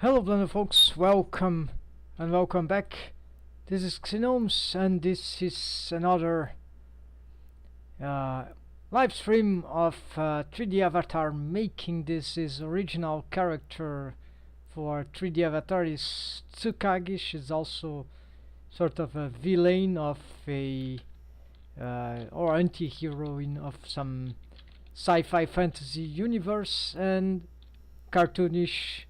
Hello Blender folks, welcome and welcome back. This is Gnomes and this is another live stream of 3D Avatar making. This is original character for 3D Avatar is Tsukagi. She's also sort of a villain of a or anti-heroine of some sci-fi fantasy universe and cartoonish.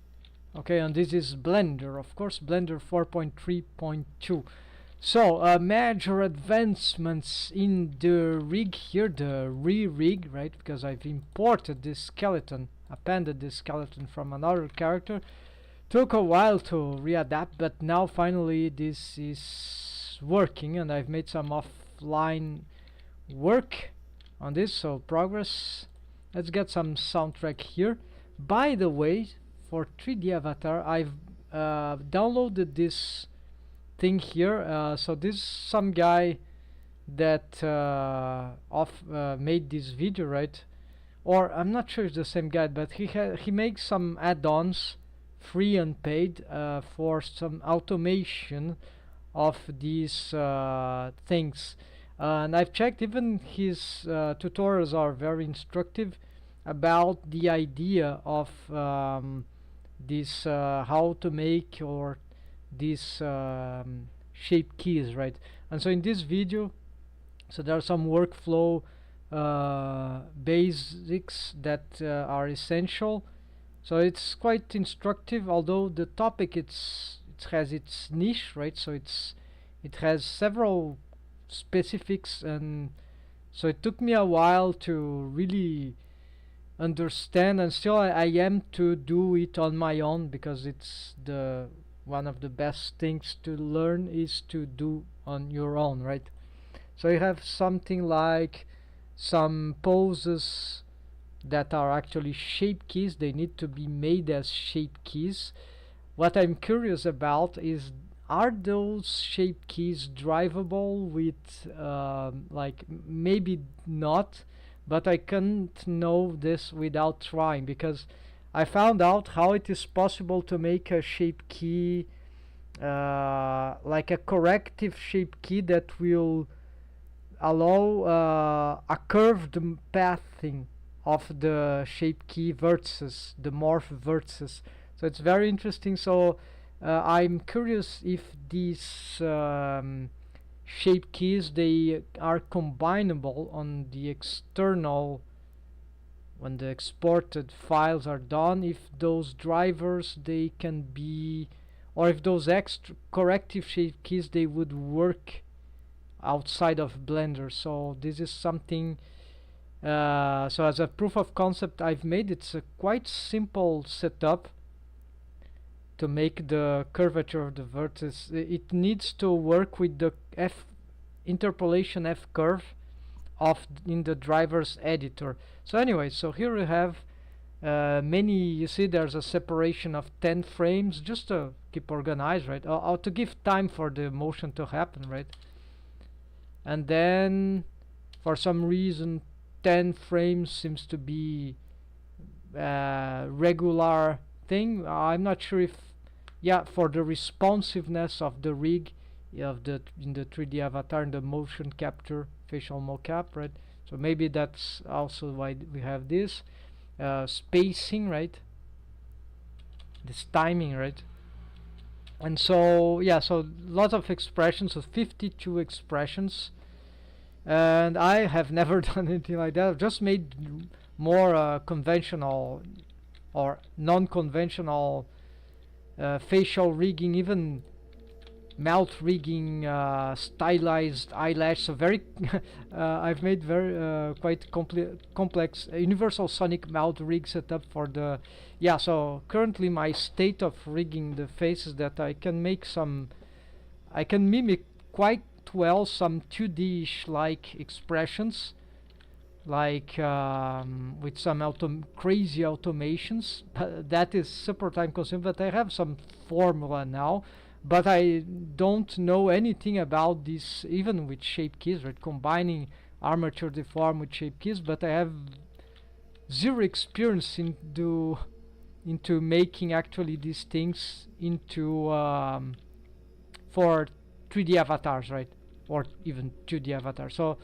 Okay, and this is Blender, of course, Blender 4.3.2. So, major advancements in the rig here, the re-rig, right? Because I've imported this skeleton, appended this skeleton from another character. Took a while to readapt, but now finally this is working, and I've made some offline work on this, so progress. Let's get some soundtrack here. By the way, for 3D Avatar, I've downloaded this thing here. So this is some guy that made this video, right? Or I'm not sure it's the same guy, but he makes some add-ons, free and paid, for some automation of these things. And I've checked, even his tutorials are very instructive about the idea of this how to make or these shape keys, right? And so in this video, so there are some workflow basics that are essential. So it's quite instructive, although the topic it has its niche, right? So it has several specifics, and so it took me a while to really understand, and still I am to do it on my own, because it's the one of the best things to learn is to do on your own, right? So you have something like some poses that are actually shape keys. They need to be made as shape keys. What I'm curious about is, are those shape keys drivable with like, maybe not, but I can't know this without trying, because I found out how it is possible to make a shape key, like a corrective shape key that will allow a curved pathing of the shape key vertices, the morph vertices. So it's very interesting. So I'm curious if these shape keys, they are combinable on the external, when the exported files are done, if those drivers they can be, or if those extra corrective shape keys they would work outside of Blender. So this is something, so as a proof of concept I've made. It's a quite simple setup to make the curvature of the vertex. It needs to work with the interpolation F curve of in the driver's editor. So anyway, so here we have many, you see there's a separation of 10 frames just to keep organized, right? Or to give time for the motion to happen, right? And then for some reason 10 frames seems to be regular thing. I'm not sure if, yeah, for the responsiveness of the rig of the in the 3D avatar and the motion capture facial mocap, right? So maybe that's also why we have this spacing, right? This timing, right? And so yeah, so lots of expressions, so 52 expressions, and I have never done anything like that. I've just made more conventional or non-conventional facial rigging, even mouth rigging, stylized eyelash. So very I've made very quite complex universal sonic mouth rig setup for the, yeah. So currently my state of rigging the face is that I can make some, I can mimic quite well some 2D-ish like expressions, like with some crazy automations. That is super time consuming, but I have some formula now, but I don't know anything about this, even with shape keys, right? Combining armature deform with shape keys, but I have zero experience into into making actually these things into for 3D avatars, right? Or even 2D avatars. So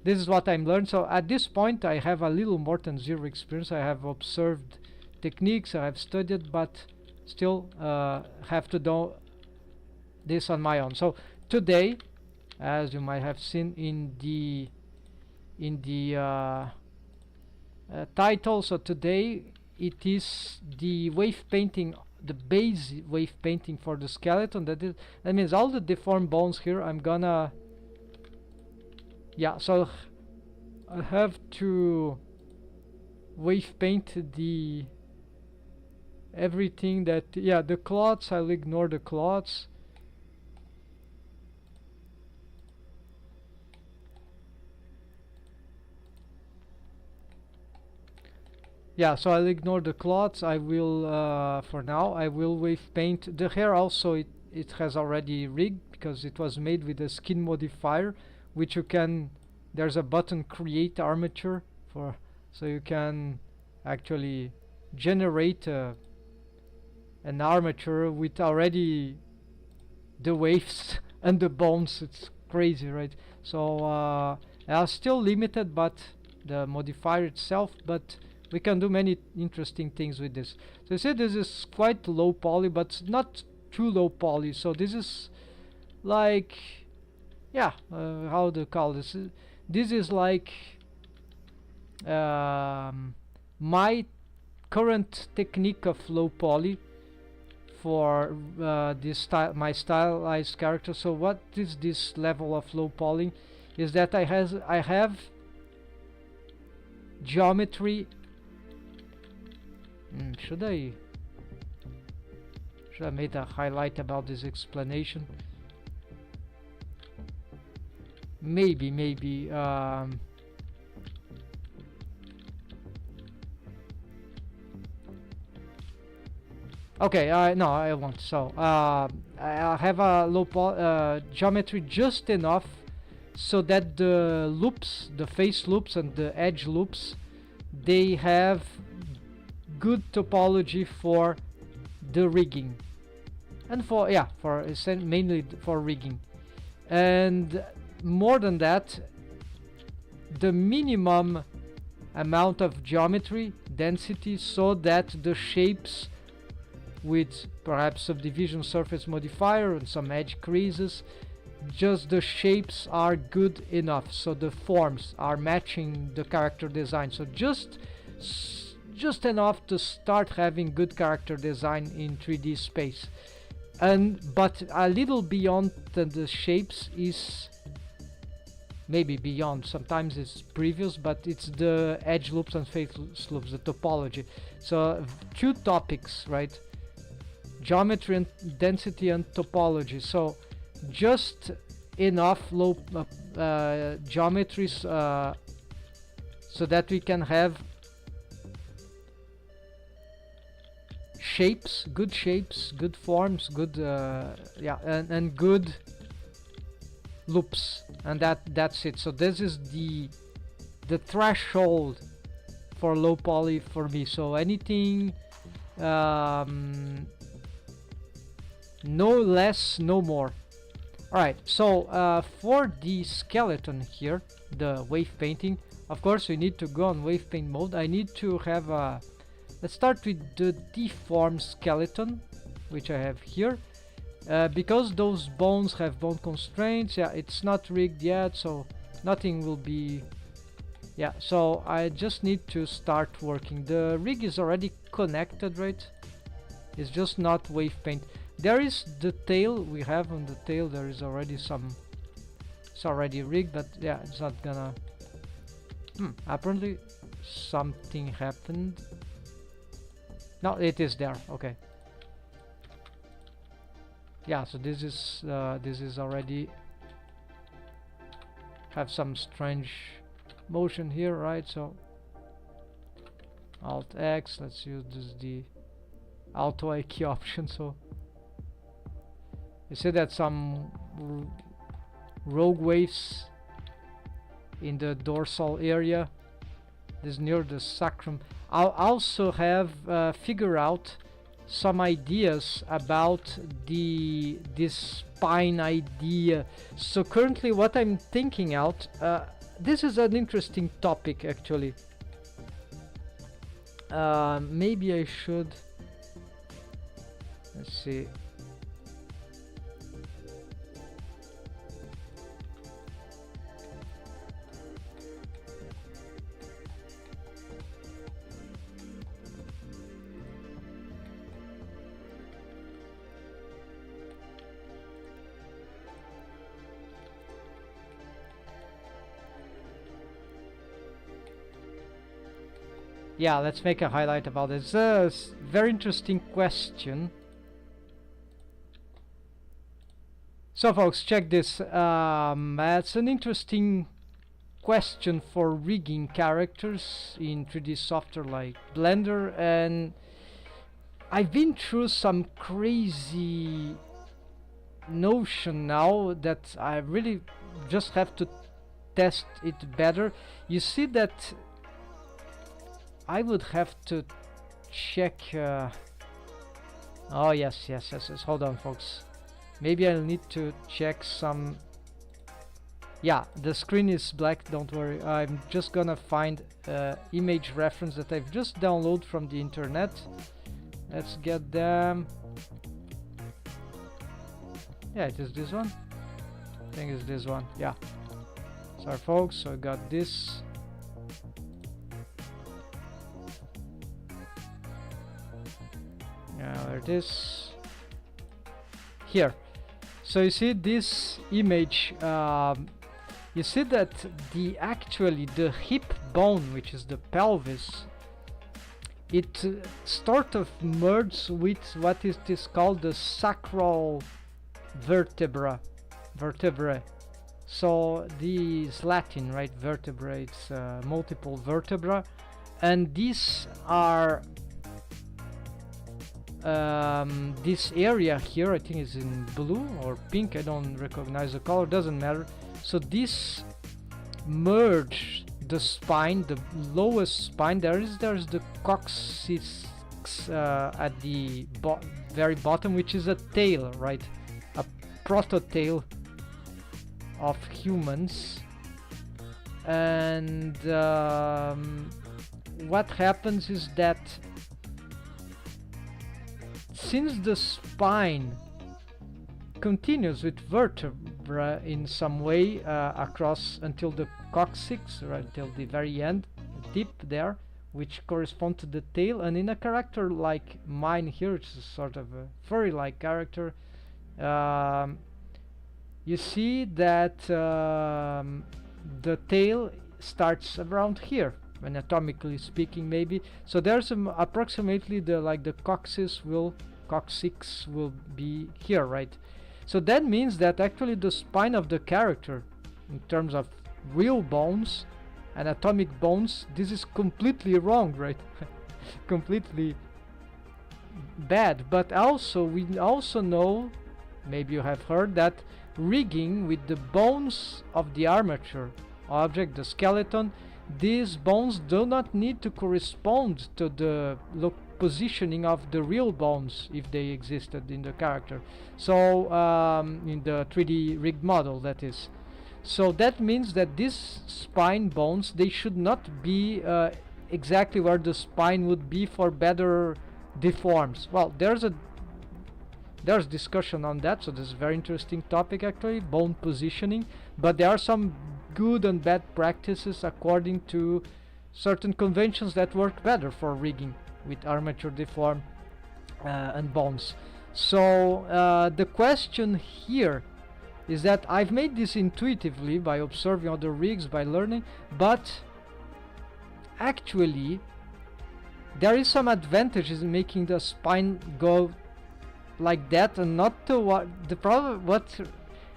this is what I'm learned. So at this point I have a little more than zero experience. I have observed techniques, I have studied, but still have to do this on my own. So today, as you might have seen in the title, so today it is the wave painting, the base wave painting for the skeleton. That means all the deformed bones here I'm gonna, yeah, so I have to wave paint the everything that, yeah, the clots, I'll ignore the clots. Yeah, so I'll ignore the clots. I will, for now, I will wave paint the hair. Also, it has already rigged because it was made with a skin modifier, which you can, there's a button create armature for, so you can actually generate an armature with already the waves and the bones. It's crazy, right? So still limited, but the modifier itself, but we can do many interesting things with this. So you see this is quite low poly, but not too low poly. So this is like, yeah, how do you call this? This is like my current technique of low poly for this style, my stylized character. So what is this level of low poly? Is that I have geometry. Should I made a highlight about this explanation? Maybe okay, no, I won't. So I have a low geometry just enough so that the loops, the face loops and the edge loops, they have good topology for the rigging, and for, yeah, for mainly for rigging. And more than that, the minimum amount of geometry density so that the shapes with perhaps subdivision surface modifier and some edge creases, just the shapes are good enough, so the forms are matching the character design. So just enough to start having good character design in 3D space. But a little beyond the shapes is, maybe beyond, sometimes it's previous, but it's the edge loops and face loops, the topology. So two topics, right? Geometry and density and topology. So just enough low geometries so that we can have shapes, good forms, good yeah, and good loops, and that's it. So this is the threshold for low poly for me. So anything no less, no more. Alright, so for the skeleton here, the wave painting, of course we need to go on wave paint mode. I need to have a, let's start with the deformed skeleton, which I have here. Because those bones have bone constraints, yeah, it's not rigged yet, so nothing will be, yeah, so I just need to start working. The rig is already connected, right? It's just not wave paint. There is the tail, we have on the tail, there is already some, it's already rigged, but yeah, it's not gonna, apparently something happened. No, it is there, okay. Yeah, so this is already have some strange motion here, right? So Alt X, let's use this, the auto IQ option. So you see that some rogue waves in the dorsal area, this near the sacrum. I'll also have figure out some ideas about this spine idea. So currently what I'm thinking out, this is an interesting topic actually. Maybe I should, let's see. Yeah, let's make a highlight about this. It's a very interesting question. So folks, check this. It's an interesting question for rigging characters in 3D software like Blender, and I've been through some crazy notion now that I really just have to test it better. You see that I would have to check. Oh yes. Hold on, folks. Maybe I'll need to check some. Yeah, the screen is black. Don't worry. I'm just gonna find image reference that I've just downloaded from the internet. Let's get them. Yeah, it is this one. I think it's this one. Yeah. Sorry, folks. So I got this. There it is. Here. So you see this image. You see that the hip bone, which is the pelvis, it sort of merges with what is this called the sacral vertebrae. So these Latin, right? Vertebrae. It's multiple vertebra, and these are. This area here, I think is in blue or pink, I don't recognize the color, doesn't matter. So this merge the spine, the lowest spine. There's the coccyx at the very bottom, which is a tail, right? A proto-tail of humans. And what happens is that since the spine continues with vertebra in some way across until the coccyx, right, until the very end, deep there, which correspond to the tail, and in a character like mine here, which is sort of a furry-like character, you see that the tail starts around here, anatomically speaking, maybe. So there's approximately the coccyx will be here, right? So that means that actually the spine of the character, in terms of real bones, anatomic bones, this is completely wrong, right? Completely bad. But also we also know, maybe you have heard, that rigging with the bones of the armature object, the skeleton, these bones do not need to correspond to the positioning of the real bones if they existed in the character. So in the 3D rigged model, that is. So that means that these spine bones, they should not be exactly where the spine would be for better deforms. Well, there's discussion on that, so this is a very interesting topic actually, bone positioning. But there are some good and bad practices according to certain conventions that work better for rigging with armature deform and bones. So the question here is that I've made this intuitively by observing other rigs, by learning, but actually there is some advantages in making the spine go like that and not to what the problem.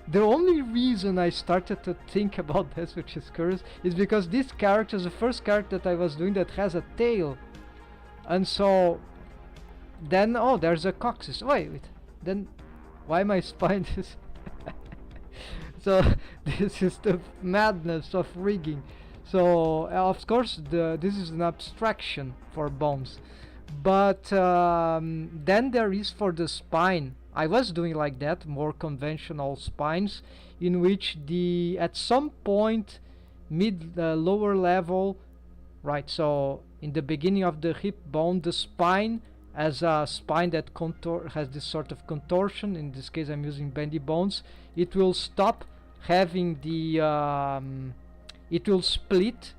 The only reason I started to think about this, which is curious, is because this character is the first character that I was doing that has a tail. And so then, oh, there's a coccyx. Wait, then why my spine is... So this is the madness of rigging. So of course this is an abstraction for bones, but then there is for the spine. I was doing like that, more conventional spines, in which the at some point mid lower level, right? So in the beginning of the hip bone, the spine as a spine that has this sort of contortion. In this case, I'm using bendy bones. It will stop having the it will split,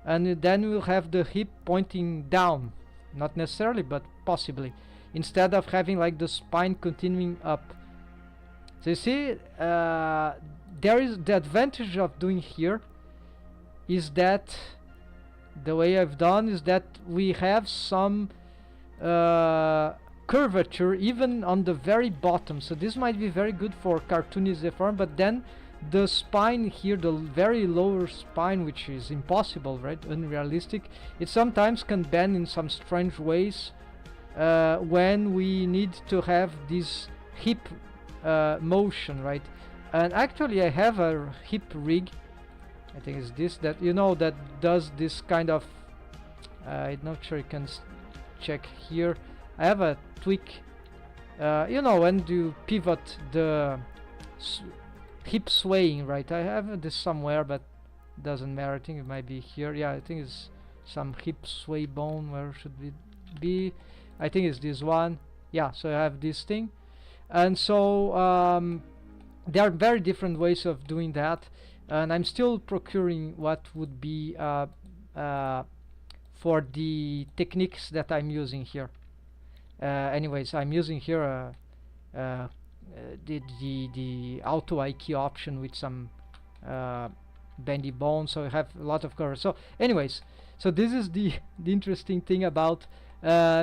and then we'll have the hip pointing down, not necessarily but possibly, instead of having like the spine continuing up. So you see, there is the advantage of doing here is that the way I've done is that we have some curvature even on the very bottom, so this might be very good for cartoonish deform, but then the spine here, the very lower spine, which is impossible, right, unrealistic, it sometimes can bend in some strange ways when we need to have this hip motion, right? And actually I have a hip rig, I think it's this, that you know, that does this kind of I'm not sure you can check here. I have a tweak, you know, when you pivot the hip swaying, right? I have this somewhere, but doesn't matter. I think it might be here. Yeah, I think it's some hip sway bone. Where should it be? I think it's this one. Yeah, so I have this thing, and so there are very different ways of doing that, and I'm still procuring what would be for the techniques that I'm using here. Anyways, I'm using here the auto IQ option with some bendy bones, so I have a lot of cover. So anyways, so this is the interesting thing about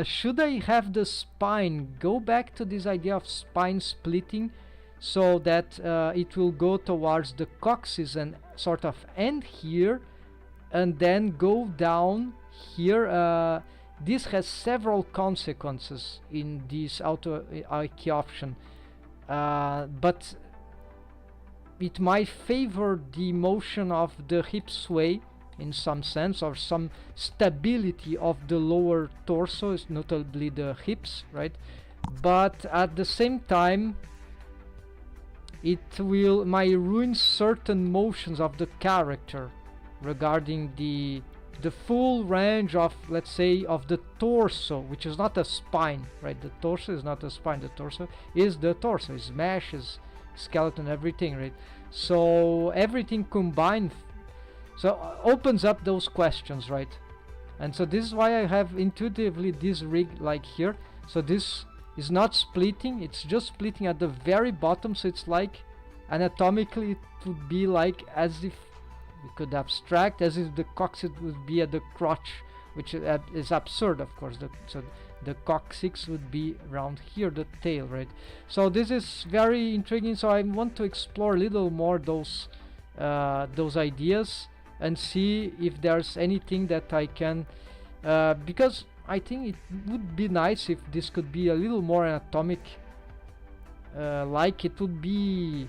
should I have the spine go back to this idea of spine splitting, so that it will go towards the coccyx and sort of end here and then go down here. This has several consequences in this auto IQ option, but it might favor the motion of the hip sway in some sense, or some stability of the lower torso, notably the hips, right? But at the same time, it might ruin certain motions of the character regarding the full range of, let's say, of the torso, which is not a spine, right? The torso is not a spine. The torso is the torso. It's mesh, is skeleton, everything, right? So everything combined, so opens up those questions, right? And so this is why I have intuitively this rig like here. So this is not splitting, it's just splitting at the very bottom, so it's like anatomically it would be like as if we could abstract as if the coccyx would be at the crotch, which is absurd, of course. So the coccyx would be around here, the tail, right? So this is very intriguing, so I want to explore a little more those ideas and see if there's anything that I can, because I think it would be nice if this could be a little more anatomic, like it would be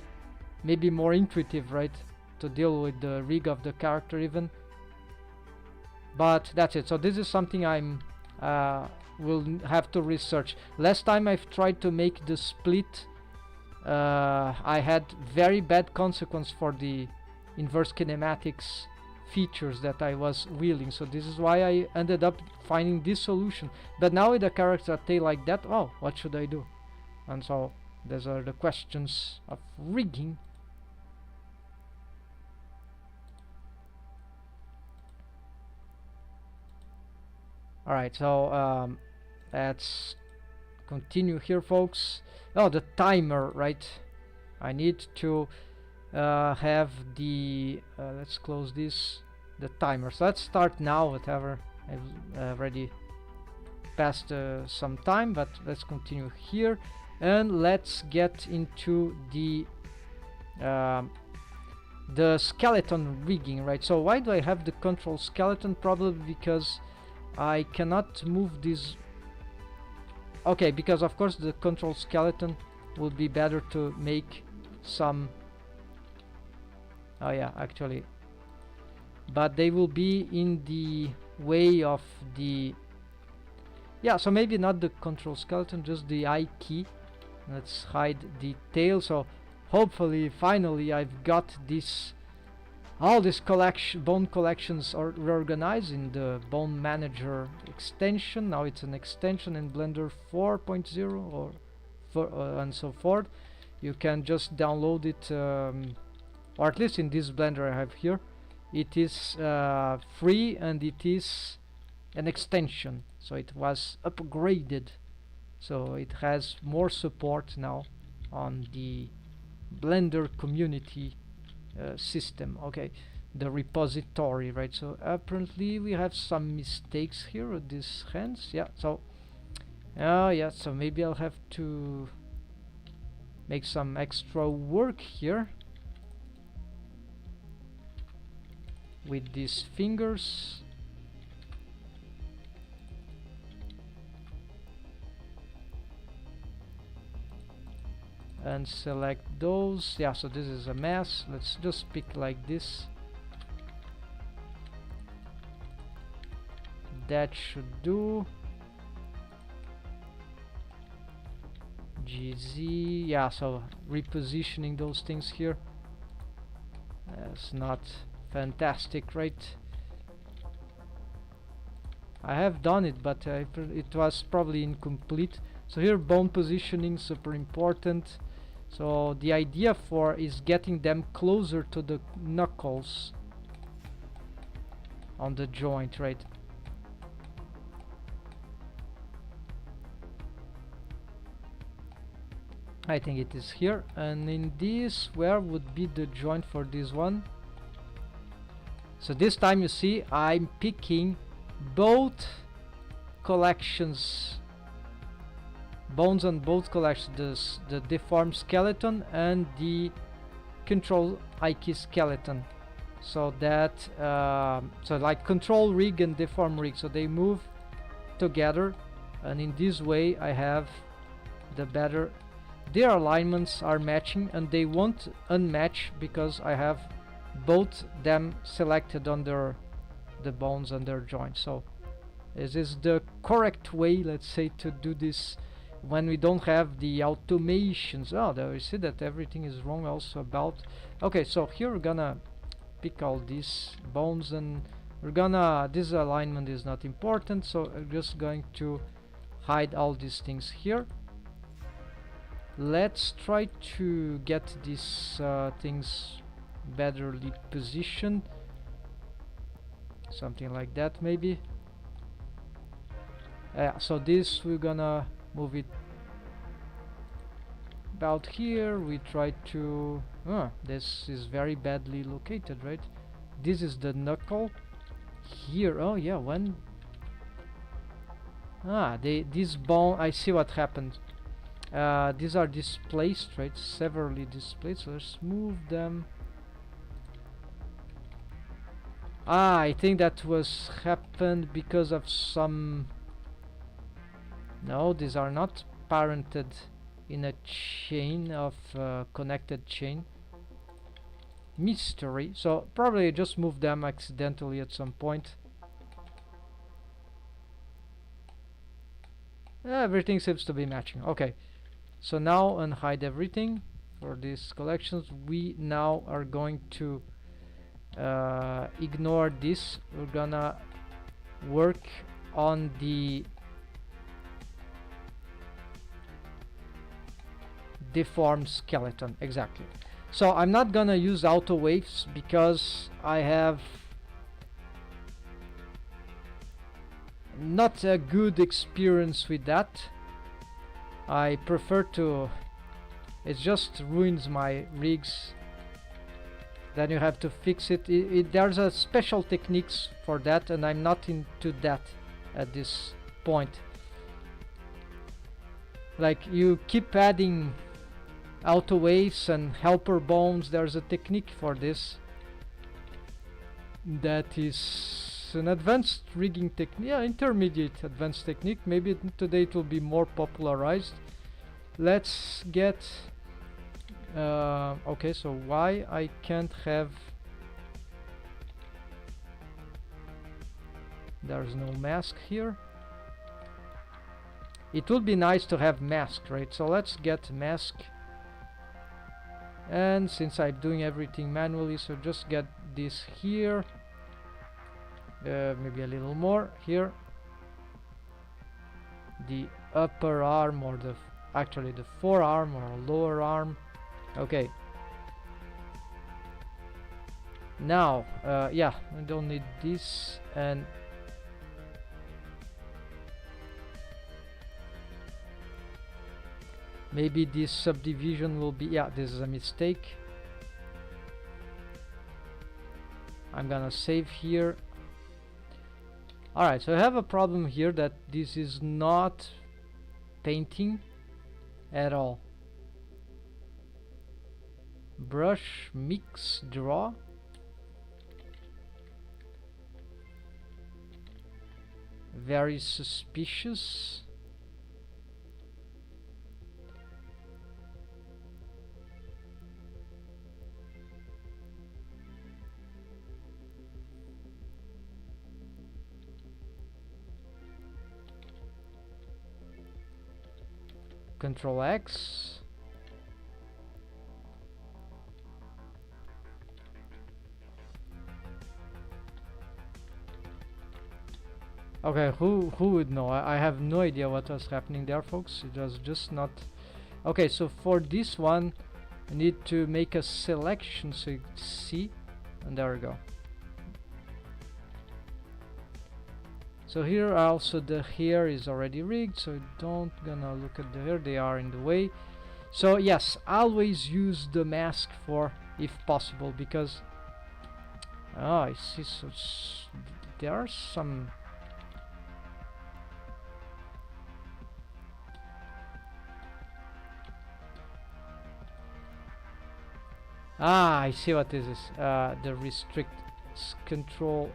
maybe more intuitive, right, to deal with the rig of the character even. But that's it. So this is something I'm will have to research. Last time I've tried to make the split, I had very bad consequence for the inverse kinematics features that I was wielding, so this is why I ended up finding this solution. But now with a character tail like that, oh, what should I do? And so those are the questions of rigging. Alright, so let's continue here, folks. Oh, the timer, right? I need to have the let's close this, the timer. So let's start now, whatever. I've already passed some time, but let's continue here and let's get into the skeleton rigging, right? So why do I have the control skeleton? Probably because I cannot move this. Okay, because of course the control skeleton would be better to make some. Oh yeah, actually but they will be in the way of the, yeah, so maybe not the control skeleton, just the I key. Let's hide the tail. So hopefully finally I've got this, all these bone collections are reorganized in the bone manager extension. Now it's an extension in Blender 4.0 or and so forth. You can just download it, or at least in this Blender I have here, it is free, and it is an extension, so it was upgraded, so it has more support now on the Blender community system. Okay, the repository, right? So apparently we have some mistakes here with these hands. Yeah, so yeah, so maybe I'll have to make some extra work here with these fingers. And select those. Yeah, so this is a mess. Let's just pick like this. That should do. GZ. Yeah, so repositioning those things here. That's not fantastic, right? I have done it, but it was probably incomplete. So here, bone positioning, super important. So the idea for is getting them closer to the knuckles on the joint, right? I think it is here, and in this, where would be the joint for this one? So this time you see I'm picking both collections, bones on both collections, the deformed skeleton and the control Ike skeleton, so that so like control rig and deform rig, so they move together, and in this way I have the better, their alignments are matching, and they won't unmatch because I have both them selected under the bones and their joints. So this is the correct way, let's say, to do this when we don't have the automations. Oh, there you see that everything is wrong also about. Okay, so here we're gonna pick all these bones, and we're gonna, this alignment is not important, so I'm just going to hide all these things here. Let's try to get these things betterly positioned, something like that maybe. So this, we're gonna move it about here. We try to, this is very badly located, right? This is the knuckle here. Oh yeah, when this bone, I see what happened. These are displaced, right? Severely displaced, so let's move them. I think that was happened because of some, no, these are not parented in a chain of connected chain. Mystery. So probably just move them accidentally at some point. Everything seems to be matching. Okay, so now unhide everything for these collections. We now are going to ignore this. We're gonna work on the deformed skeleton. Exactly. So I'm not gonna use auto waves because I have not a good experience with that. I prefer to, it just ruins my rigs. Then you have to fix it. There's a special techniques for that, and I'm not into that at this point. Like, you keep adding auto waves and helper bones. There's a technique for this that is an advanced rigging technique, yeah, intermediate advanced technique. Maybe today it will be more popularized. Let's get okay, so why I can't have There's no mask here. It would be nice to have mask, right? So let's get mask. And since I'm doing everything manually, so just get this here. Maybe a little more here. The upper arm, or actually the forearm or lower arm. Okay. Now, yeah, I don't need this, and maybe this subdivision will be, yeah, this is a mistake. I'm gonna save here. Alright, so I have a problem here that this is not painting at all. Brush, mix, draw. Very suspicious. Control X. Okay, who would know? I have no idea what was happening there, folks. It was just not... Okay, so for this one, I need to make a selection so you see, and there we go. So here also the hair is already rigged, so don't gonna look at the hair, they are in the way. So yes, always use the mask for, if possible, because I see, so there are some... I see what this is. The restrict control.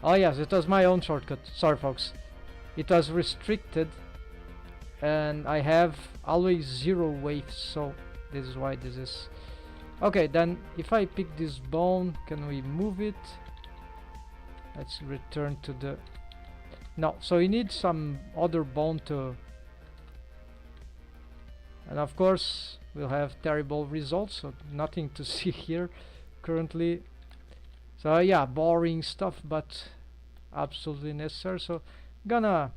Oh yes, it was my own shortcut. Sorry, folks. It was restricted, and I have always 0 waves, so this is why this is. Okay, then if I pick this bone, can we move it? Let's return to the... No, so you need some other bone to... And of course we'll have terrible results, so nothing to see here currently. So yeah, boring stuff, but absolutely necessary. So gonna...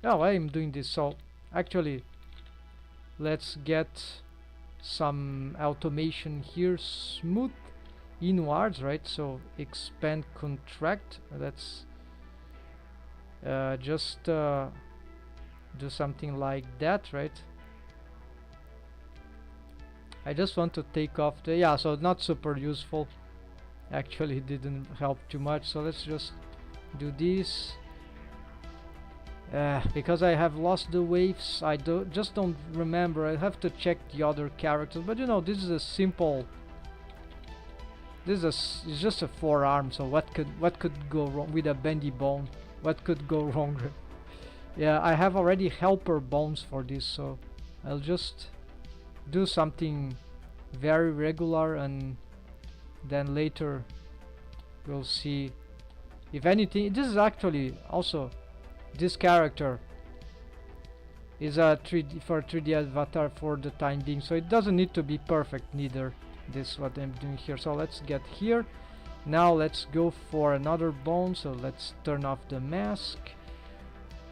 Oh, I'm doing this, so actually let's get some automation here. Smooth inwards, right? So expand, contract. Let's just do something like that, right? I just want to take off the... Yeah, so not super useful. Actually didn't help too much, so let's just do this. Because I have lost the waves, I just don't remember. I have to check the other characters, but you know, this is a simple... This is it's just a forearm, so what could go wrong with a bendy bone? What could go wrong? Yeah, I have already helper bones for this, so I'll just do something very regular, and then later we'll see if anything. This is actually also, this character is a 3D for 3D avatar for the time being, so it doesn't need to be perfect neither. This is what I'm doing here. So let's get here. Now let's go for another bone, so let's turn off the mask.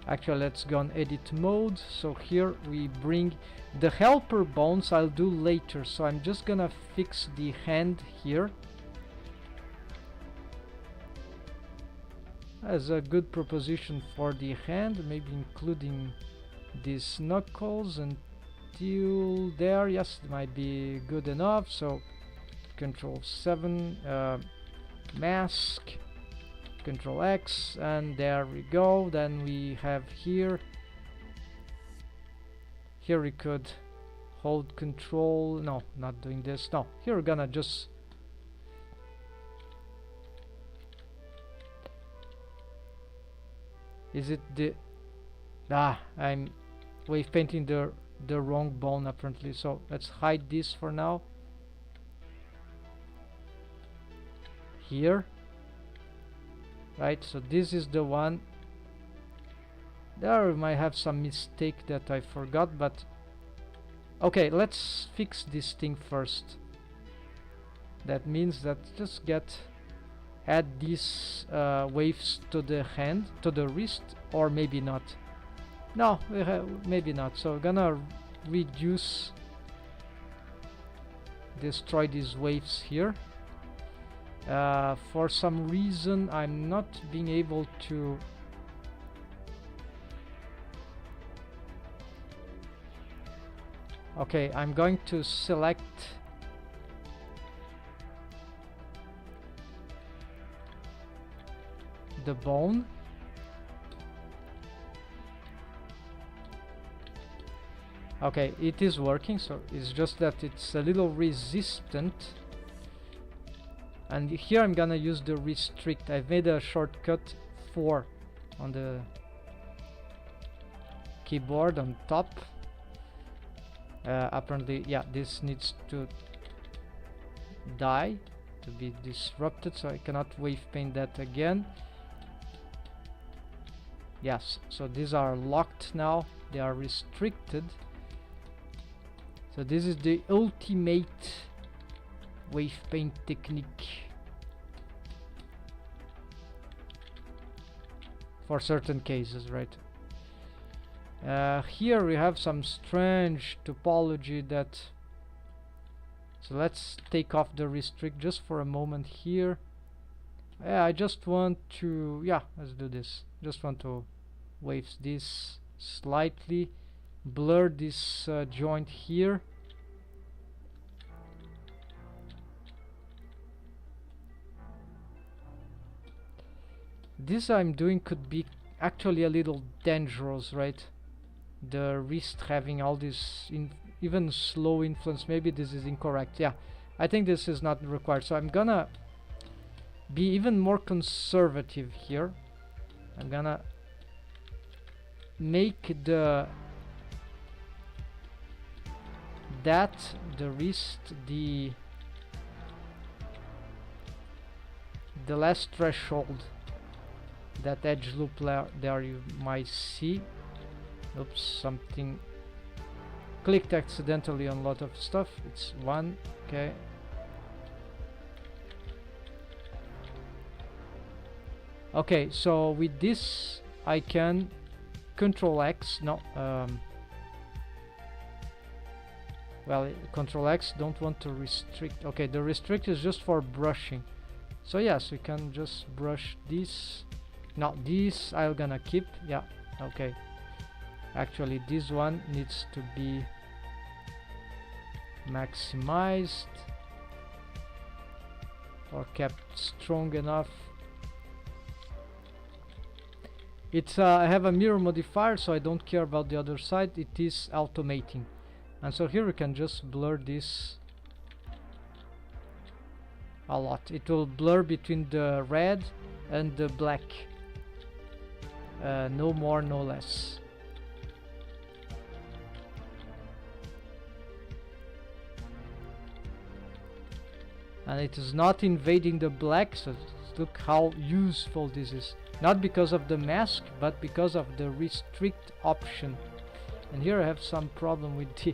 Actually, let's go on edit mode. So here we bring the helper bones. I'll do later, so I'm just gonna fix the hand here as a good proposition for the hand, maybe including these knuckles until there. Yes, it might be good enough. So control 7, mask, control X, and there we go. Then we have here we could hold control. No, not doing this. No, here we're gonna just is it the I'm wave painting the wrong bone apparently, so let's hide this for now. here, right? So this is the one. There we might have some mistake that I forgot, but okay, let's fix this thing first. That means that just add these waves to the hand, to the wrist, or maybe not. No, maybe not. So we're gonna reduce, destroy these waves here. For some reason I'm not being able to okay, I'm going to select the bone. Okay, it is working, so it's just that it's a little resistant. And here I'm gonna use the restrict. I've made a shortcut 4 on the keyboard on top. Apparently, yeah, this needs to die to be disrupted, so I cannot wave paint that again. Yes, so these are locked now, they are restricted. So this is the ultimate wave paint technique for certain cases, right? Here we have some strange topology that, so let's take off the restrict just for a moment here. I just want to, yeah, let's do this. Just want to wave this slightly, blur this joint here. This I'm doing could be actually a little dangerous, right? The wrist having all this even slow influence. Maybe this is incorrect. Yeah, I think this is not required, so I'm gonna be even more conservative here. I'm gonna make the wrist the last threshold, that edge loop there you might see. Oops, something clicked accidentally on a lot of stuff. It's 1, okay. Okay, so with this I can Control X, no, well, Control X, don't want to restrict. Okay, the restrict is just for brushing. So yes, we can just brush this. Now this I'm gonna keep, yeah, okay. Actually this one needs to be maximized or kept strong enough. It's I have a mirror modifier, so I don't care about the other side. It is automating, and so here we can just blur this a lot. It will blur between the red and the black, no more, no less. And it is not invading the black, so look how useful this is. Not because of the mask, but because of the restrict option. And here I have some problem with the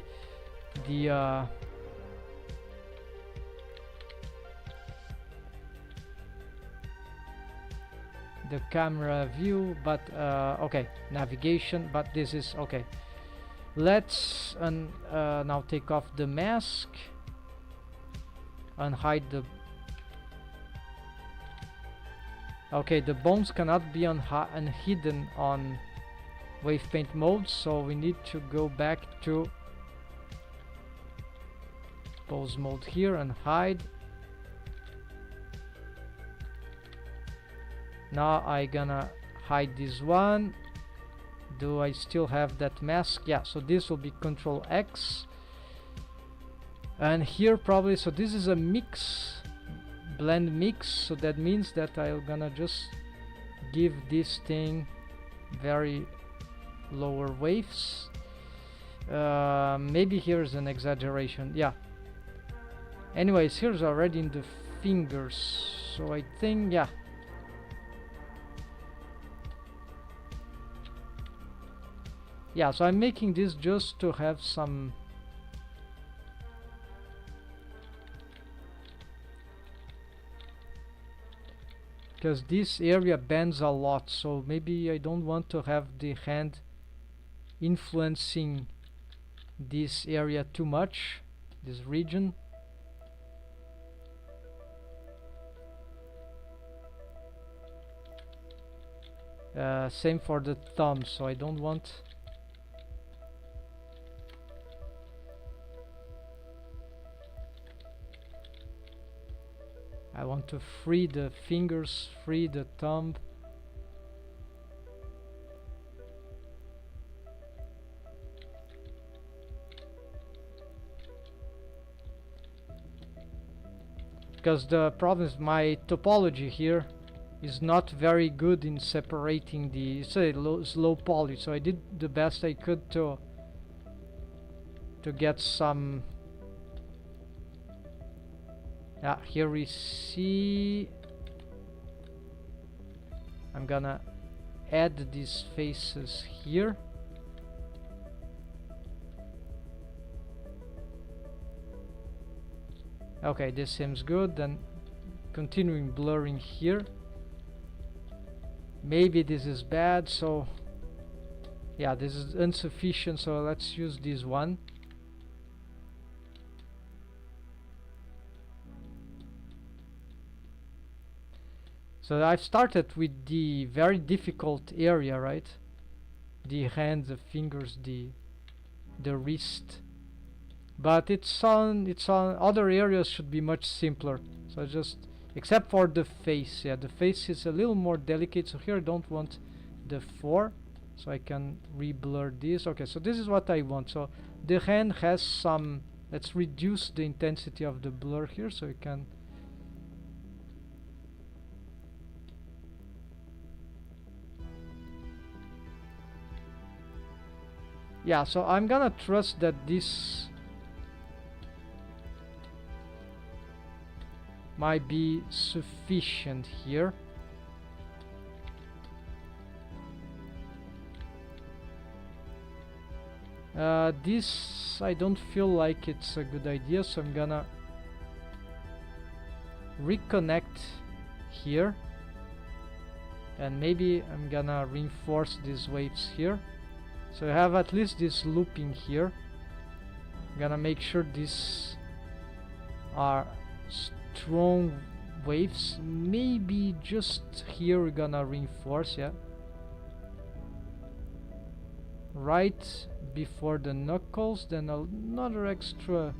camera view, but okay, navigation, but this is okay. Let's now take off the mask and hide the, okay, the bones cannot be hidden on wave paint mode, so we need to go back to pose mode here and hide. Now I gonna hide this one. Do I still have that mask? Yeah, so this will be Control X. And here probably, so this is a mix, blend mix, so that means that I'm gonna just give this thing very lower waves. Maybe here's an exaggeration, yeah. Anyways, here's already in the fingers, So I think, yeah. Yeah, so I'm making this just to have some... because this area bends a lot, so maybe I don't want to have the hand influencing this area too much, this region. Same for the thumb, so I don't want... I want to free the fingers, free the thumb. Because the problem is my topology here is not very good in separating the slow poly, so I did the best I could to get some... yeah, here we see... I'm gonna add these faces here. Okay, this seems good. Then continuing blurring here. Maybe this is bad, so yeah, this is insufficient, so let's use this one. So I've started with the very difficult area, right? The hand, the fingers, the wrist. But it's on other areas should be much simpler. So just, except for the face, yeah, the face is a little more delicate. So here I don't want the 4, so I can re-blur this. Okay, so this is what I want. So the hand has some. Let's reduce the intensity of the blur here, so you can. Yeah, so I'm gonna trust that this might be sufficient here. This I don't feel like it's a good idea, so I'm gonna reconnect here, and maybe I'm gonna reinforce these waves here. So I have at least this looping here. I'm gonna make sure these are strong waves. Maybe just here we're gonna reinforce, yeah, right before the knuckles. Then another extra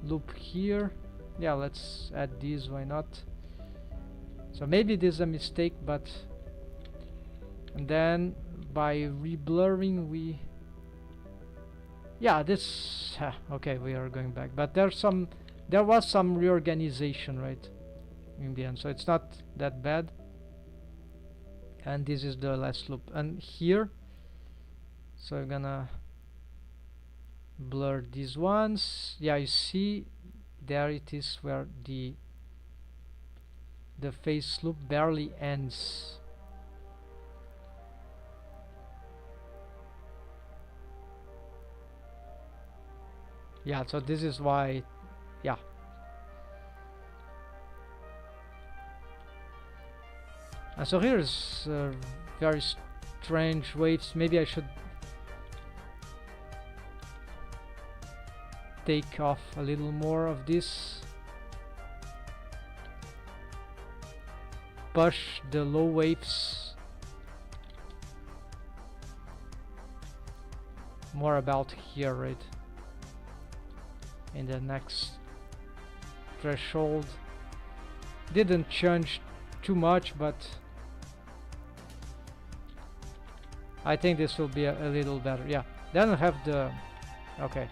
loop here. Yeah, let's add these, why not? So maybe this is a mistake, but and then by re-blurring we, yeah, this okay, we are going back, but there was some reorganization, right, in the end, so it's not that bad. And this is the last loop, and here, so I'm gonna blur these ones. Yeah, you see there it is where the face loop barely ends. Yeah, so this is why, yeah. And so here's very strange waves. Maybe I should take off a little more of this. Push the low waves more about here, right? In the next threshold. Didn't change too much, but I think this will be a little better. Yeah, then I have the, okay.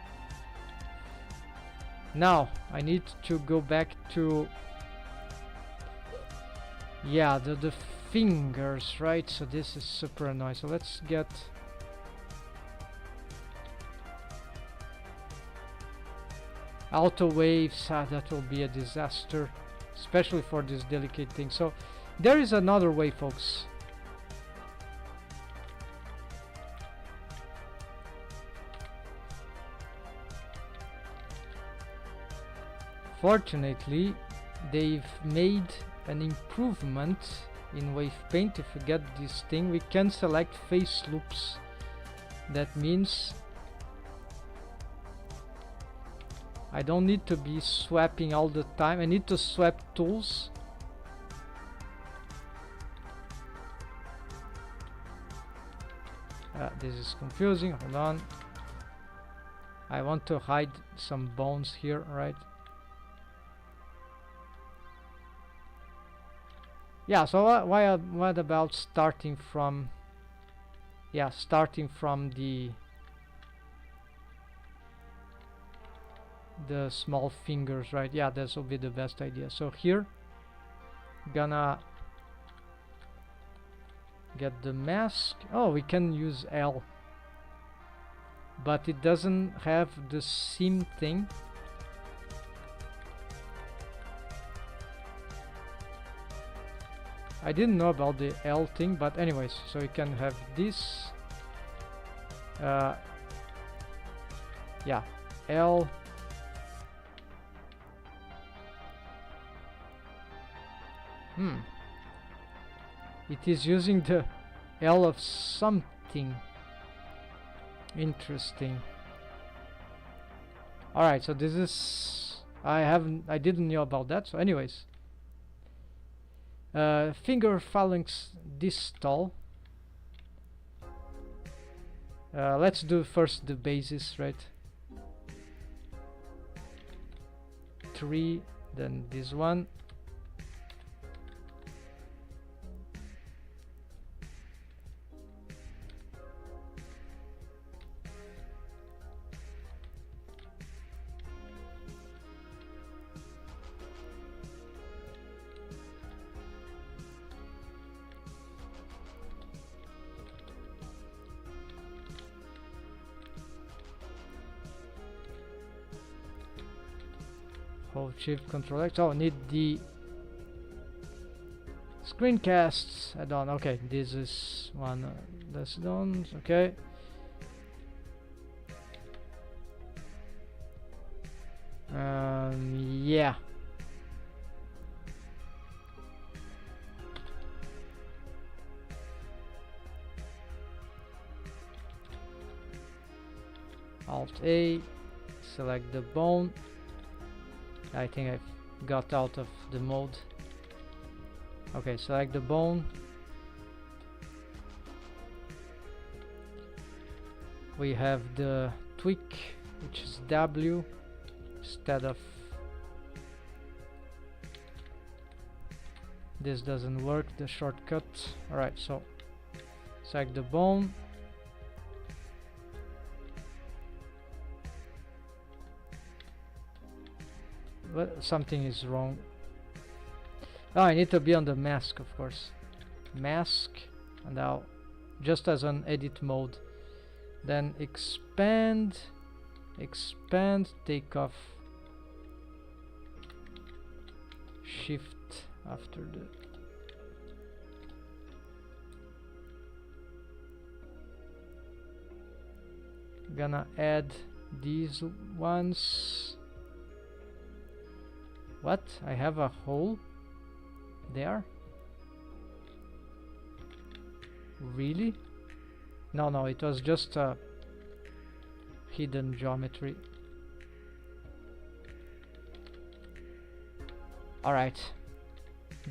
Now I need to go back to, yeah, the fingers, right? So this is super annoying. So let's get auto waves. That will be a disaster. especially for this delicate thing. So there is another way, folks. Fortunately, they've made an improvement in wave paint. If we get this thing, we can select face loops. That means I don't need to be swapping all the time. I need to swap tools. This is confusing. Hold on. I want to hide some bones here, right? Yeah, so what about starting from, yeah, starting from the small fingers, right? Yeah, this will be the best idea. So here, gonna get the mask. Oh, we can use L, but it doesn't have the seam thing. I didn't know about the L thing, but anyways, so you can have this. Yeah, L. It is using the L of something. Interesting. Alright, so this is, I didn't know about that. So anyways, finger phalanx distal. Let's do first the basis, right? 3, then this one. Hold shift control X. Oh, need the screencasts add-on. Okay, this is one that's done. Okay. Yeah. Alt A, select the bone. I think I've got out of the mode. Okay, select the bone. We have the tweak, which is W instead of this. Doesn't work, the shortcut. Alright, so select the bone. But something is wrong. Oh, I need to be on the mask, of course. Mask, and now just as an edit mode. Then expand, take off shift after the gonna add these ones. What? I have a hole there? Really? No, it was just a hidden geometry. Alright.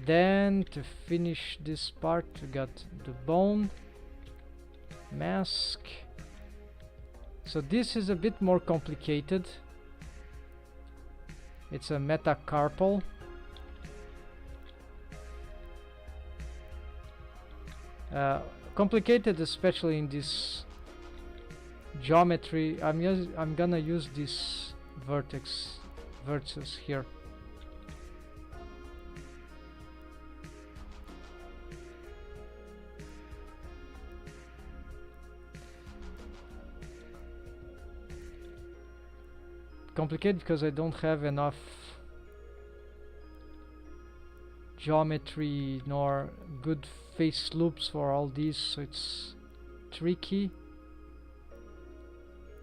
Then to finish this part, we got the bone, mask. So this is a bit more complicated. It's a metacarpal. Complicated, especially in this geometry. I'm gonna use this vertex here. Complicated because I don't have enough geometry nor good face loops for all these, so it's tricky.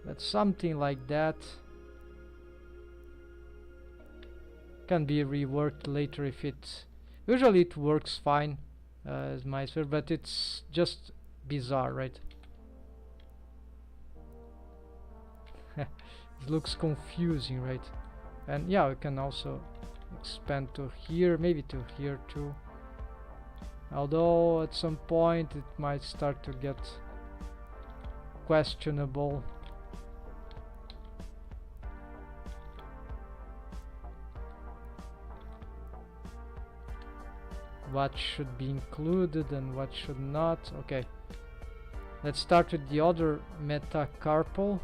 But something like that can be reworked later if it... Usually it works fine as my sphere, but it's just bizarre, right? It looks confusing, right? And yeah, we can also expand to here, maybe to here too. Although at some point it might start to get questionable. What should be included and what should not. Okay, let's start with the other metacarpal.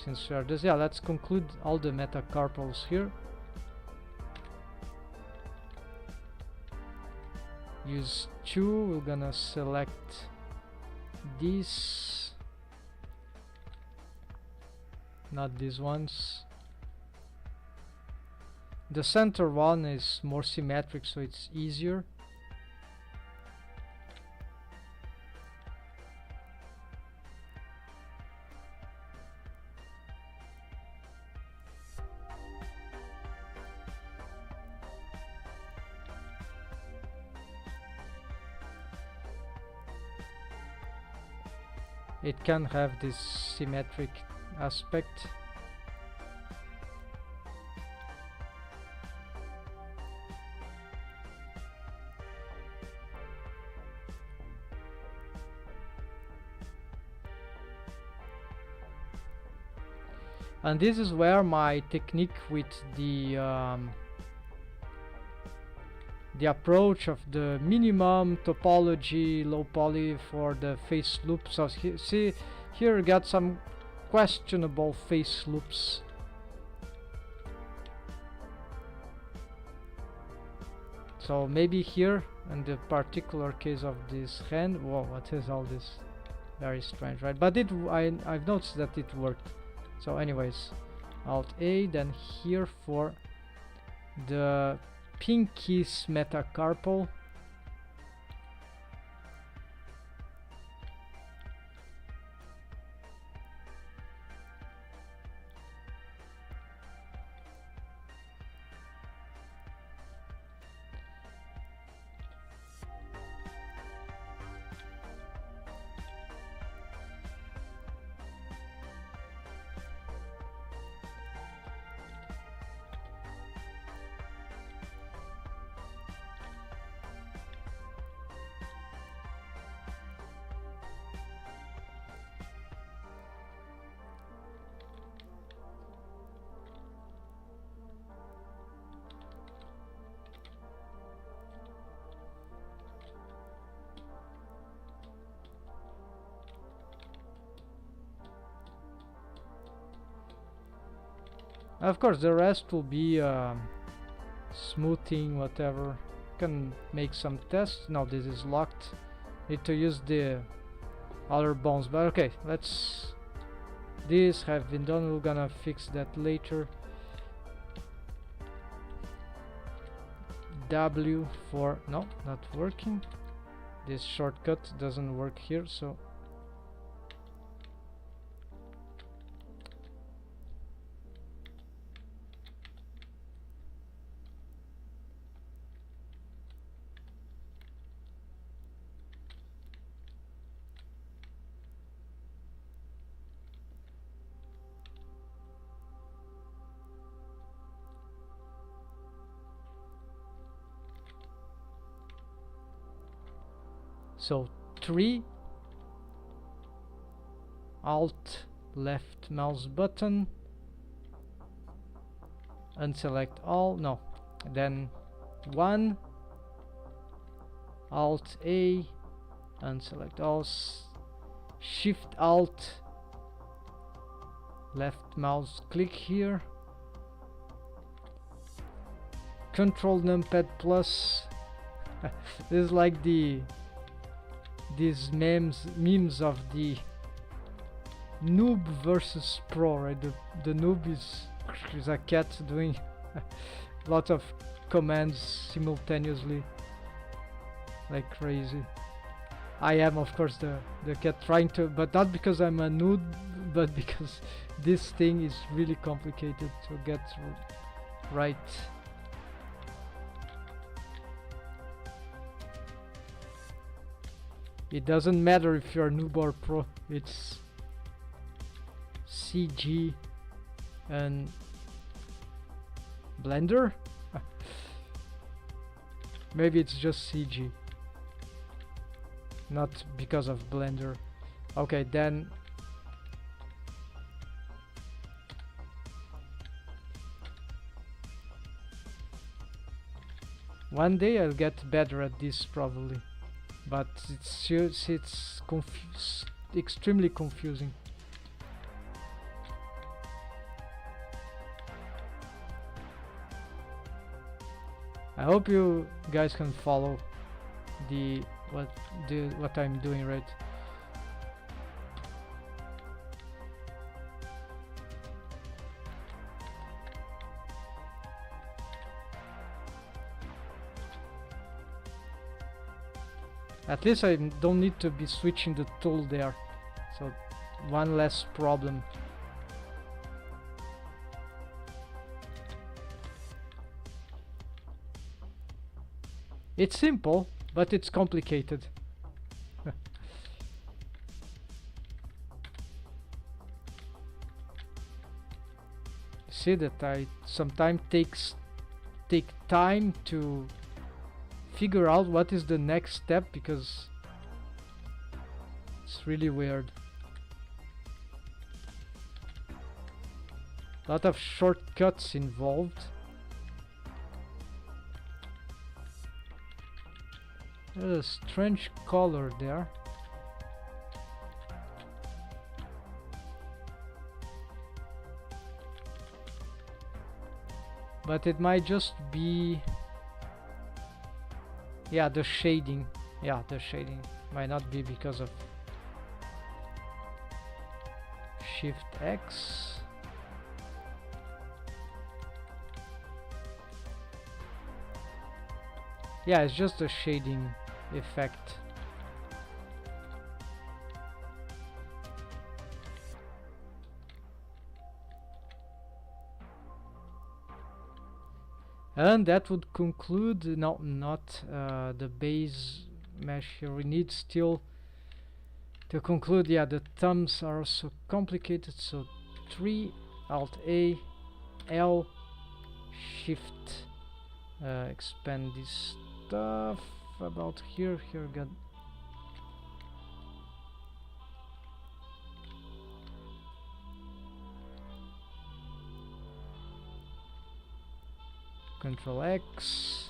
Since we are this, yeah, let's conclude all the metacarpals here. Use 2, we're gonna select these, not these ones. The center one is more symmetric, so it's easier. It can have this symmetric aspect. And this is where my technique with the approach of the minimum topology, low poly for the face loops. So see here we got some questionable face loops. So maybe here in the particular case of this hand, whoa, what is all this? Very strange, right? But I've noticed that it worked. So anyways, Alt A, then here for the pinkies metacarpal. Of course, the rest will be smoothing, whatever. Can make some tests. No, this is locked. Need to use the other bones, but okay, let's... This have been done, we're gonna fix that later. W for... no, not working. This shortcut doesn't work here, so... So 3, Alt left mouse button, unselect all, no, then 1, Alt A, unselect all, Shift Alt left mouse click here, Control numpad plus. This is like these memes of the noob versus pro, right? The noob is a cat doing lots of commands simultaneously. like crazy. I am, of course, the cat trying to, but not because I'm a noob, but because this thing is really complicated to get right. It doesn't matter if you're noob or pro, it's CG and Blender? Maybe it's just CG, not because of Blender. Okay, then one day I'll get better at this probably, but it's extremely confusing. I hope you guys can follow what I'm doing, right? At least I don't need to be switching the tool there, so one less problem. It's simple, but it's complicated. See that I sometimes take time to figure out what is the next step, because it's really weird. A lot of shortcuts involved. There's a strange color there. But it might just be... yeah, the shading. Yeah, the shading might not be because of Shift X. Yeah, it's just a shading effect. And that would conclude, no, not the base mesh here. We need still to conclude, yeah, the thumbs are so complicated, so 3, Alt A, L, Shift, expand this stuff about here got Control X.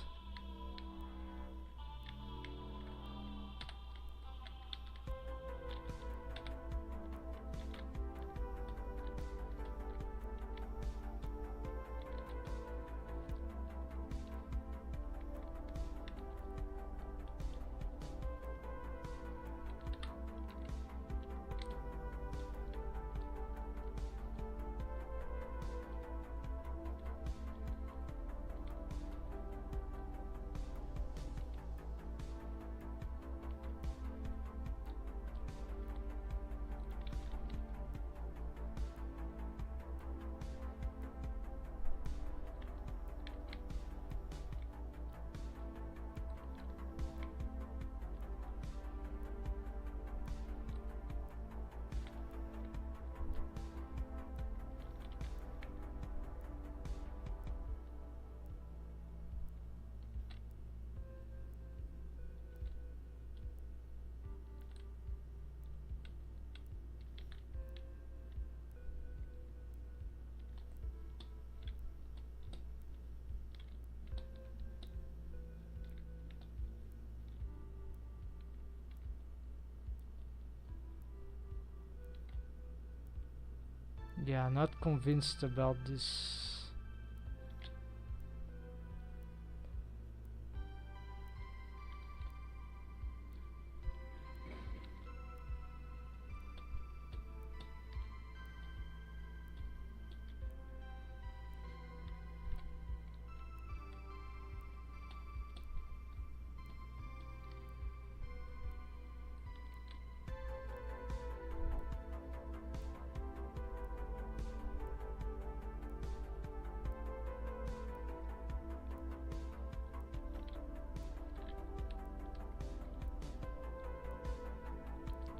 Yeah, not convinced about this.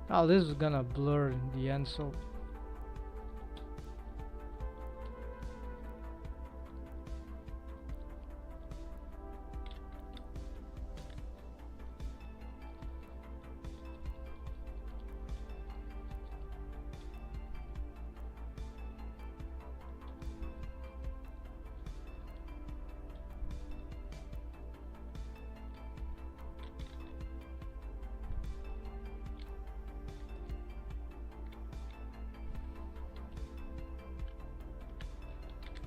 Oh, this is gonna blur in the end, so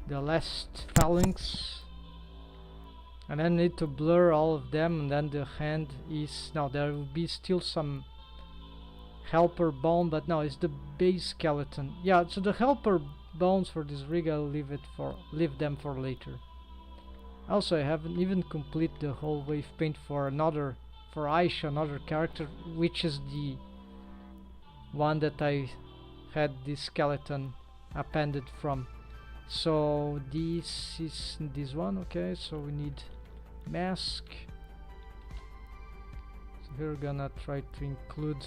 the last phalanx, and then need to blur all of them, and then the hand is now there will be still some helper bone, but no, it's the base skeleton. Yeah, so the helper bones for this rig I'll leave them for later. Also, I haven't even completed the whole wave paint for Aisha, another character, which is the one that I had this skeleton appended from. So this is this one. Okay, so we need mask. So we're gonna try to include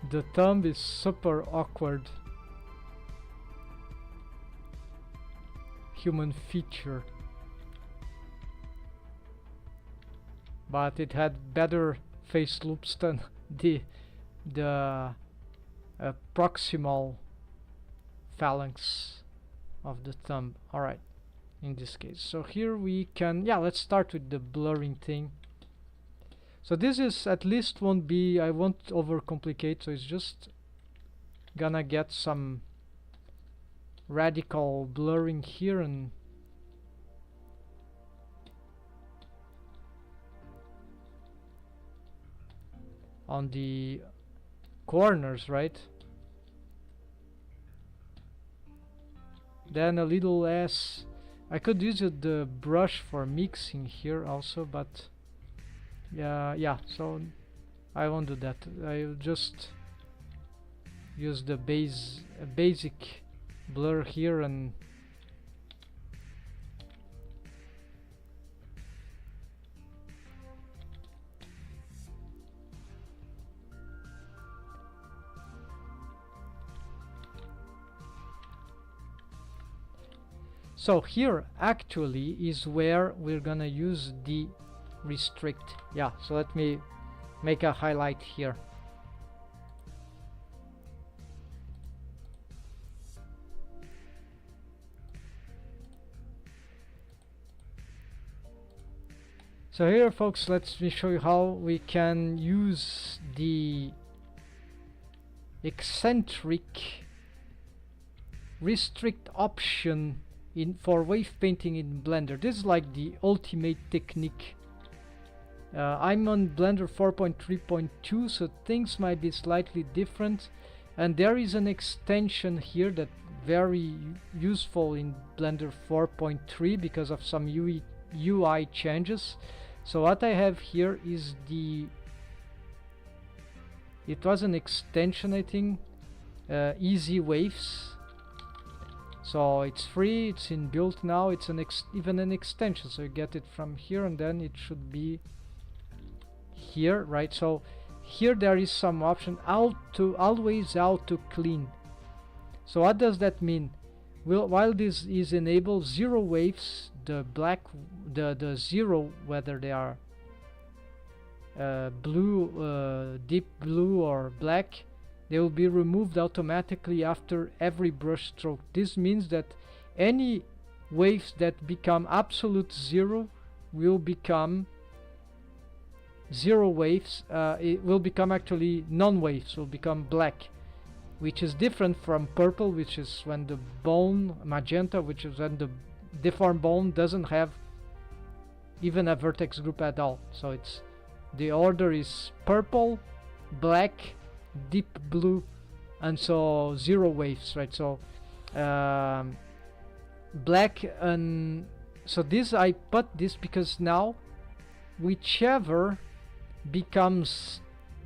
the thumb is super awkward human feature, but it had better face loops than the proximal phalanx of the thumb. Alright, in this case, so here we can, yeah, let's start with the blurring thing. So this is at least won't be, I won't overcomplicate, so it's just gonna get some radical blurring here and on the corners, right? Then a little less. I could use the brush for mixing here also, but yeah, so I won't do that. I'll just use the basic blur here and so here actually is where we're gonna use the restrict. Yeah, so let me make a highlight here. So here, folks, let me show you how we can use the eccentric restrict option for wave painting in Blender. This is like the ultimate technique. I'm on Blender 4.3.2, so things might be slightly different, and there is an extension here that very useful in Blender 4.3 because of some UI changes. So what I have here is it was an extension, I think, easy waves. So it's free, it's inbuilt now, it's even an extension, so you get it from here, and then it should be here, right? So here there is some option always auto clean. So what does that mean? Well, while this is enabled, zero waves, the zero, whether they are blue, deep blue or black, they will be removed automatically after every brush stroke. This means that any waves that become absolute zero will become zero waves. It will become actually non-waves, will become black, which is different from purple, which is when the bone, magenta, which is when the deformed bone doesn't have even a vertex group at all. So it's the order is purple, black, deep blue, and so zero waves, right? So black, and so this I put this because now whichever becomes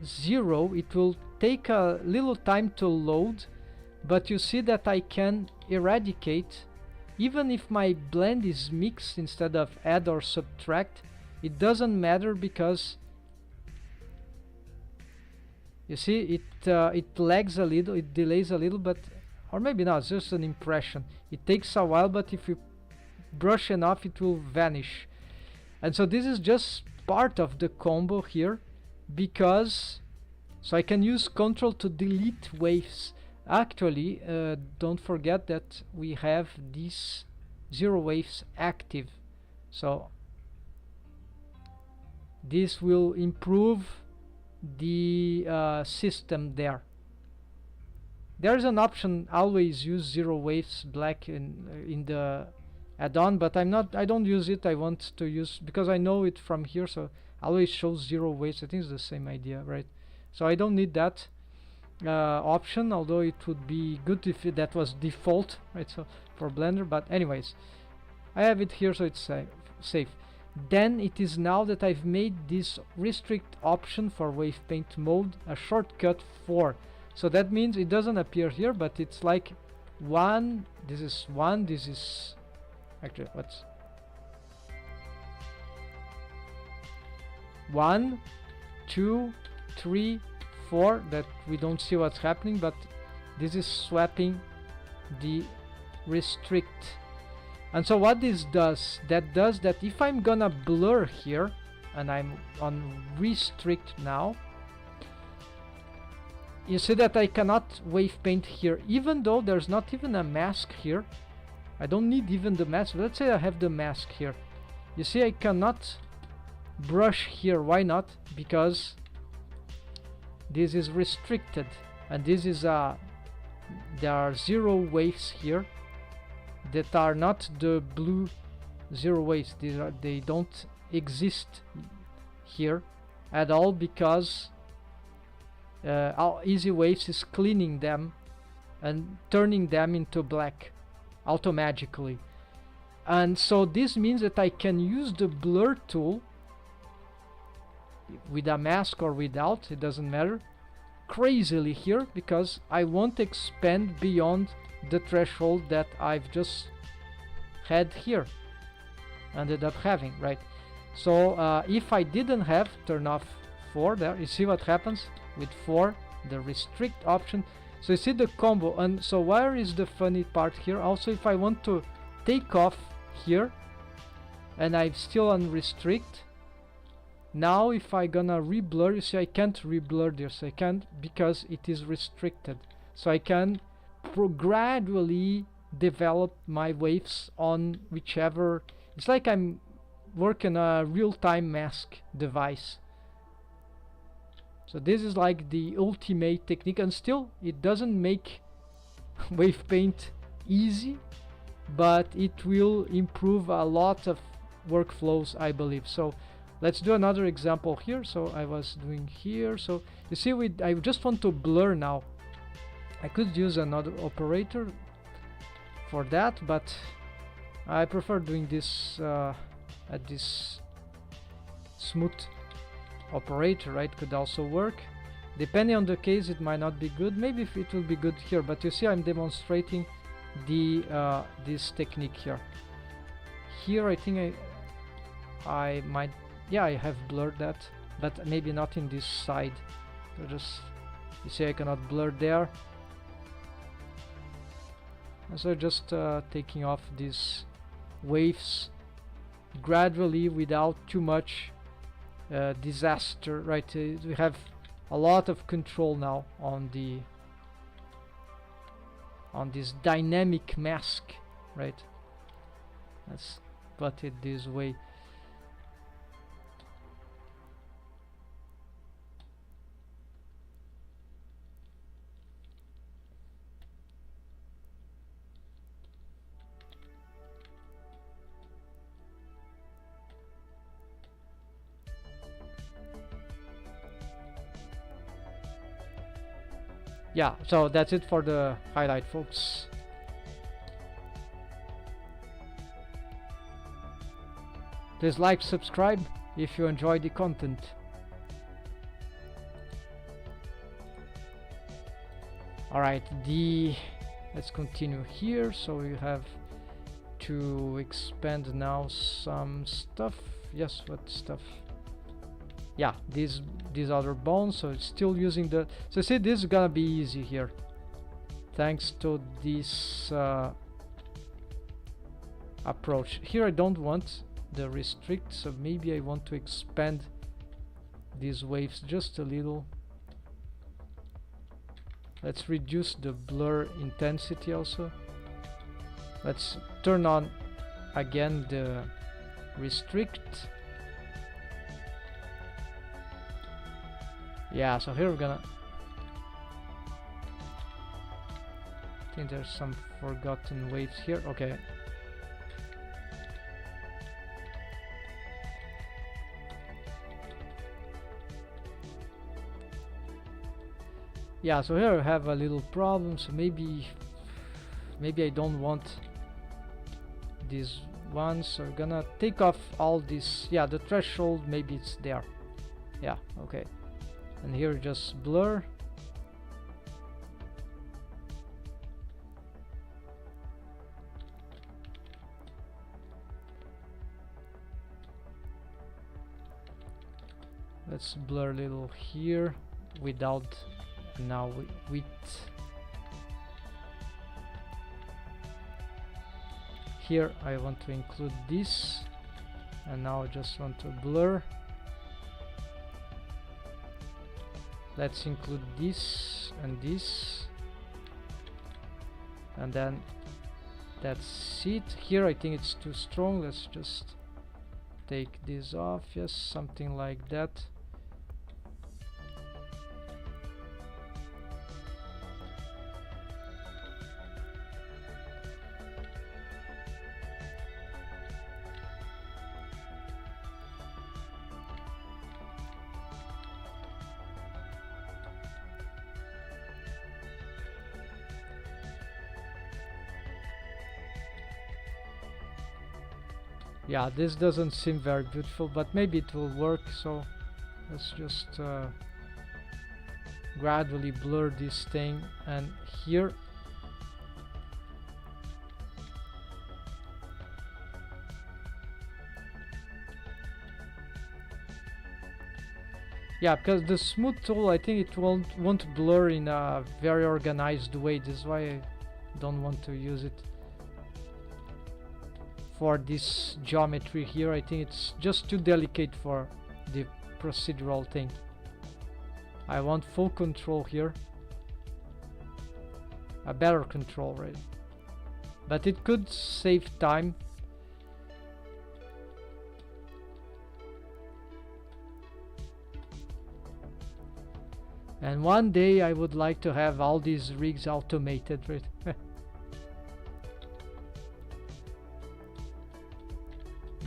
zero, it will take a little time to load, but you see that I can eradicate even if my blend is mixed instead of add or subtract, it doesn't matter, because you see it lags a little, it delays a little, but or maybe not, it's just an impression. It takes a while, but if you brush enough it will vanish. And so this is just part of the combo here, because so I can use Control to delete waves. Actually, don't forget that we have these 0 waves active, so this will improve the system there. There's an option, always use 0 waves black in the add-on, but I don't use it. I want to use, because I know it from here, so always shows 0 waves. I think it's the same idea, right? So I don't need that option, although it would be good if that was default, right? So for Blender, but anyways, I have it here, so it's safe. Then it is now that I've made this restrict option for wave paint mode a shortcut 4. So that means it doesn't appear here, but it's like 1, this is 1, this is actually what's 1, 2, 3, 4, that we don't see what's happening, but this is swapping the restrict. And so what this does, that if I'm gonna blur here, and I'm on restrict now, you see that I cannot wave paint here, even though there's not even a mask here. I don't need even the mask. Let's say I have the mask here. You see I cannot brush here. Why not? Because this is restricted, and this is there are 0 waves here that are not the blue 0 waves. They don't exist here at all, because Easy Waves is cleaning them and turning them into black automatically. And so this means that I can use the blur tool with a mask or without, it doesn't matter, crazily here, because I won't expand beyond the threshold that I've just had here, ended up having, right? So if I didn't have turn off 4 there, you see what happens with 4, the restrict option. So you see the combo. And so where is the funny part here? Also, if I want to take off here and I'm still on restrict, now if I gonna reblur, you see I can't reblur this. I can't, because it is restricted. So I can gradually develop my waves on whichever. It's like I'm working a real-time mask device. So this is like the ultimate technique, and still it doesn't make wave paint easy, but it will improve a lot of workflows, I believe. So let's do another example here. So I was doing here, so you see I just want to blur now. I could use another operator for that, but I prefer doing this at this smooth operator, right? Could also work. Depending on the case, it might not be good. Maybe if it will be good here, but you see I'm demonstrating the this technique here. Here I think I might, yeah, I have blurred that, but maybe not in this side. So just, you see I cannot blur there. And so just taking off these waves gradually without too much disaster, right? We have a lot of control now on this dynamic mask, right? Let's put it this way. Yeah, so that's it for the highlight, folks. Please like, subscribe if you enjoy the content. Alright, let's continue here. So you have to expand now some stuff. Yes, what stuff? Yeah, these other bones. So it's still using the. So see, this is gonna be easy here, thanks to this approach. Here I don't want the restrict, so maybe I want to expand these waves just a little. Let's reduce the blur intensity also. Let's turn on again the restrict. Yeah, so here we're gonna. I think there's some forgotten waves here. Okay. Yeah, so here I have a little problem, so maybe I don't want these ones, so we're gonna take off all this. Yeah, the threshold, maybe it's there. Yeah, okay. And here just blur. Let's blur a little here without. Now with here I want to include this, and now I just want to blur. Let's include this and this, and then that's it. Here I think it's too strong. Let's just take this off. Yes, something like that. Yeah, this doesn't seem very beautiful, but maybe it will work. So let's just gradually blur this thing, and here yeah, because the smooth tool, I think it won't blur in a very organized way. This is why I don't want to use it for this geometry here. I think it's just too delicate for the procedural thing. I want full control here, a better control rate, but it could save time. And one day I would like to have all these rigs automated, right?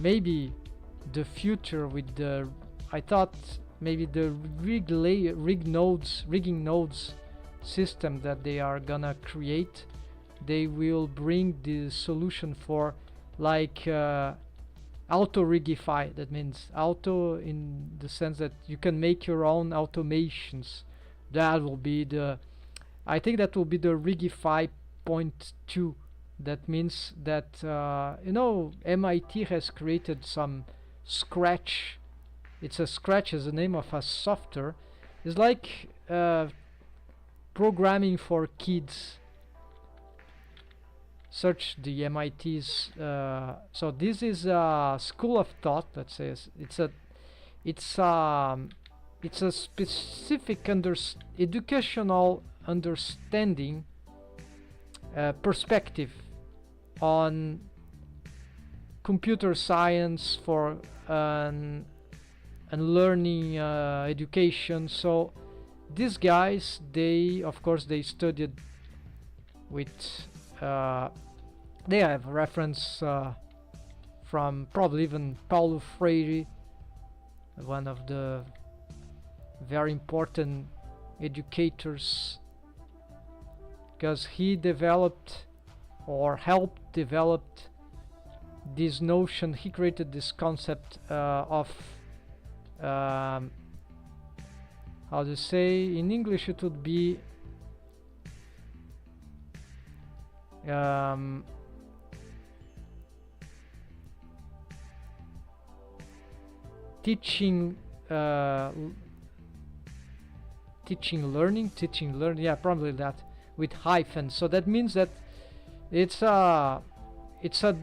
Maybe the future with the, I thought maybe the rigging nodes system that they are gonna create, they will bring the solution for like auto rigify. That means auto in the sense that you can make your own automations. That will be the, I think that will be the rigify point 2. That means that you know, MIT has created some Scratch. It's a Scratch as the name of a software. It's like programming for kids. Search the MIT's. So this is a school of thought. Let's say it's a specific educational understanding perspective on computer science for and learning education. So these guys, they of course they studied with they have reference from probably even Paulo Freire, one of the very important educators, because he developed or helped develop this notion. He created this concept of how to say in English, it would be teaching teaching learning, yeah, probably that, with hyphens. So that means that it's a it's a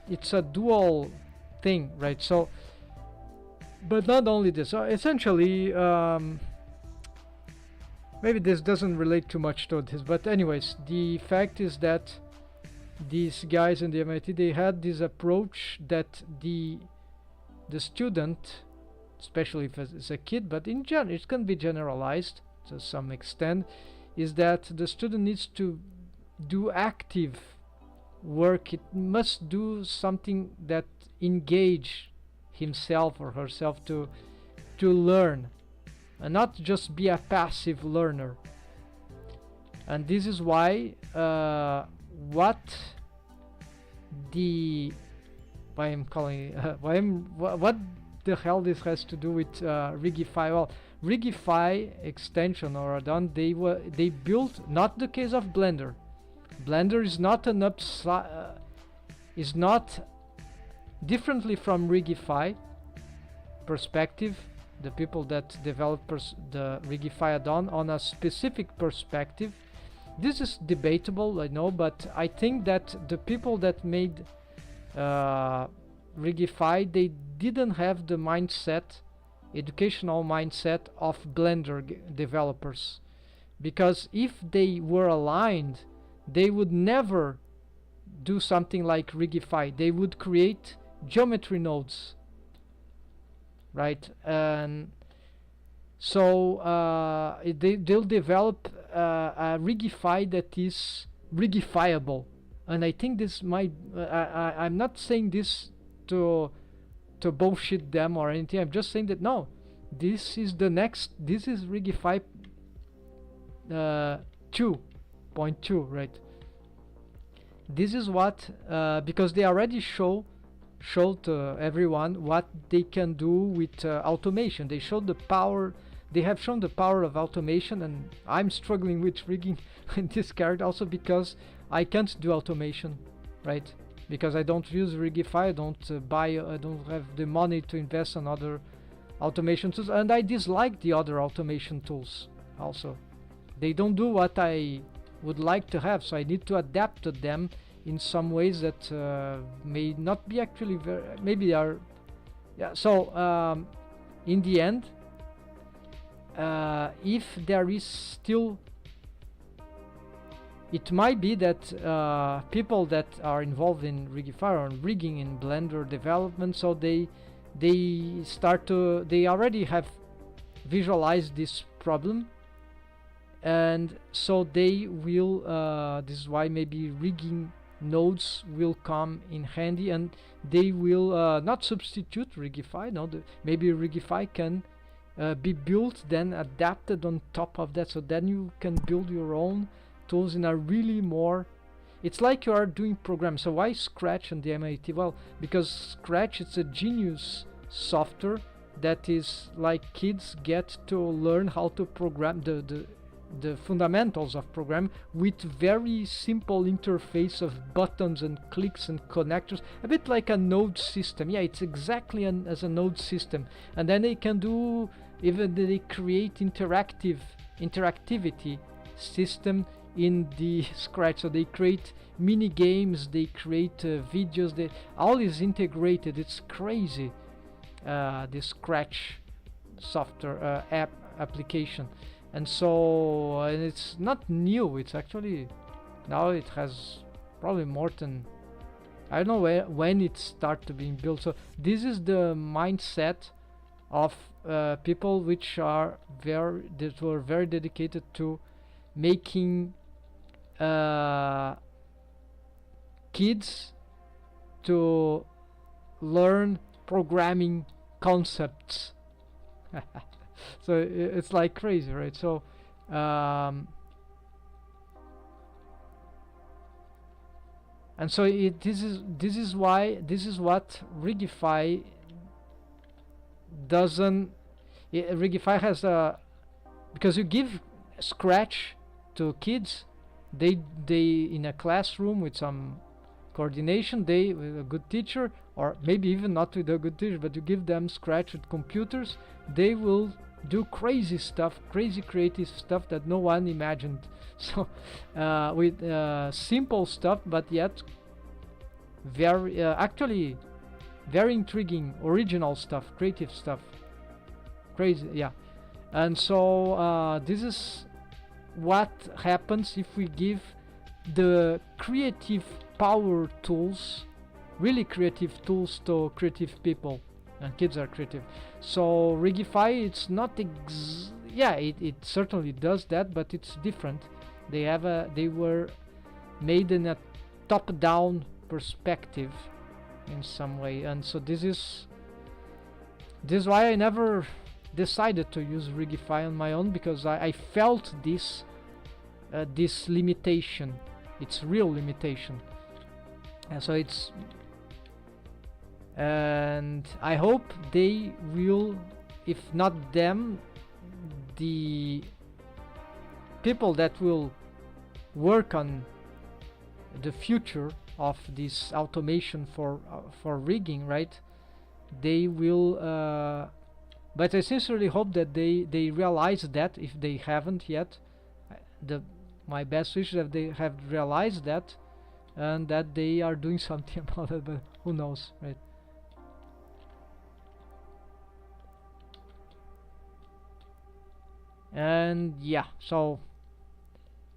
it's a dual thing, right? So, but not only this, so essentially, maybe this doesn't relate too much to this, but anyways, the fact is that these guys in the MIT, they had this approach that the student, especially if it's a kid, but in general it can be generalized to some extent, is that the student needs to do active work. It must do something that engage himself or herself to learn, and not just be a passive learner. And this is why what I'm calling what the hell this has to do with Rigify. Well, Rigify extension or add-on, they built, not the case of Blender. Blender is not an is not differently from Rigify perspective. The people that develop the Rigify add-on on a specific perspective. This is debatable, I know, but I think that the people that made Rigify, they didn't have the mindset, educational mindset of Blender developers, because if they were aligned, they would never do something like Rigify. They would create geometry nodes, right? And so they'll develop a Rigify that is Rigifiable. And I think this might I'm not saying this to bullshit them or anything. I'm just saying that no, this is the next, this is Rigify 2.2, right? This is what because they already showed to everyone what they can do with automation. They showed the power. They have shown the power of automation, and I'm struggling with rigging in this card also because I can't do automation, right? Because I don't use Rigify, I don't I don't have the money to invest on other automation tools, and I dislike the other automation tools also. They don't do what I would like to have, so I need to adapt to them in some ways that may not be actually very, maybe they are, yeah. So in the end, if there is still, it might be that people that are involved in Rigify or rigging in Blender development, so they already have visualized this problem, and so they will this is why maybe rigging nodes will come in handy, and they will not substitute Rigify. No, maybe Rigify can be built, then adapted on top of that, so then you can build your own tools in a really more, it's like you are doing programs. So why Scratch and the MIT? Well, because Scratch, it's a genius software that is like kids get to learn how to program the fundamentals of program with very simple interface of buttons and clicks and connectors, a bit like a node system. Yeah, it's exactly as a node system. And then they can do, even they create interactivity system in the Scratch. So they create mini games, they create videos, all is integrated. It's crazy, this Scratch software application. And so and it's not new, it's actually, now it has probably more than, I don't know when it started being built. So this is the mindset of people which are that were very dedicated to making kids to learn programming concepts. So it's like crazy, right? So and so this is what Rigify doesn't. Rigify has a, because you give Scratch to kids, they in a classroom with some coordination. They, with a good teacher, or maybe even not with a good teacher, but you give them Scratch with computers, they will do crazy stuff, crazy creative stuff that no one imagined. So with simple stuff, but yet very actually very intriguing, original stuff, creative stuff, crazy, yeah. And so this is what happens if we give the creative power tools, really creative tools, to creative people, and kids are creative. So Rigify, it's not yeah, it certainly does that, but it's different. They were made in a top-down perspective in some way, and so this is why I never decided to use Rigify on my own, because I felt this this limitation. It's real limitation, and so it's, and I hope they will, if not them, the people that will work on the future of this automation for rigging, right? They will but I sincerely hope that they realize that, if they haven't yet. My best wish is that they have realized that, and that they are doing something about it, but who knows, right? And yeah, so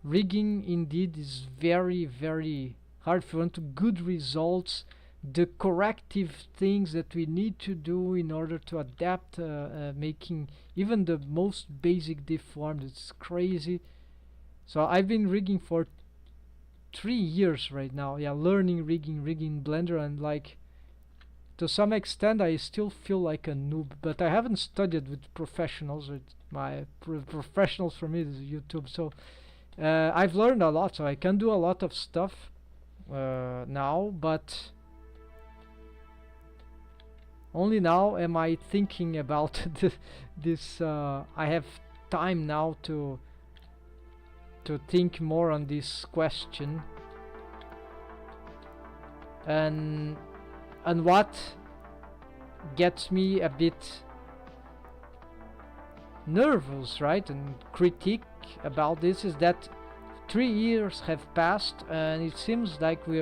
rigging indeed is very, very hard. If you want good results, the corrective things that we need to do in order to adapt, making even the most basic deformed, it's crazy. So I've been rigging for 3 years right now, yeah, learning rigging Blender, and like, to some extent I still feel like a noob, but I haven't studied with professionals. My professionals for me is YouTube, so I've learned a lot, so I can do a lot of stuff now, but only now am I thinking about this. I have time now to think more on this question, and what gets me a bit nervous, right, and critique about this, is that 3 years have passed, and it seems like we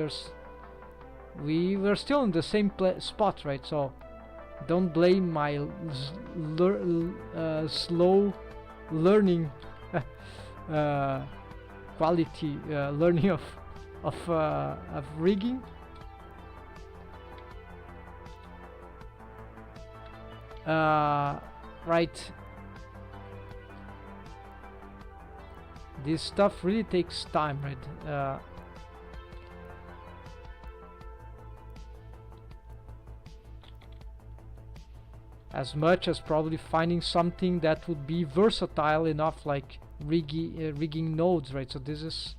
were still in the same spot, right? So don't blame my slow learning quality learning of rigging. Right, this stuff really takes time, right? As much as probably finding something that would be versatile enough, like rigging nodes, right? So this is,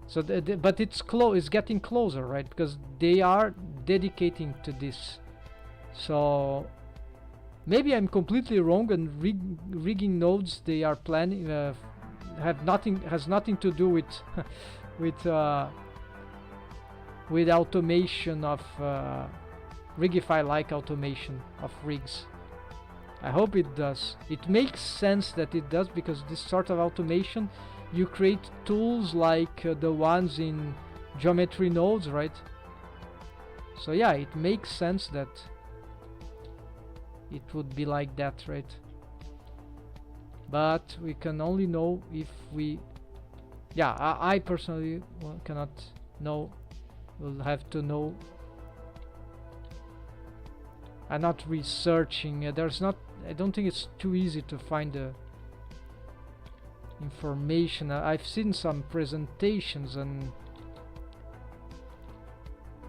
so but it's getting closer, right? Because they are dedicating to this. So maybe I'm completely wrong, and rigging nodes they are planning has nothing to do with with automation of Rigify, like automation of rigs. I hope it does. It makes sense that it does, because this sort of automation, you create tools like the ones in geometry nodes, right? So yeah, it makes sense that it would be like that, right? But we can only know if we, yeah, I personally cannot know. We'll have to know. I'm not researching. There's not. I don't think it's too easy to find the information. I've seen some presentations and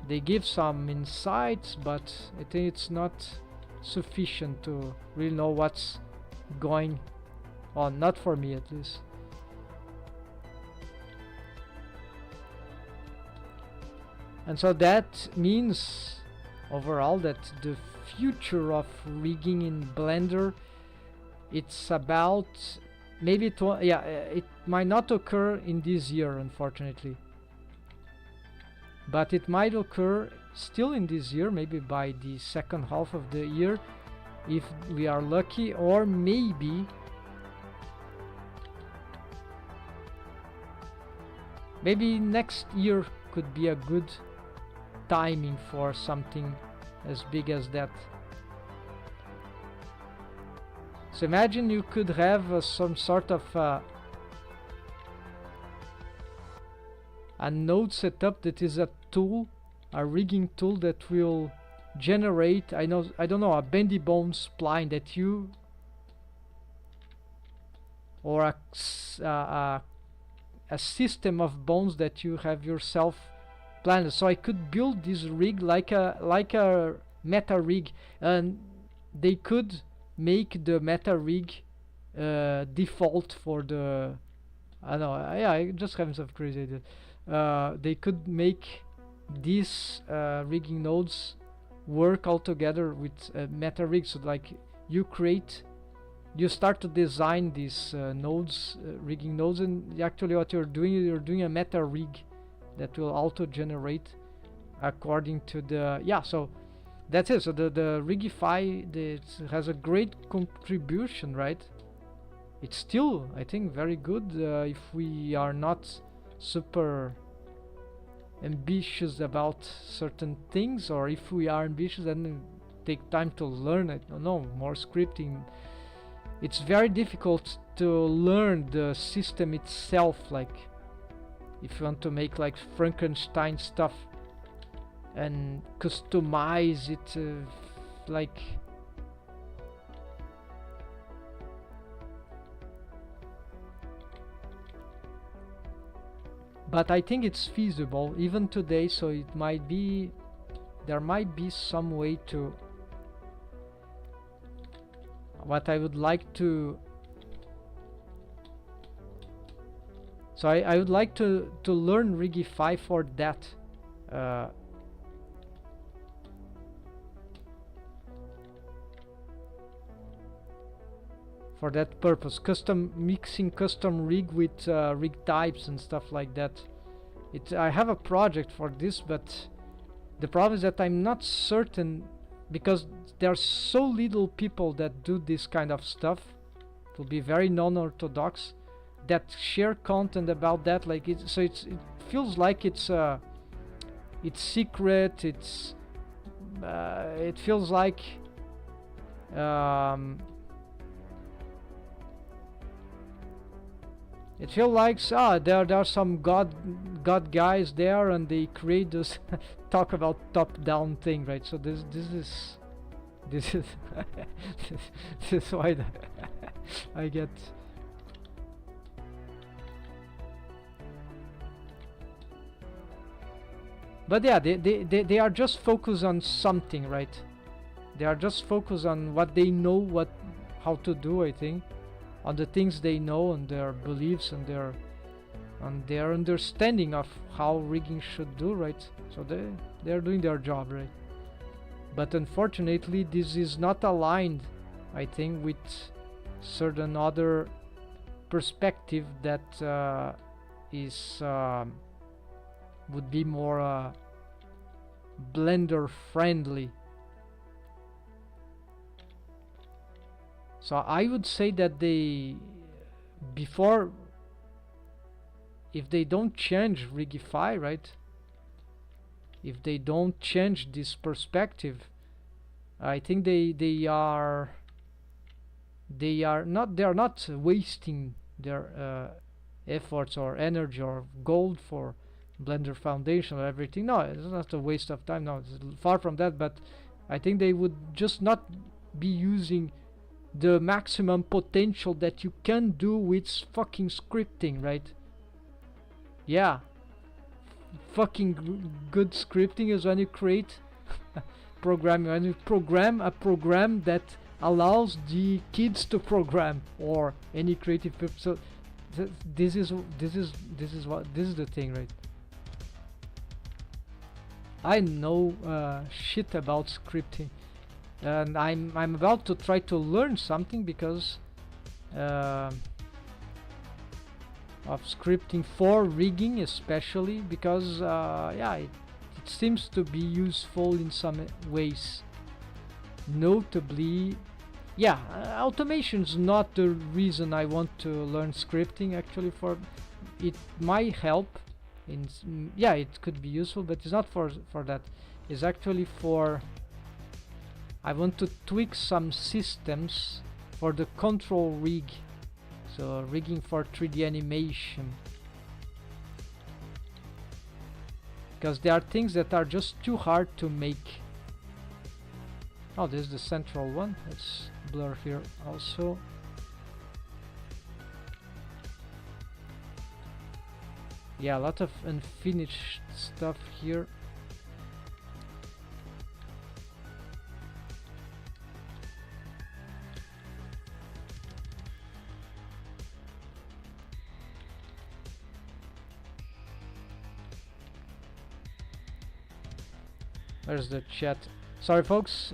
they give some insights, but I think it's not sufficient to really know what's going on. Not for me, at least. And so that means overall that the future of rigging in Blender, it's about maybe it might not occur in this year, unfortunately, but it might occur still in this year, maybe by the second half of the year if we are lucky, or maybe next year could be a good timing for something as big as that. So imagine you could have some sort of a node setup that is a tool, a rigging tool that will generate, I don't know, a bendy bone spline that you, or a system of bones that you have yourself planned. So I could build this rig like a meta rig, and they could make the meta rig default for the, I don't know, yeah, I just have some crazy idea. They could make these rigging nodes work all together with meta rigs. So like you start to design these nodes, rigging nodes, and actually what you're doing a meta rig that will auto generate according to the, yeah. So that's it. So the Rigify has a great contribution, right? It's still, I think, very good if we are not super ambitious about certain things, or if we are ambitious and take time to learn it. No, more scripting. It's very difficult to learn the system itself, like if you want to make like Frankenstein stuff and customize it, like but I think it's feasible even today. So it might be, there might be some way to, what I would like to, so I would like to learn Rigify for that, for that purpose, mixing custom rig with rig types and stuff like that. I have a project for this, but the problem is that I'm not certain, because there are so little people that do this kind of stuff. It will be very non-orthodox, that share content about that. Like it feels like it's secret. It feels like it feels like there are some god guys there, and they create this talk about top-down thing, right? So this is this is why I get. But yeah, they are just focused on something, right? They are just focused on what they know, how to do, I think, on the things they know, and their beliefs, and their understanding of how rigging should do, right? So they're doing their job, right? But unfortunately, this is not aligned, I think, with certain other perspective that is would be more Blender friendly. So I would say that if they don't change Rigify, right? If they don't change this perspective, I think they are not wasting their efforts or energy or gold for Blender Foundation or everything. No, it's not a waste of time. No, it's far from that. But I think they would just not be using the maximum potential that you can do with fucking scripting, right? Yeah, fucking good scripting is when you create programming, when you program a program that allows the kids to program, or any creative people. So this is the thing, right? I know shit about scripting, and I'm about to try to learn something because of scripting for rigging, especially because yeah, seems to be useful in some ways. Notably, yeah, automation's not the reason I want to learn scripting. Actually, for it might help. Yeah, it could be useful, but it's not for that. It's actually for I want to tweak some systems for the control rig. So rigging for 3D animation. Because there are things that are just too hard to make. Oh, this is the central one. Let's blur here also. Yeah, a lot of unfinished stuff here. Where's the chat? Sorry, folks.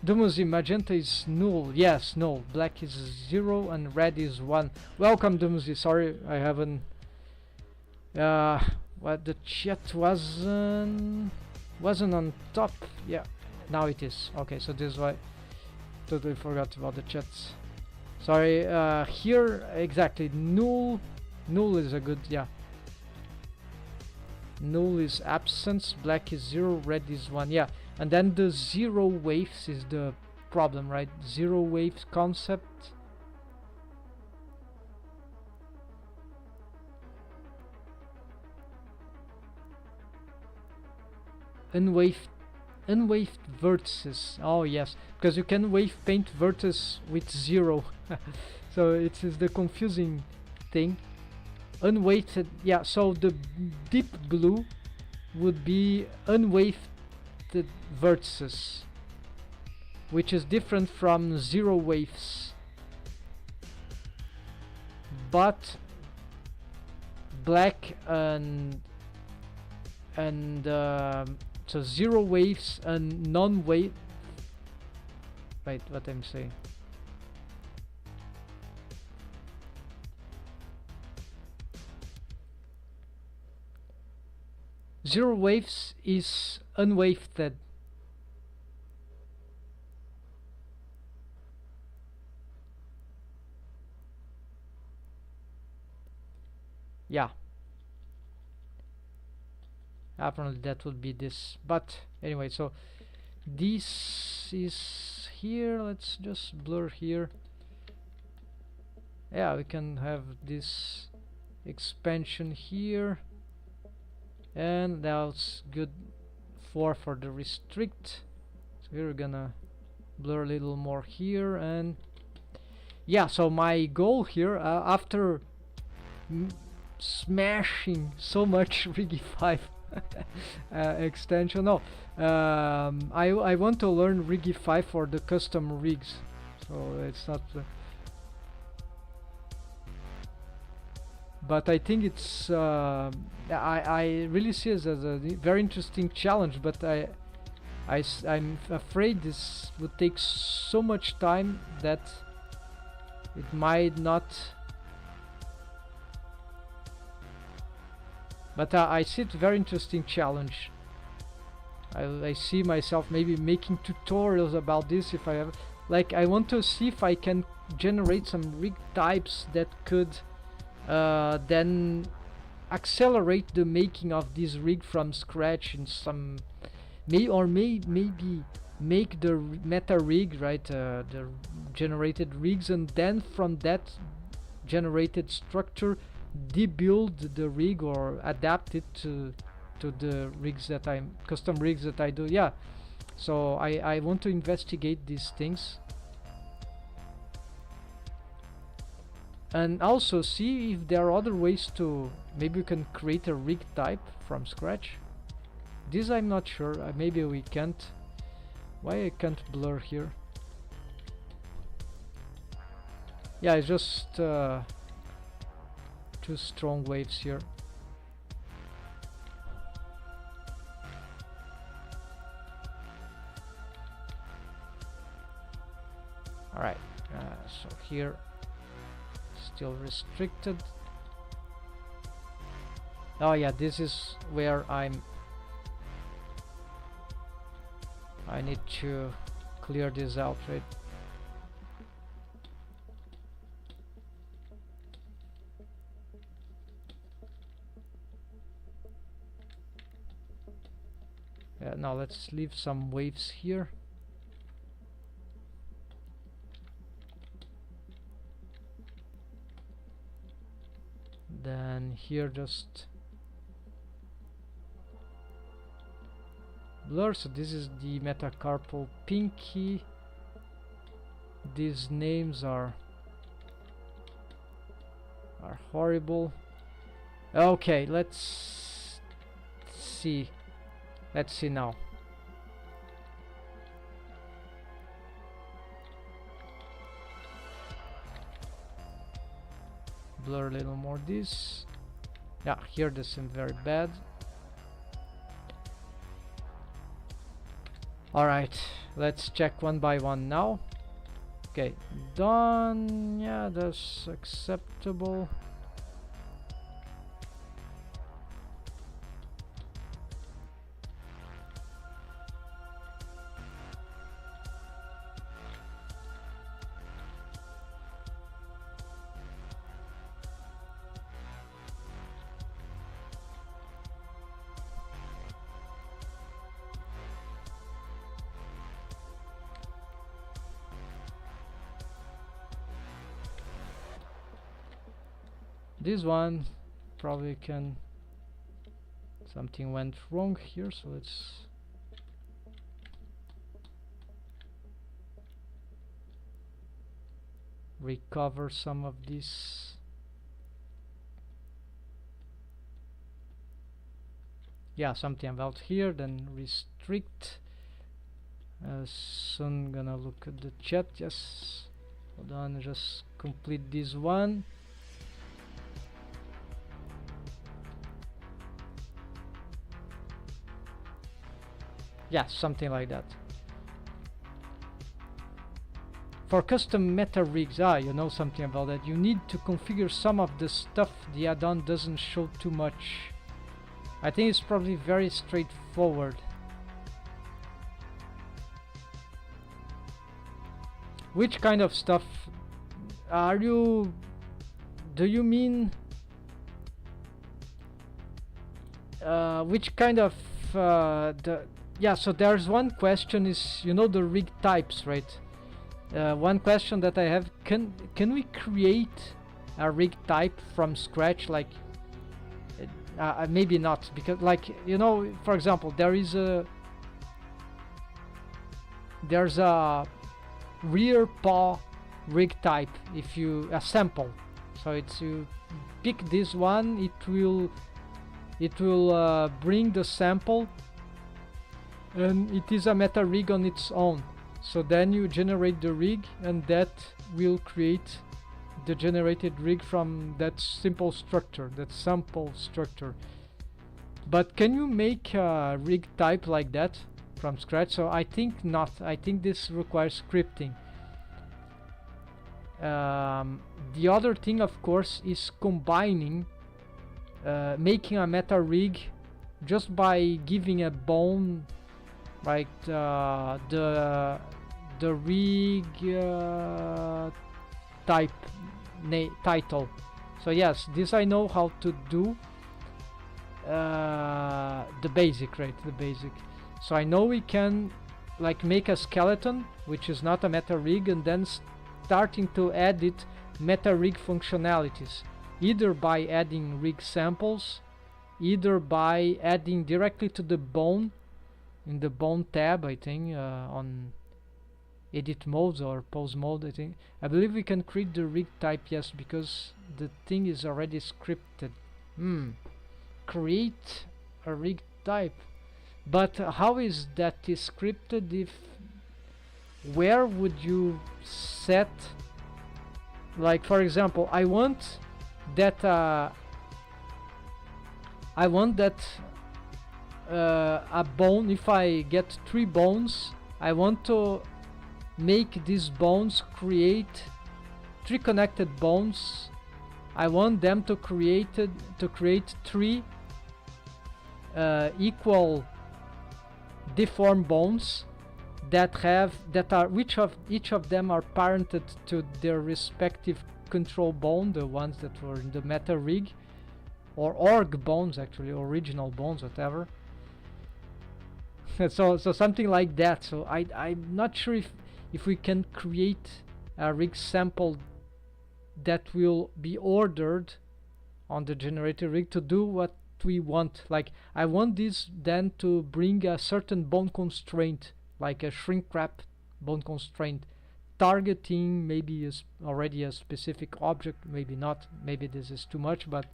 Dumuzi, magenta is null. Yes, null. Black is 0 and red is 1. Welcome, Dumuzi. Sorry, I haven't. What the chat wasn't on top. Yeah, now it is. Okay, so this is why. Totally forgot about the chats. Sorry. Here exactly. Null. Null is a good. Yeah. Null is absence, black is 0, red is 1, yeah. And then the 0 waves is the problem, right? 0 waves concept. Unwaved vertices. Oh yes, because you can wave paint vertex with 0. So it is the confusing thing. Unweighted, yeah, so the deep blue would be unweighted vertices, which is different from 0 waves, but black and so 0 waves and non-wave. Wait, what I'm saying? Zero waves is unwaved. Yeah. Apparently that would be this. But anyway, so this is here. Let's just blur here. Yeah, we can have this expansion here. And that's good for the restrict. So here we're gonna blur a little more here, and yeah, so my goal here after smashing so much Rigi 5 extension, I want to learn Rigi 5 for the custom rigs, so it's not but I think it's I really see it as a very interesting challenge, but I'm afraid this would take so much time that it might not. But I see it very interesting challenge. I see myself maybe making tutorials about this if I have, like, I want to see if I can generate some rig types that could then accelerate the making of this rig from scratch in some maybe make the meta rig, right, the generated rigs, and then from that generated structure debuild the rig or adapt it to the rigs that I'm custom rigs that I do. Yeah, so I want to investigate these things and also see if there are other ways to, maybe we can create a rig type from scratch. This I'm not sure. Maybe we can't. Why I can't blur here? Yeah, it's just too strong waves here. Alright, so here still restricted. Oh yeah, this is where I need to clear this out, right? Yeah, now let's leave some waves here. Then here just blur. So this is the metacarpal pinky. These names are horrible. Okay, let's see. Let's see now. Blur a little more this. Yeah, here this seems very bad. Alright, let's check one by one now. Okay, done. Yeah, that's acceptable. This one probably can, something went wrong here, so let's recover some of this. Yeah, something about here, then restrict. Soon gonna look at the chat. Yes, hold on, just complete this one. Yeah, something like that. For custom meta rigs, you know something about that. You need to configure some of the stuff the add-on doesn't show too much. I think it's probably very straightforward. Which kind of stuff are you? Do you mean which kind of yeah, so there's one question is, you know, the rig types, right? One question that I have, can we create a rig type from scratch? Like maybe not, because, like, you know, for example, there's a rear paw rig type. If you a sample, so it's, you pick this one, it will bring the sample, and it is a meta rig on its own. So then you generate the rig, and that will create the generated rig from that simple structure, that sample structure. But can you make a rig type like that from scratch? So I think not. I think this requires scripting. The other thing, of course, is combining, making a meta rig just by giving a bone, like the rig type title. So yes, this I know how to do. The basic, right? The basic. So I know we can, like, make a skeleton, which is not a meta rig, and then starting to add it meta rig functionalities, either by adding rig samples, either by adding directly to the bone in the bone tab, I think, on edit modes or pose mode. I believe we can create the rig type, yes, because the thing is already scripted. Create a rig type, but how is that is scripted? If where would you set, like, for example, I want that a bone. If I get 3 bones, I want to make these bones create 3 connected bones. I want them to create 3 equal deformed bones that are each of them are parented to their respective control bone, the ones that were in the meta rig, or org bones, actually original bones, whatever. So something like that. So I'm not sure if we can create a rig sample that will be ordered on the generator rig to do what we want. Like, I want this then to bring a certain bone constraint, like a shrink wrap bone constraint, targeting maybe already a specific object, maybe not, maybe this is too much, but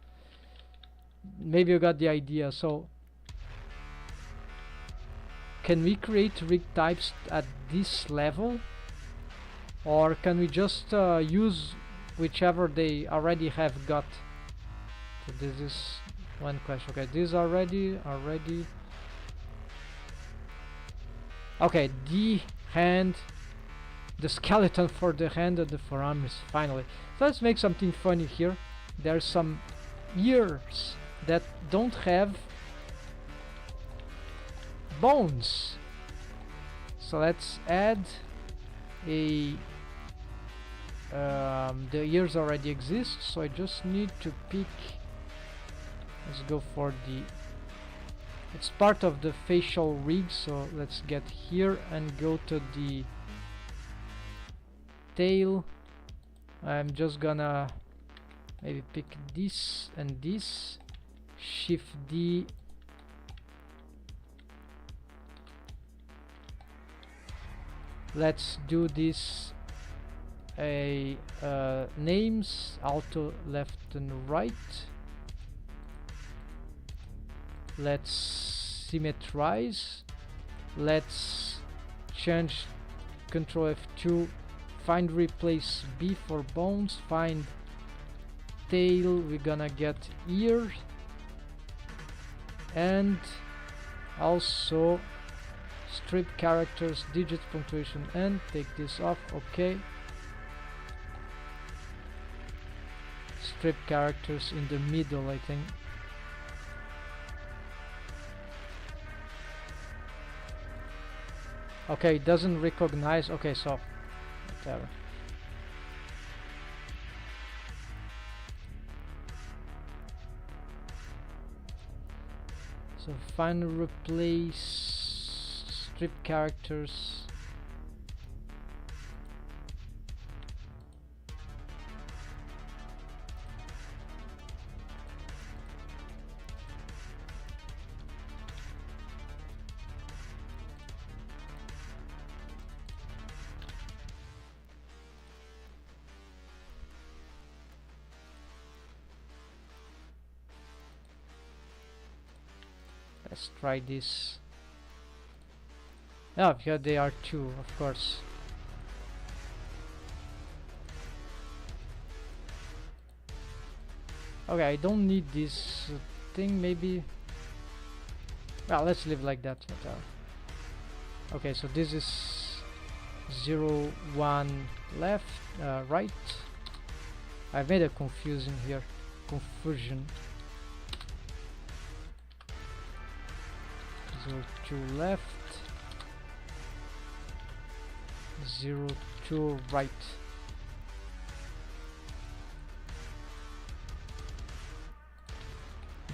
maybe you got the idea. So can we create rig types at this level, or can we just use whichever they already have got? So this is one question. Okay, this already. Okay, the hand, the skeleton for the hand and the forearm is finally. So let's make something funny here. There's some ears that don't have bones. So let's add a the ears already exist, so I just need to pick, let's go for it's part of the facial rig, so let's get here and go to the tail. I'm just gonna maybe pick this and this, shift D, let's do this names, auto left and right. Let's symmetrize, let's change Control F2, find replace B for bones, find tail, we're gonna get ear, and also strip characters, digits, punctuation, and take this off. Okay, strip characters in the middle, I think. Okay, it doesn't recognize. Okay, so whatever. So find replace strip characters. Let's try this. Oh, here they are too, of course. Okay, I don't need this thing, maybe. Well, let's leave like that. Okay, so this is 0, 1 left, right. I've made a confusion. 0, 2 left, 0, 2 right.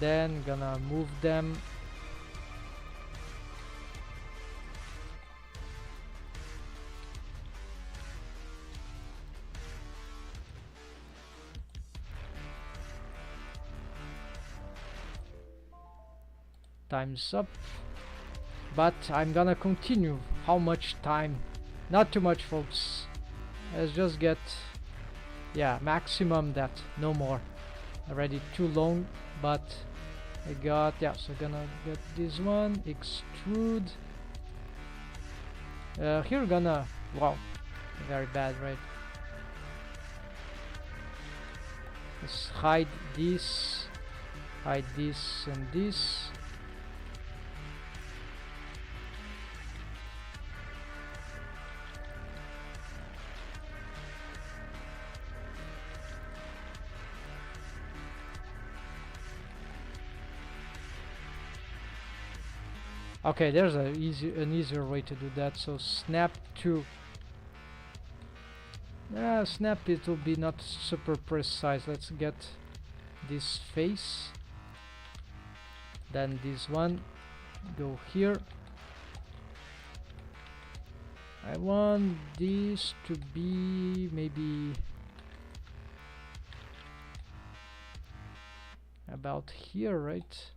Then gonna move them time's up. But I'm gonna continue. How much time? Not too much, folks. Let's just get, yeah, maximum that, no more. Already too long, but I got, yeah, so gonna get this one, extrude. Here gonna, wow, very bad, right? Let's hide this and this. Okay, there's an easier way to do that. So snap to snap, it will be not super precise. Let's get this face, then this one, go here. I want this to be maybe about here, right?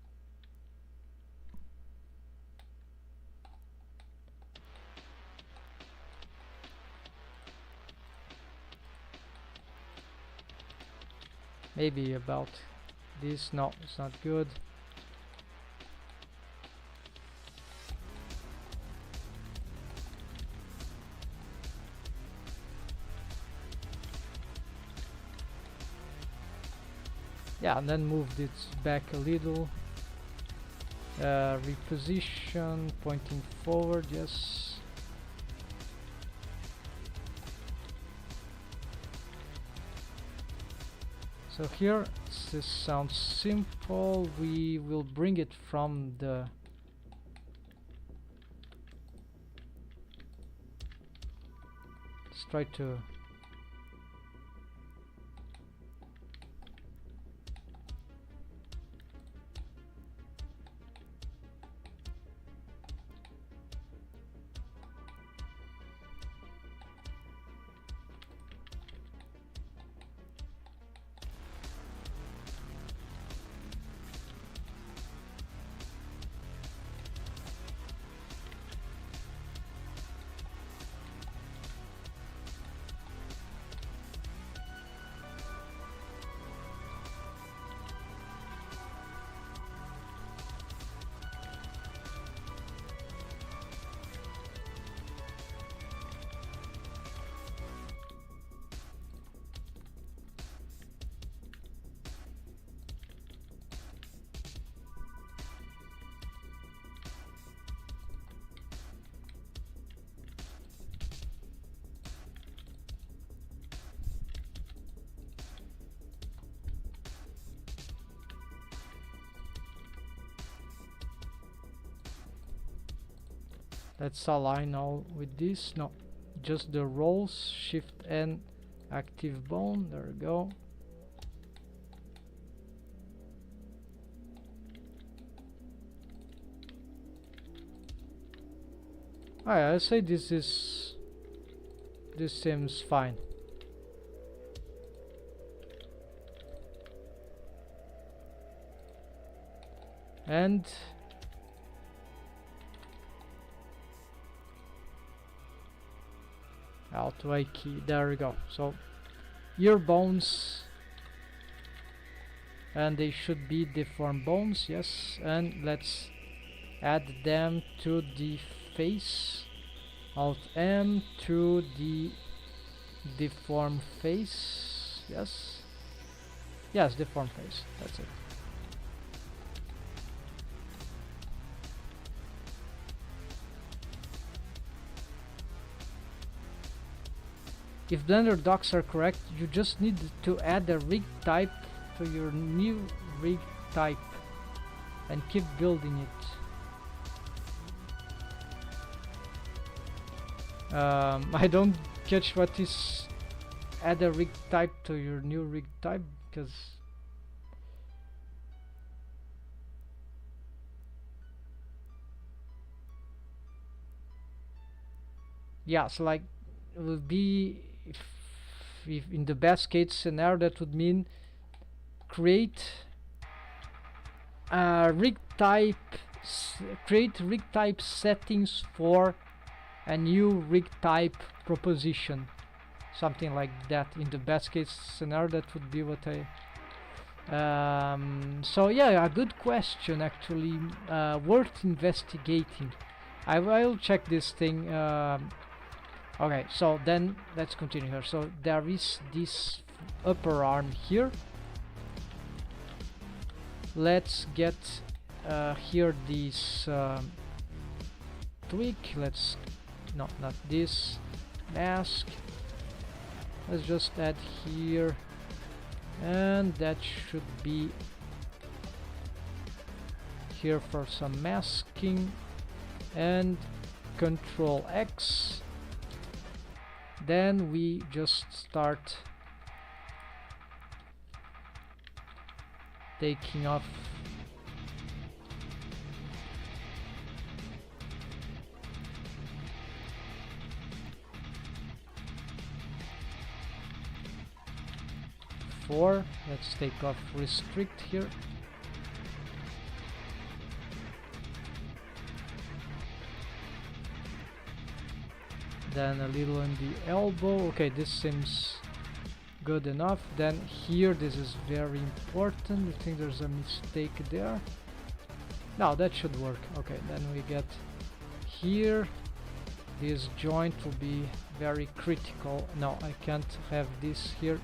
Maybe about this. No, it's not good. Yeah, and then move this back a little. Reposition, pointing forward, yes. So here, this sounds simple. We will bring it from the let's try to let's align all with this. No, just the rolls, shift N, active bone, there we go. I say this seems fine. And Alt Y key, there we go. So ear bones, and they should be deformed bones, yes. And let's add them to the face. Alt M to the deform face, yes. Yes, deform face, that's it. If Blender docs are correct, you just need to add a rig type to your new rig type and keep building it. I don't catch what is add a rig type to your new rig type, because yeah, so like it will be if in the best case scenario, that would mean create rig type settings for a new rig type proposition, something like that. In the best case scenario, that would be what I so yeah, a good question actually, worth investigating. I will check this thing. Okay, so then let's continue here. So there is this upper arm here. Let's get here this tweak. Let's not this mask. Let's just add here, and that should be here for some masking. and Control X. Then we just start taking off four. Let's take off restrict here. Then a little on the elbow. Okay, this seems good enough. Then here, this is very important. I think there's a mistake there. No, that should work. Okay, then we get here. This joint will be very critical. No, I can't have this here.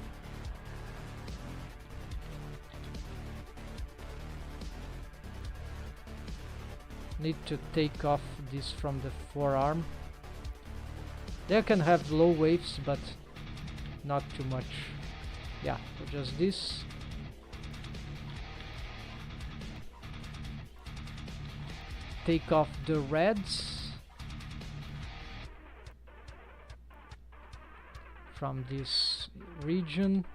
Need to take off this from the forearm. They can have low waves, but not too much. Yeah, so just this. Take off the reds from this region.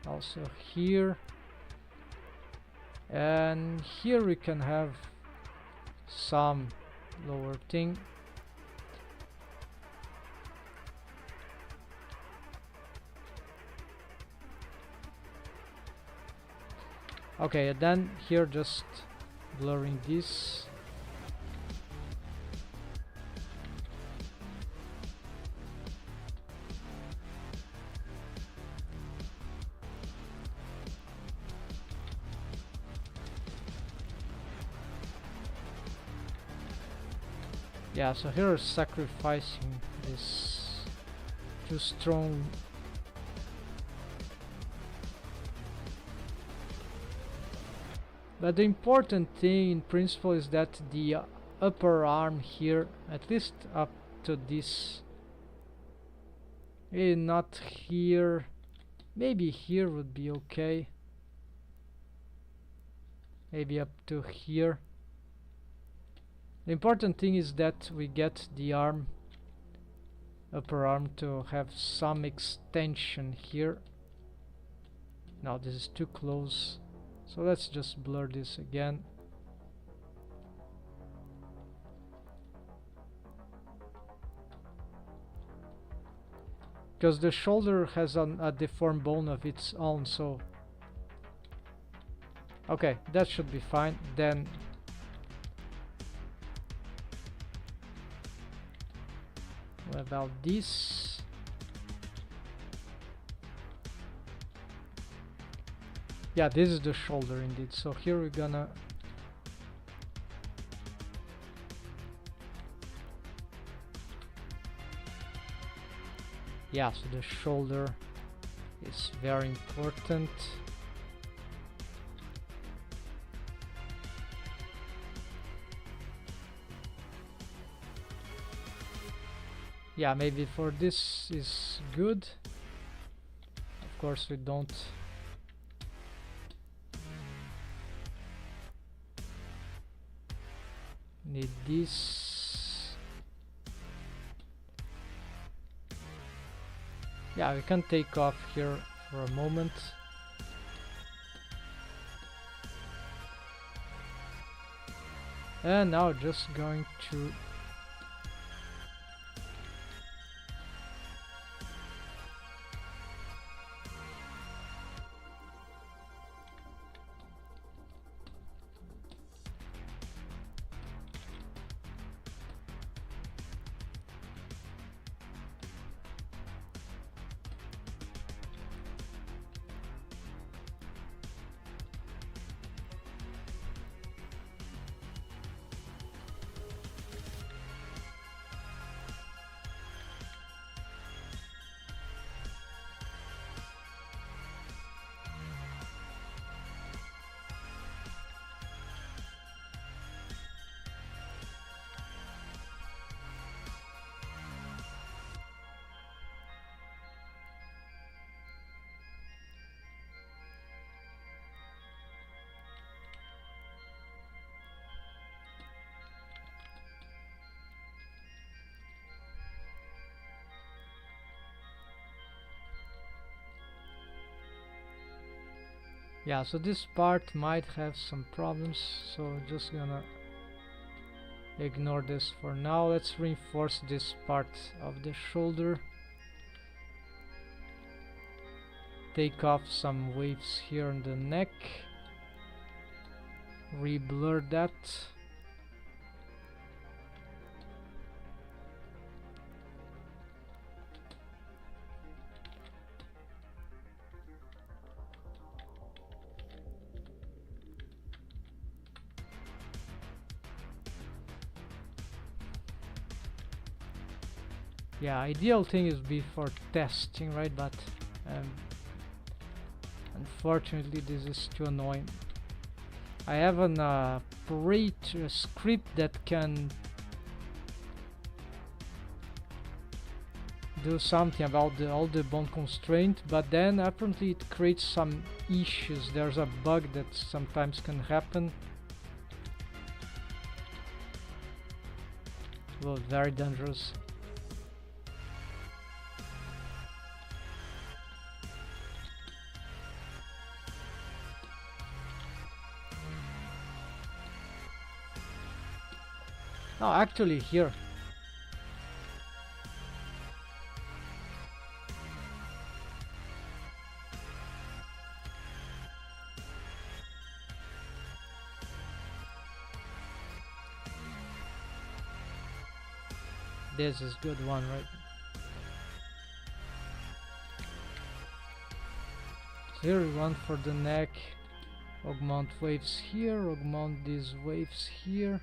Also here. And here we can have some lower thing. Okay, and then here just blurring this. Yeah, so here is sacrificing this too strong. But the important thing in principle is that the upper arm here, at least up to this, not here, maybe here would be okay, maybe up to here. The important thing is that we get the arm, upper arm, to have some extension here. No, this is too close. So let's just blur this again. Because the shoulder has a deformed bone of its own, so... Okay, that should be fine. Then... what about this? Yeah, this is the shoulder indeed. So here we're gonna yeah, so the shoulder is very important. Yeah, maybe for this is good. Of course we don't need this. Yeah, we can take off here for a moment. And now just going to Yeah, so this part might have some problems, so just gonna ignore this for now. Let's reinforce this part of the shoulder. Take off some waves here on the neck. Re-blur that. Yeah, ideal thing is be for testing, right? But unfortunately this is too annoying. I have an script that can do something about all the bone constraint, but then apparently it creates some issues. There's a bug that sometimes can happen. Well, very dangerous. No, actually here. This is good one, right? So here we want for the neck. Augment waves here, augment these waves here.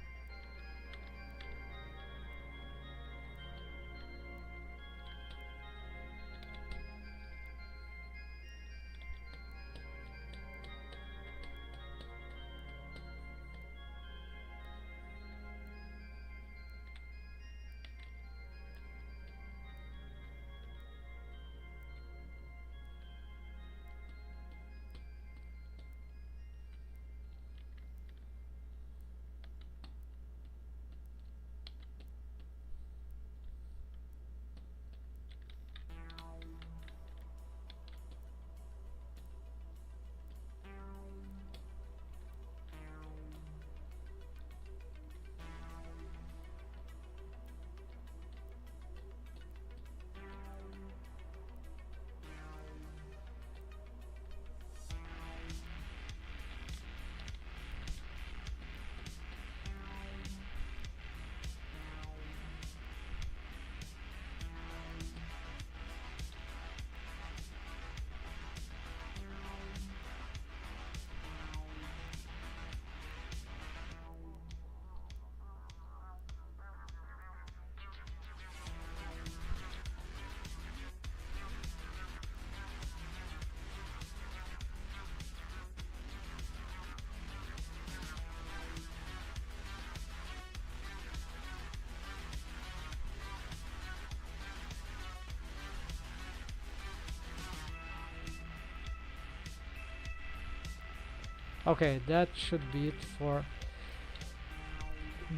Okay, that should be it for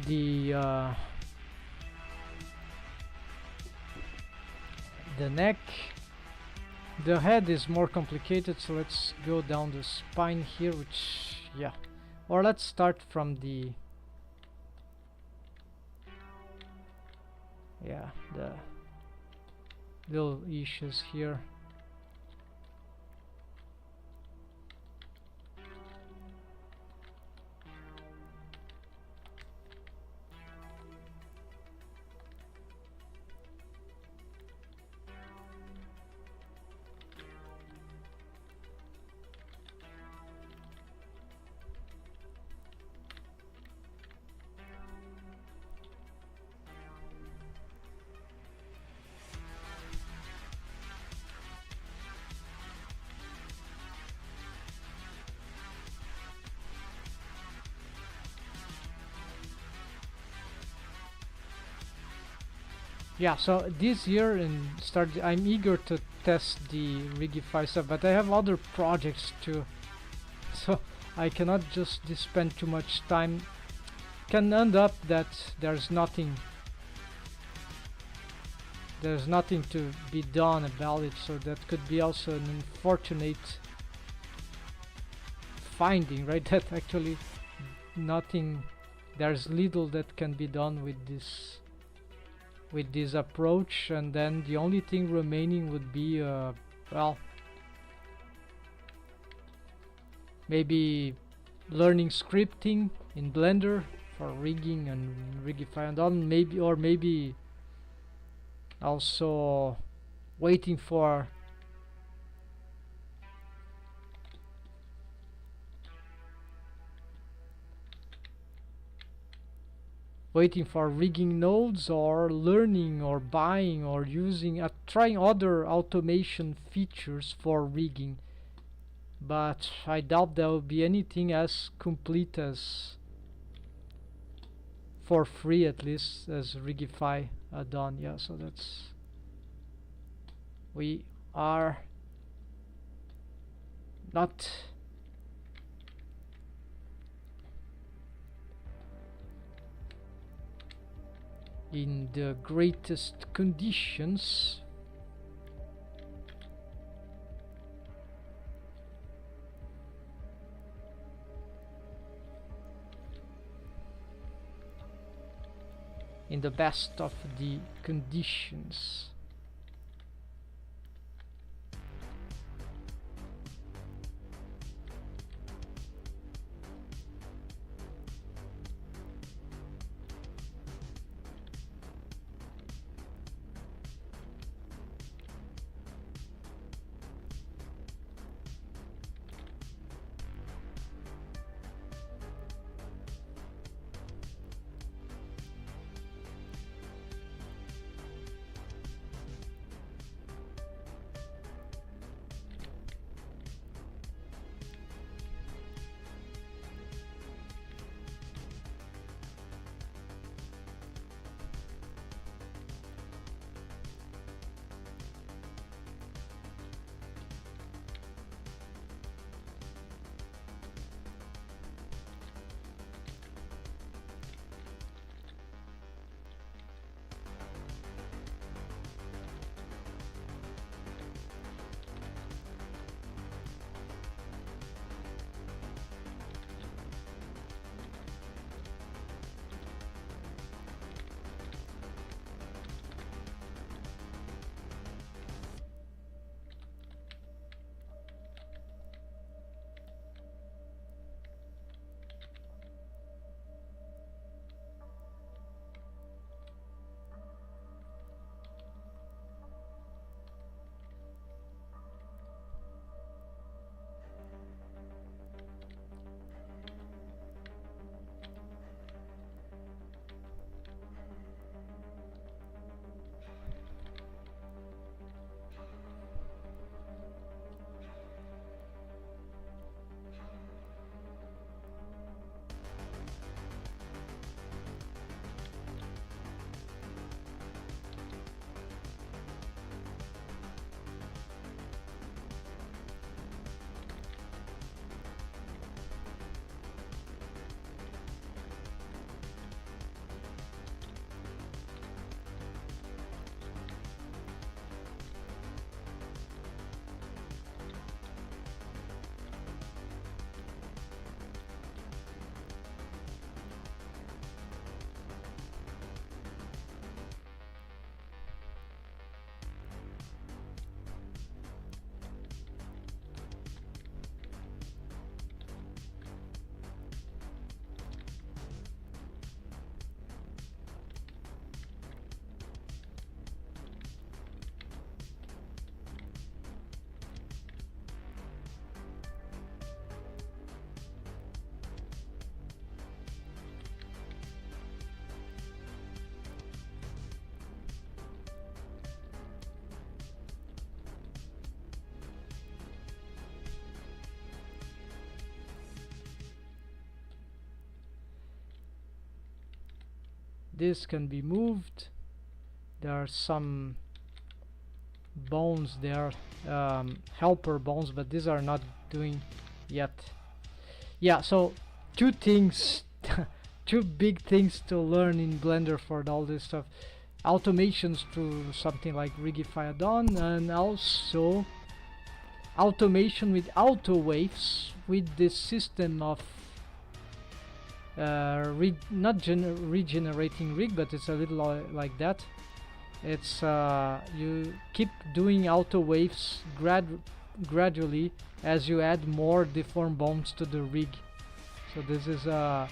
the neck. The head is more complicated, so let's go down the spine here, which, yeah, or let's start from the, yeah, the little issues here. Yeah, so this year and I'm eager to test the Rigify stuff, but I have other projects too, so I cannot just spend too much time. Can end up that there's nothing to be done about it, so that could be also an unfortunate finding, right, that actually nothing, there's little that can be done with this approach, and then the only thing remaining would be well, maybe learning scripting in Blender for rigging and rigify and on, maybe, or maybe also waiting for rigging nodes, or learning or buying or using trying other automation features for rigging. But I doubt there will be anything as complete as, for free at least, as Rigify done. Yeah, so that's, we are not in the greatest conditions. In the best of the conditions. This can be moved. There are some bones there, helper bones, but these are not doing yet. Yeah, so two things, two big things to learn in Blender for all this stuff. Automations through something like Rigify add-on, and also automation with auto waves with this system of not regenerating rig, but it's a little like that. It's you keep doing auto waves gradually as you add more deformed bones to the rig. So this is a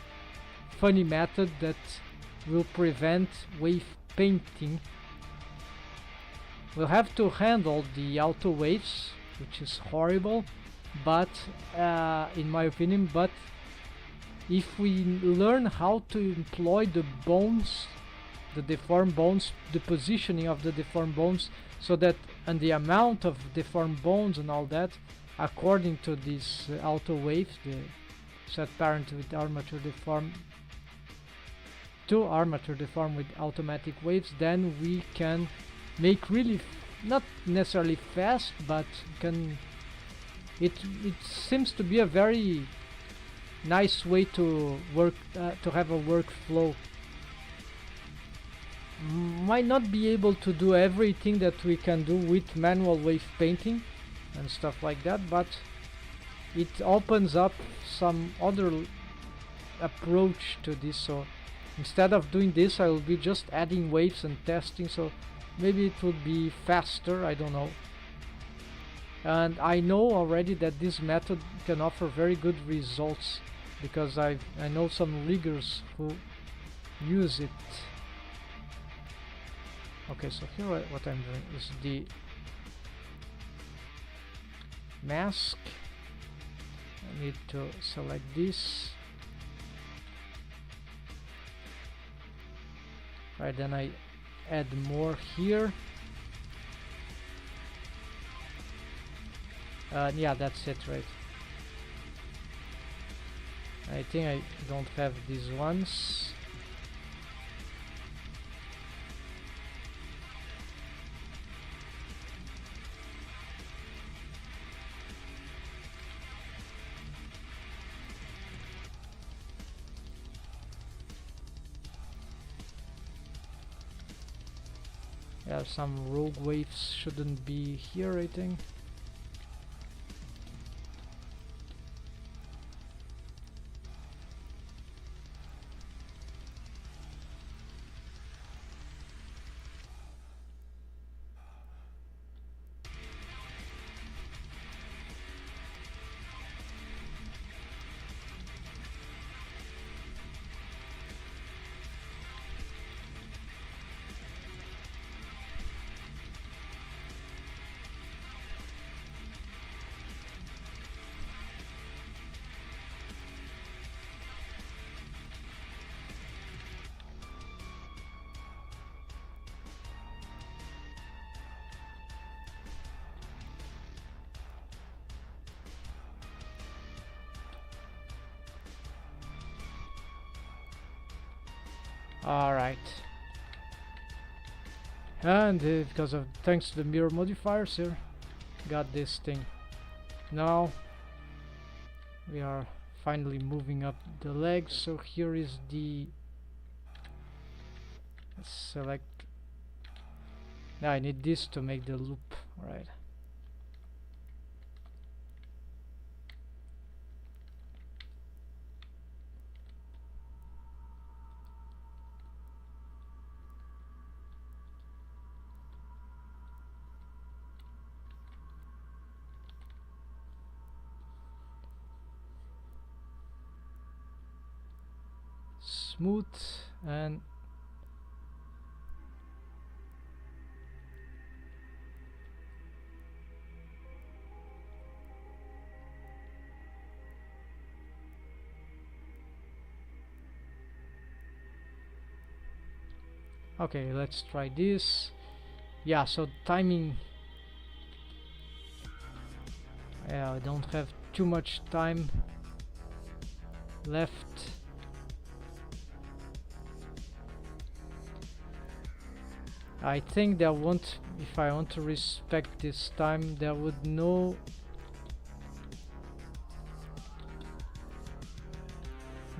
funny method that will prevent wave painting. We'll have to handle the auto waves, which is horrible, but in my opinion, but if we learn how to employ the bones, the deformed bones, the positioning of the deformed bones, so that, and the amount of deformed bones and all that, according to these auto waves, the set parent with armature deformed to armature deformed with automatic waves, then we can make really not necessarily fast, but can it seems to be a very nice way to work, to have a workflow. Might not be able to do everything that we can do with manual wave painting and stuff like that, but it opens up some other approach to this. So instead of doing this, I will be just adding waves and testing, so maybe it would be faster, I don't know. And I know already that this method can offer very good results, because I know some riggers who use it. Okay, so here what I'm doing is the mask. I need to select this. Right, then I add more here. Yeah, that's it, right? I think I don't have these ones. Yeah, some rogue waves shouldn't be here, I think. Alright. And because of thanks to the mirror modifiers here, got this thing. Now we are finally moving up the legs. So here is the, let's select. Now I need this to make the loop. Alright. Smooth and okay, let's try this. Yeah, so timing, I don't have too much time left. I think there won't, if I want to respect this time, there would no,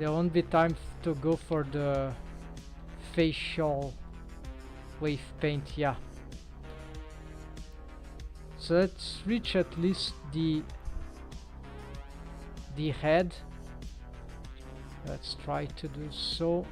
there won't be time to go for the facial wave paint. Yeah, So let's reach at least the head. Let's try to do so.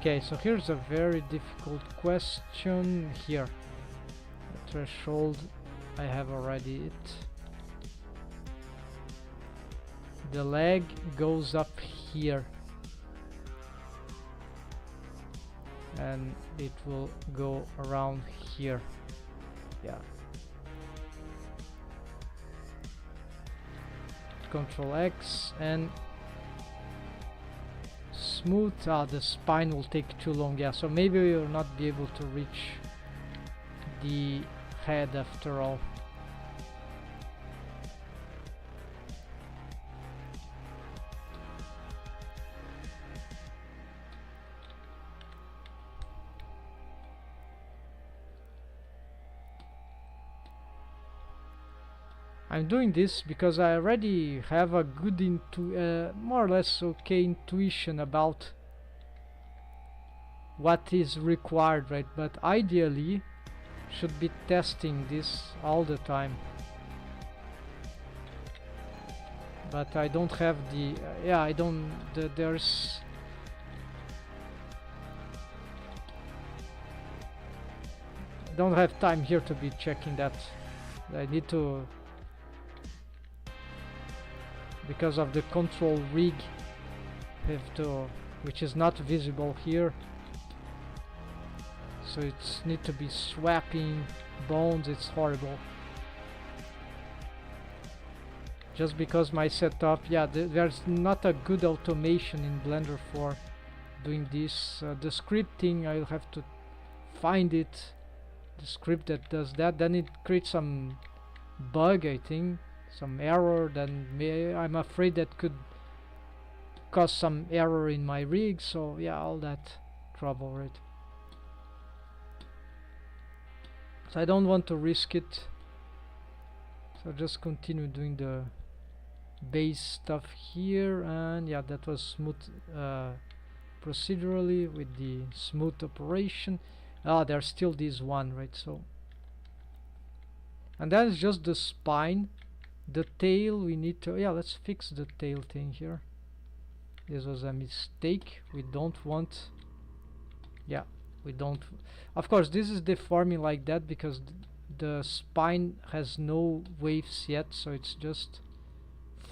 Okay, so here's a very difficult question here. The threshold, I have already it. The leg goes up here. And it will go around here. Yeah. Control X and smooth. The spine will take too long. Yeah, so maybe we will not be able to reach the head after all. I'm doing this because I already have a good more or less okay intuition about what is required, right? But ideally should be testing this all the time. But I don't have the yeah, I don't there's don't have time here to be checking that. I need to, because of the control rig, have to, which is not visible here, so it's need to be swapping bones. It's horrible, just because my setup, yeah, there's not a good automation in Blender for doing this. The scripting, I'll have to find it, the script that does that, then it creates some bug, I think, some error, then I'm afraid that could cause some error in my rig. So yeah, all that trouble, right? So I don't want to risk it, so just continue doing the base stuff here. And yeah, that was smooth procedurally with the smooth operation. There's still this one, right? So, and that is just the spine. The tail, we need to, yeah, let's fix the tail thing here. This was a mistake. We don't want, yeah, we don't, of course this is deforming like that because the spine has no waves yet, so it's just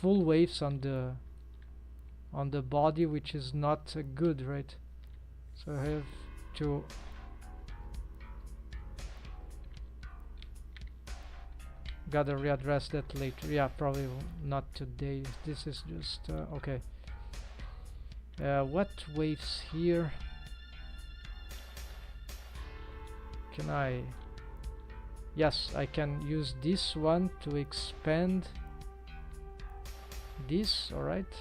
full waves on the body, which is not good, right? So I have to gotta readdress that later. Yeah, probably not today. This is just okay. What waves here? Can I? Yes, I can use this one to expand this. Alright,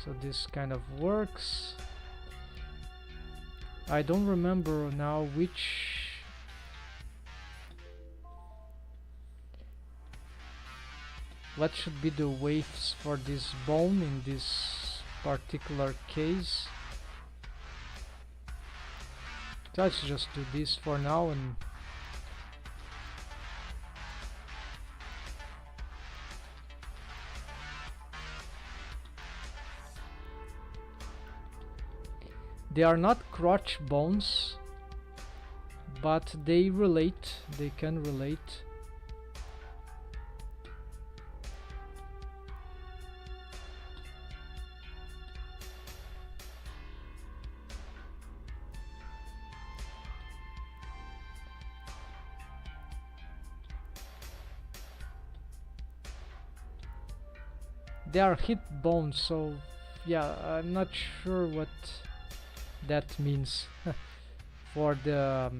so this kind of works. I don't remember now what should be the waves for this bone in this particular case. Let's just do this for now. And they are not crotch bones, but they relate, they can relate. they are hit bones, so yeah, I'm not sure what that means for the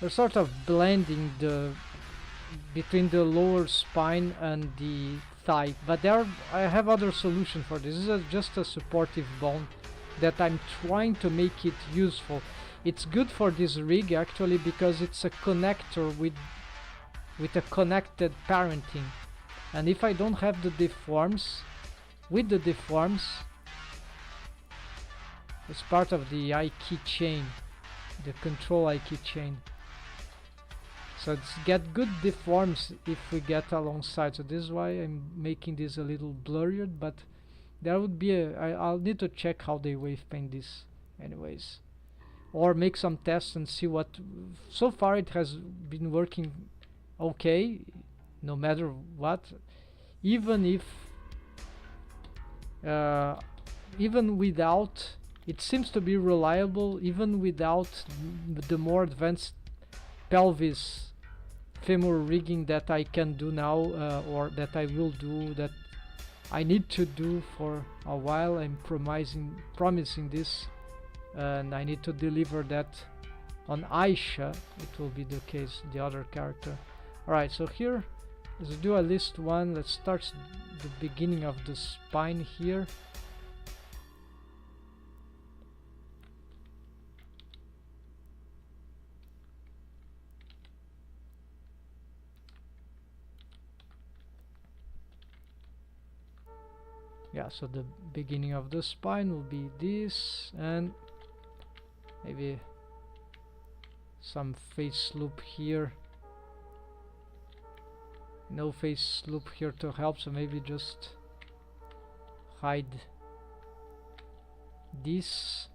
they're sort of blending the between the lower spine and the thigh, but I have other solution for this. This is just a supportive bone that I'm trying to make it useful. It's good for this rig actually because it's a connector with a connected parenting, and if I don't have the deforms, with the deforms, it's part of the I key chain, the control I key chain. So it's get good deforms if we get alongside. So this is why I'm making this a little blurred, but there would be I'll need to check how they wave paint this anyways, or make some tests and see what. So far it has been working okay, no matter what, even if even without, it seems to be reliable even without the more advanced pelvis femur rigging that I can do now, or that I will do, that I need to do for a while. I'm promising this, and I need to deliver that on Aisha. It will be the case, the other character. Alright, so here let's do a list one. Let's start the beginning of the spine here. Yeah, so the beginning of the spine will be this, and maybe some face loop here. No face loop here to help, so maybe just hide this.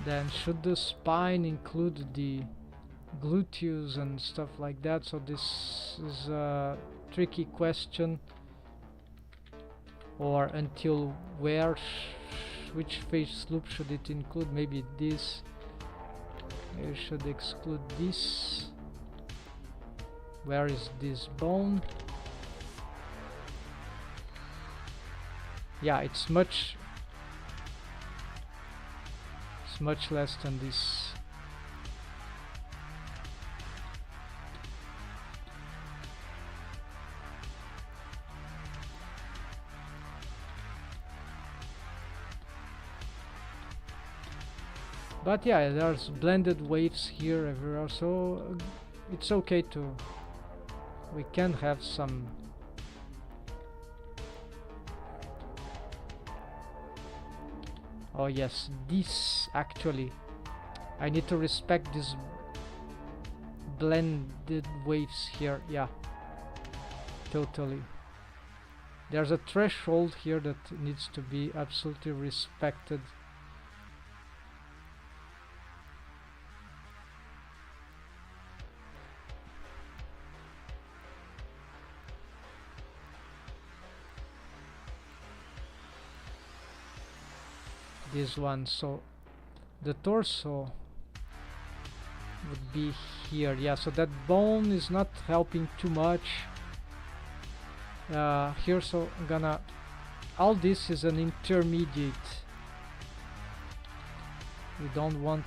Then should the spine include the gluteus and stuff like that? So this is a tricky question. Or until where, which face loop should it include? Maybe this. Maybe should exclude this. Where is this bone? Yeah, it's much less than this. But yeah, there's blended waves here everywhere, so it's okay to, we can have some oh yes, this actually, I need to respect this blended waves here. Yeah, totally. There's a threshold here that needs to be absolutely respected. This one, so the torso would be here. Yeah, so that bone is not helping too much here, so I'm gonna, all this is an intermediate. We don't want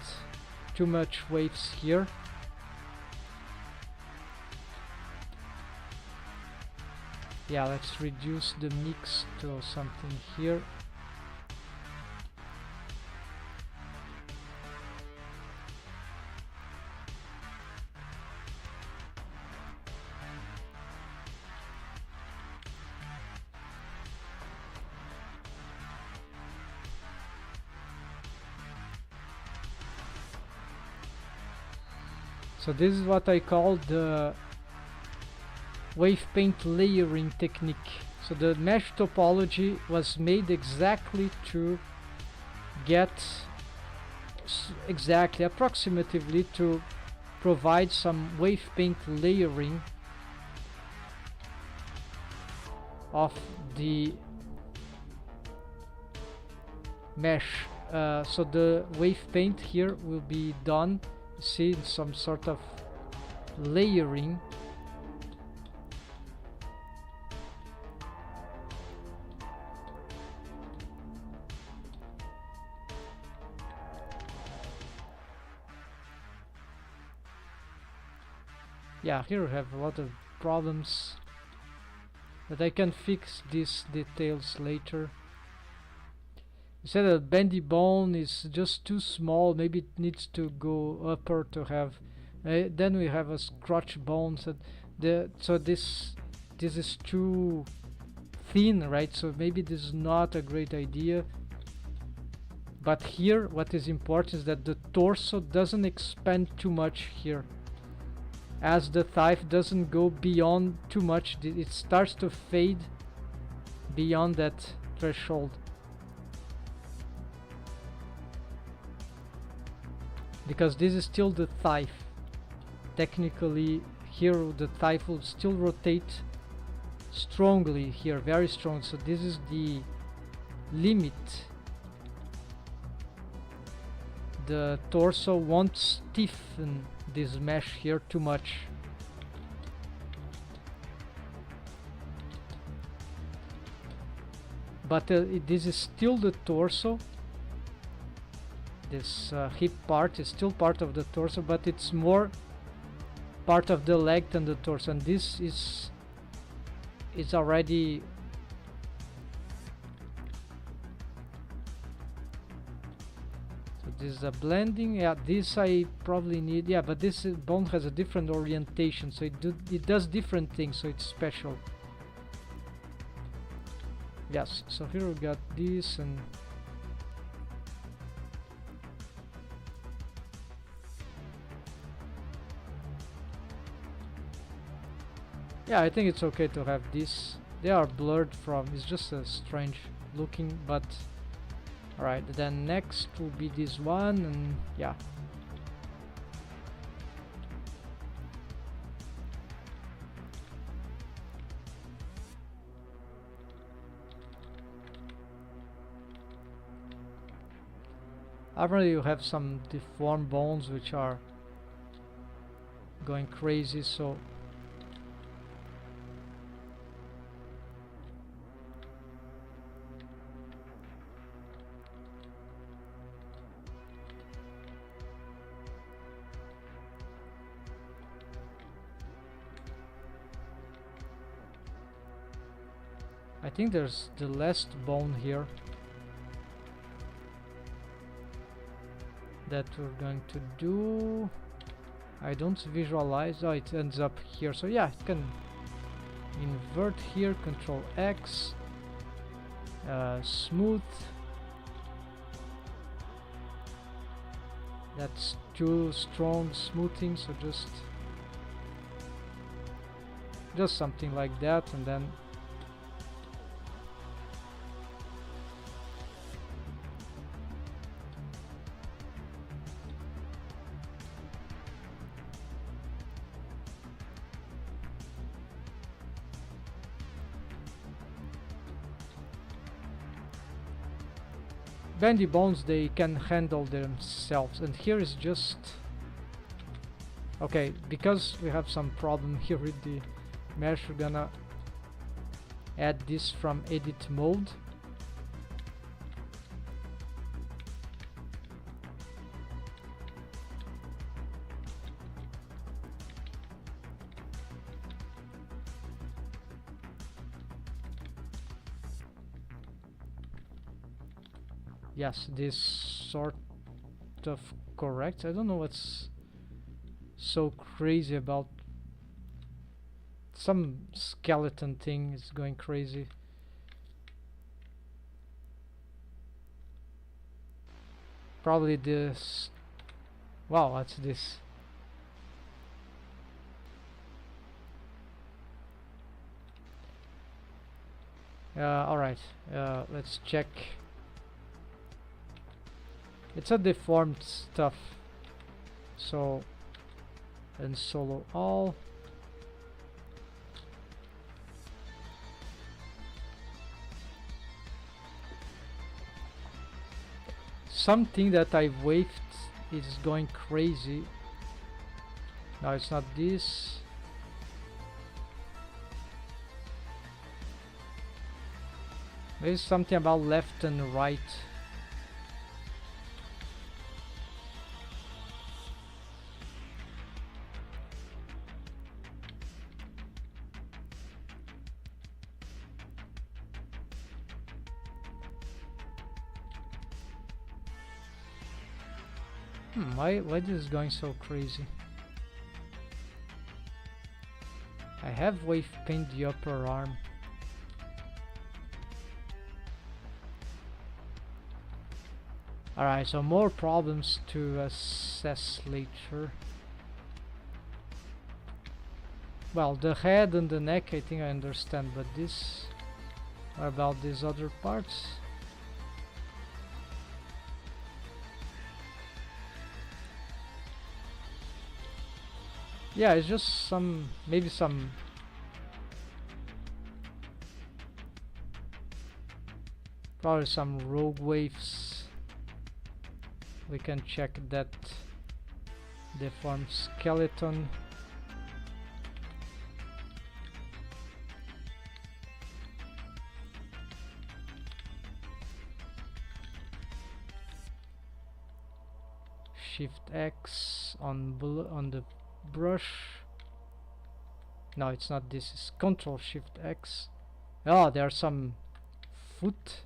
too much waves here. Yeah, let's reduce the mix to something here. So this is what I call the wave paint layering technique So the mesh topology was made exactly to get exactly approximatively to provide some wave paint layering of the mesh. So the wave paint here will be done, see, some sort of layering. Yeah, here we have a lot of problems, but I can fix these details later. You said that bendy bone is just too small, maybe it needs to go upper to have then we have a scotch bone, so this is too thin, right? So maybe this is not a great idea. But here what is important is that the torso doesn't expand too much here, as the thigh doesn't go beyond too much. It starts to fade beyond that threshold, because this is still the thigh. Technically here the thigh will still rotate strongly here, very strong, so this is the limit. The torso won't stiffen this mesh here too much. But this is still the torso. This hip part is still part of the torso, but it's more part of the leg than the torso, and this is already this is a blending. Yeah, this I probably need. Yeah, but this bone has a different orientation, so it does different things, so it's special. Yes, so here we got this, and yeah, I think it's okay to have this. They are blurred from, it's just a strange looking, but alright, then next will be this one, and yeah. Apparently you have some deformed bones which are going crazy, so I think there's the last bone here that we're going to do. I don't visualize. Oh, it ends up here, so yeah, it can invert here, Control X, smooth. That's too strong smoothing, so just something like that, and then bendy bones, they can handle themselves, and here is just okay, because we have some problem here with the mesh. We're gonna add this from edit mode. Yes, this sort of correct. I don't know what's so crazy about some skeleton thing is going crazy. Probably this. Wow, what's this? Alright, let's check. It's a deformed stuff. So, and solo all. Something that I've waved is going crazy. No, it's not this. There's something about left and right. Why this is going so crazy? I have wave paint the upper arm. Alright, so more problems to assess later. Well, the head and the neck I think I understand, but this... what about these other parts? Yeah, it's just some... maybe some... probably some rogue waves. We can check that deformed skeleton. Shift X on the brush. No, it's not this, it's Control Shift X. Oh, there's some foot.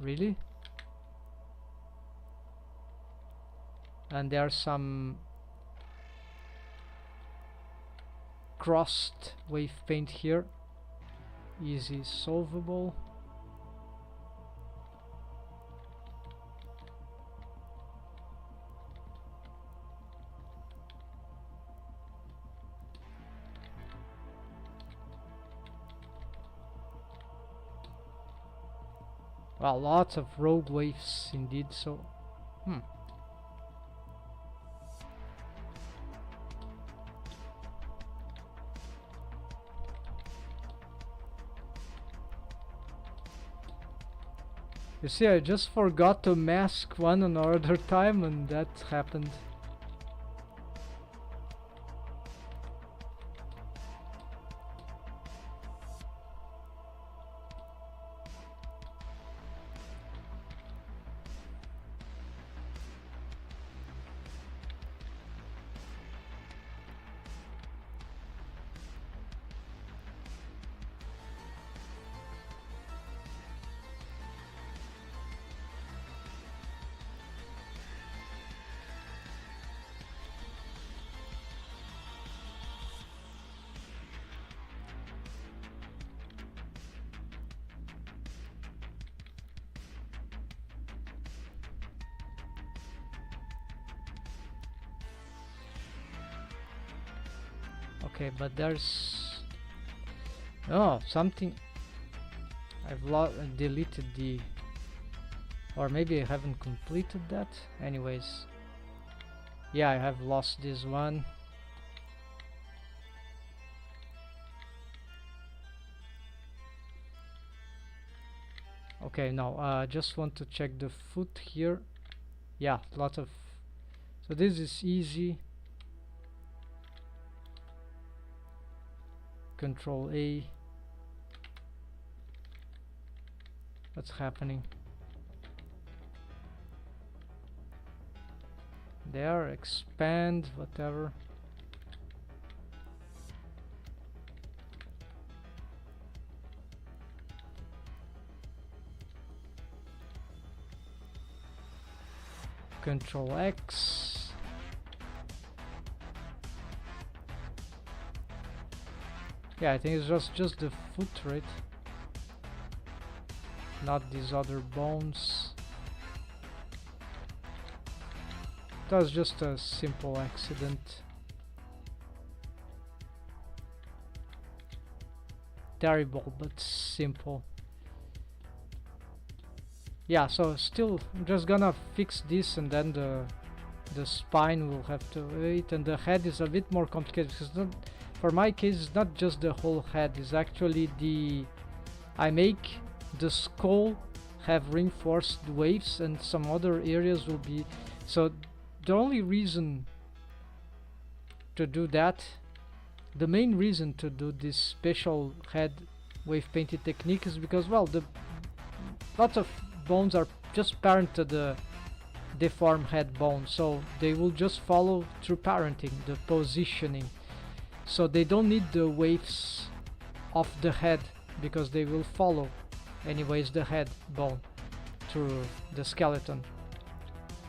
Really? And there's some crossed wave paint here. Easy solvable. Well, lots of rogue waves indeed, so you see, I just forgot to mask one another time and that happened. Okay, but there's something. I've deleted the, or maybe I haven't completed that. Anyways, yeah, I have lost this one. Okay, now I just want to check the foot here. Yeah, lot of. So this is easy. Control A. What's happening? There, expand, whatever. Control X. Yeah, I think it's just the foot, right? Not these other bones. That was just a simple accident. Terrible, but simple. Yeah, so still I'm just gonna fix this, and then the spine will have to wait, and the head is a bit more complicated because not, for my case it's not just the whole head, it's actually I make the skull have reinforced waves, and some other areas will be, so the only reason to do that, the main reason to do this special head wave painted technique is because, well, the lots of bones are just parent to the deformed head bone, so they will just follow through parenting, the positioning, so they don't need the waves of the head because they will follow anyways the head bone through the skeleton.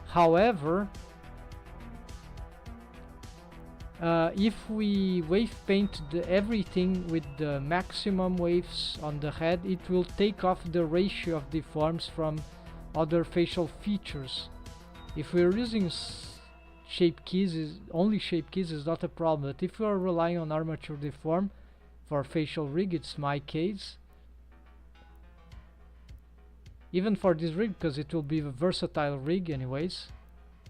However, if we wave paint everything with the maximum waves on the head, it will take off the ratio of deforms from other facial features. If we're using shape keys, only shape keys is not a problem, but if we are relying on armature deform for facial rig, it's my case. Even for this rig, because it will be a versatile rig anyways,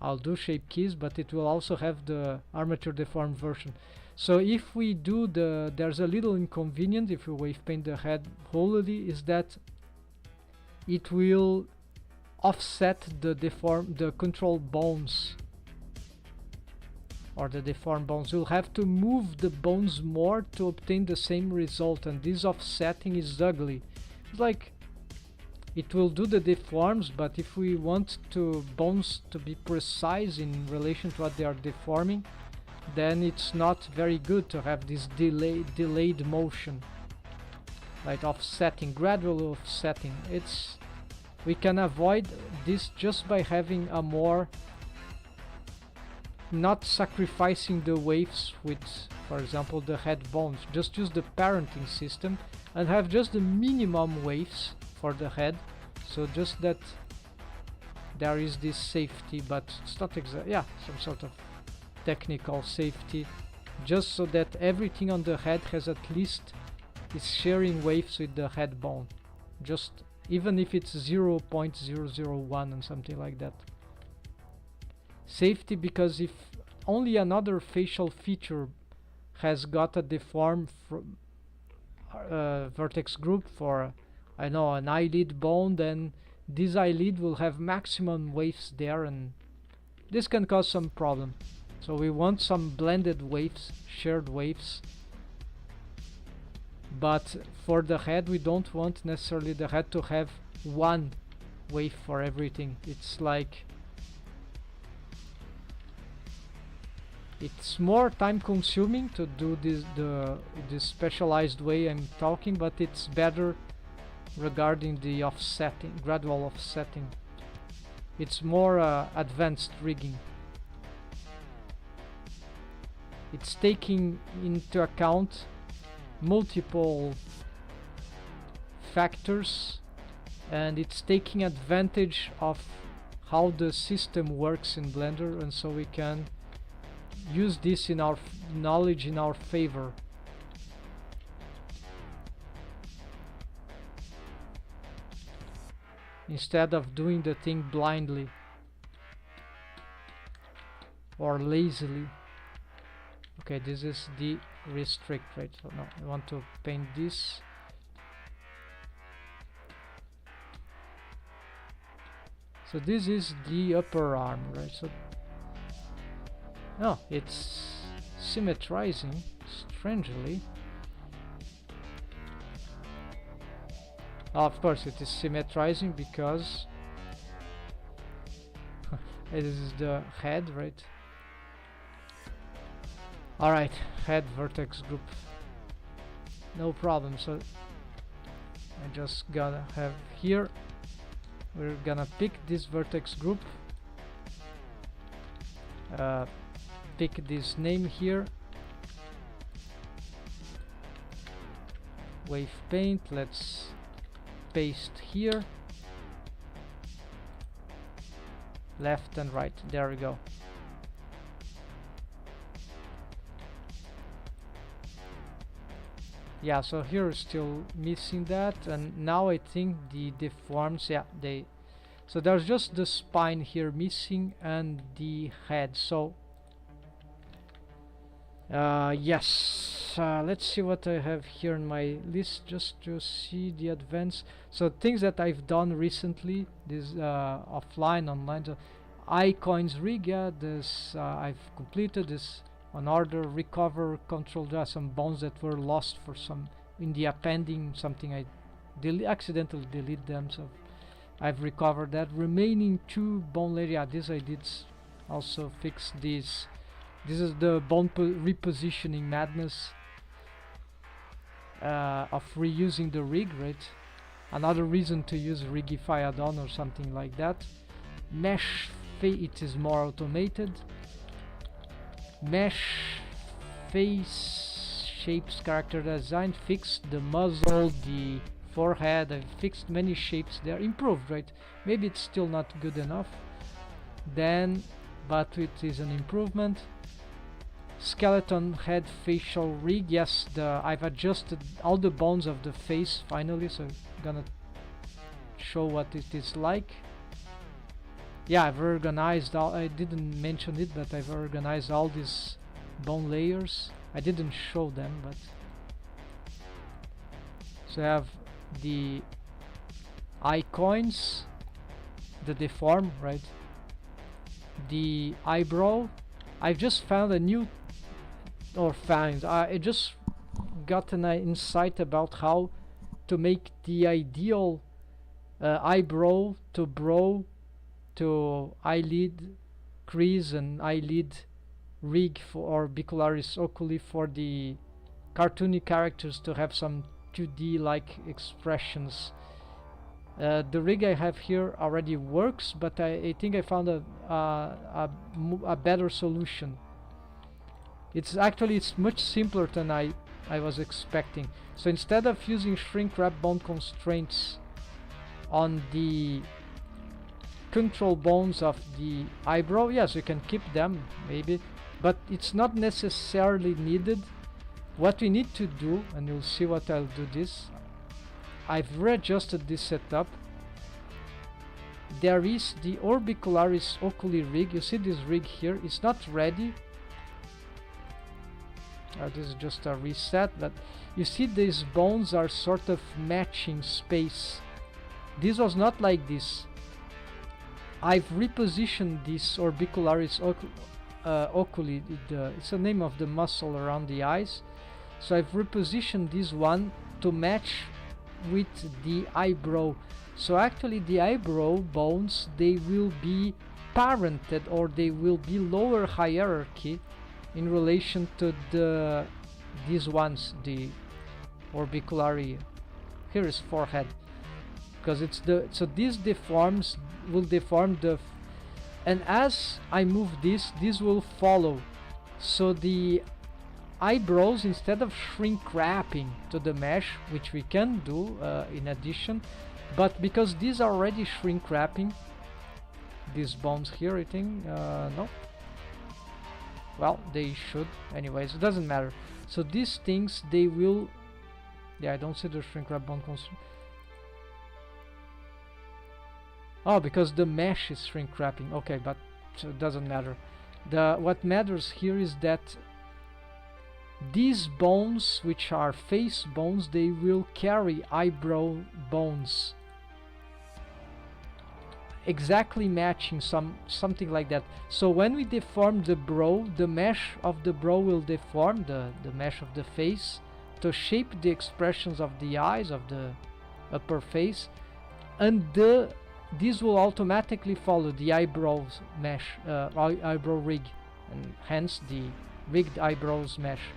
I'll do shape keys, but it will also have the armature deform version. So if we do there's a little inconvenience if we wave paint the head wholly, is that it will offset the control bones, or the deformed bones. You'll have to move the bones more to obtain the same result, and this offsetting is ugly. It's like it will do the deforms, but if we want bones to be precise in relation to what they are deforming, then it's not very good to have this delayed motion, like offsetting, gradual offsetting. We can avoid this just by having a more, not sacrificing the waves with, for example, the head bones. Just use the parenting system and have just the minimum waves for the head, so just that there is this safety, but it's not some sort of technical safety, just so that everything on the head has at least is sharing waves with the head bone, just even if it's 0.001 and something like that. Safety, because if only another facial feature has got a deformed vertex group for, I know, an eyelid bone, then this eyelid will have maximum waves there, and this can cause some problem. So we want some blended waves, shared waves. But for the head, we don't want necessarily the head to have one wave for everything. It's like, it's more time consuming to do this specialized way I'm talking, but it's better regarding the offsetting, gradual offsetting. It's more advanced rigging. It's taking into account multiple factors, and it's taking advantage of how the system works in Blender, and so we can use this in our knowledge in our favor. Instead of doing the thing blindly or lazily. Okay, this is the restrict, right? So no, I want to paint this. So this is the upper arm, right? So no, it's symmetrizing strangely. Of course it is symmetrizing because this is the head, right? Alright, head vertex group, no problem. So I just gotta have here, we're gonna pick this vertex group, pick this name here, wave paint, let's paste here, left and right, there we go. Yeah, so here is still missing that, and now I think the deforms, yeah, So there's just the spine here missing and the head. So yes, let's see what I have here in my list just to see the advance. So things that I've done recently, this offline, online. So iCoins rig, yeah, this I've completed this on order, recover, control. There are some bones that were lost for some in the appending, something I accidentally delete them, so I've recovered that. Remaining 2 bone layer, yeah, this I did also fix this. This is the bone repositioning madness of reusing the rig, right? Another reason to use Rigify add-on or something like that. Mesh, it is more automated. Mesh face shapes character design, fixed the muzzle, the forehead. I've fixed many shapes there, improved, right? Maybe it's still not good enough then, but it is an improvement. Skeleton head facial rig, yes, I've adjusted all the bones of the face finally, so I'm gonna show what it is like. Yeah, I've organized all, I didn't mention it, but I've organized all these bone layers. I didn't show them, but so I have the eye coins, the deform, right? The eyebrow. I've just found a new, or found, I just got an insight about how to make the ideal eyebrow to brow to eyelid crease and eyelid rig for orbicularis oculi for the cartoony characters to have some 2D like expressions. The rig I have here already works, but I think I found a better solution. It's much simpler than I was expecting. So instead of using shrink wrap bone constraints on the control bones of the eyebrow, yes, you can keep them maybe, but it's not necessarily needed. What we need to do, and you'll see what I'll do this, I've readjusted this setup. There is the orbicularis oculi rig. You see this rig here, it's not ready. This is just a reset, but you see these bones are sort of matching space. This was not like this. I've repositioned this orbicularis oculi, it's the name of the muscle around the eyes. So I've repositioned this one to match with the eyebrow. So actually the eyebrow bones, they will be parented, or they will be lower hierarchy in relation to these ones, the orbiculari. Here is forehead, because it's so this will deform and as I move this will follow. So the eyebrows, instead of shrink wrapping to the mesh, which we can do in addition, but because these are already shrink wrapping, these bones here, I think, no, well, they should, anyways, it doesn't matter. So these things, they will, yeah, I don't see the shrink wrap bone constraint. Oh, because the mesh is shrink wrapping. Okay, but so it doesn't matter. What matters here is that these bones, which are face bones, they will carry eyebrow bones, exactly matching something like that. So when we deform the brow, the mesh of the brow will deform the mesh of the face to shape the expressions of the eyes of the upper face, and this will automatically follow the eyebrows mesh, eyebrow rig, and hence the rigged eyebrows mesh.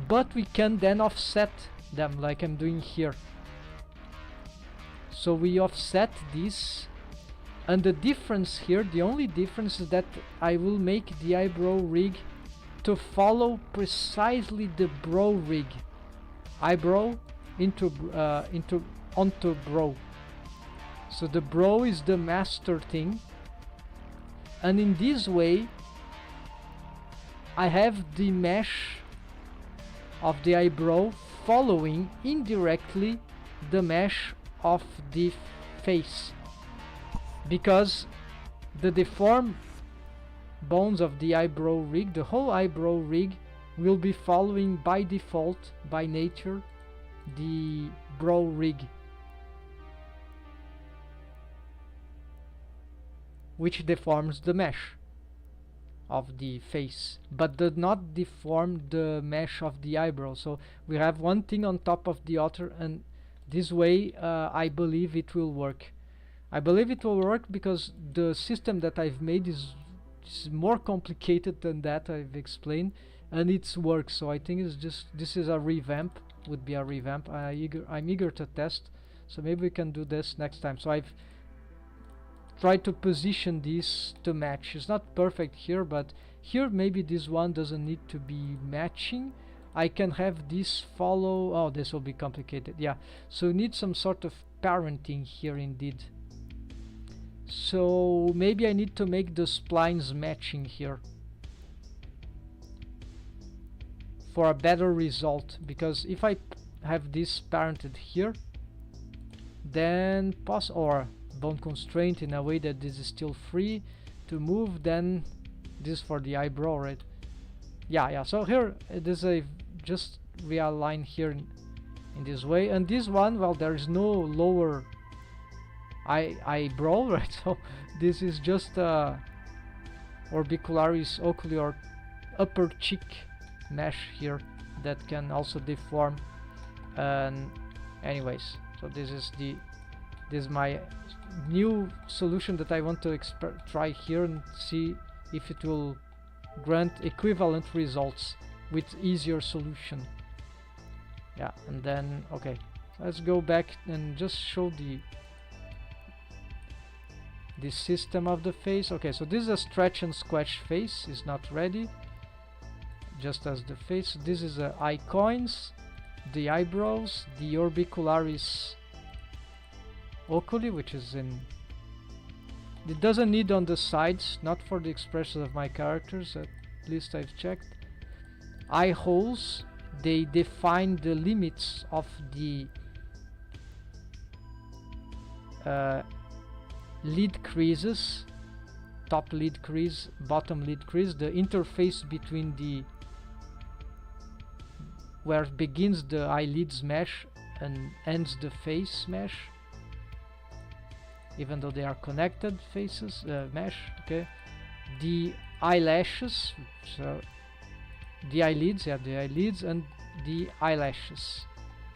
But we can then offset them like I'm doing here. So we offset this, and the difference here, the only difference is that I will make the eyebrow rig to follow precisely the brow rig. Eyebrow onto brow. So the brow is the master thing, and in this way I have the mesh of the eyebrow following indirectly the mesh of the face. because the deformed bones of the eyebrow rig, the whole eyebrow rig, will be following by default, by nature, the brow rig, which deforms the mesh of the face, but does not deform the mesh of the eyebrow. So we have one thing on top of the other, and this way I believe it will work. I believe it will work because the system that I've made is more complicated than that I've explained, and it's works. So I think it's just, this is a revamp, would be a revamp. I'm eager to test, so maybe we can do this next time. So I've tried to position this to match. It's not perfect here, but here maybe this one doesn't need to be matching. I can have this follow. Oh, this will be complicated. Yeah, so need some sort of parenting here indeed. So maybe I need to make the splines matching here for a better result, because if I have this parented here, then or bone constraint in a way that this is still free to move, then this for the eyebrow, right? Yeah, so here there's a just realign here in this way, and this one, well, there is no lower eyebrow, right? So this is just orbicularis oculi, or upper cheek mesh here, that can also deform. And anyways, so this is my new solution that I want to try here and see if it will grant equivalent results with easier solution. Yeah, and then okay, let's go back and just show the system of the face. Okay, so this is a stretch and squash face, is not ready, just as the face. This is a eye coins, the eyebrows, the orbicularis oculi, which is in, it doesn't need on the sides, not for the expression of my characters, at least I've checked. Eye holes, they define the limits of the lid creases, top lid crease, bottom lid crease, the interface between the where begins the eyelids mesh and ends the face mesh, even though they are connected faces mesh. Okay, the eyelashes, so the eyelids, yeah, the eyelids and the eyelashes.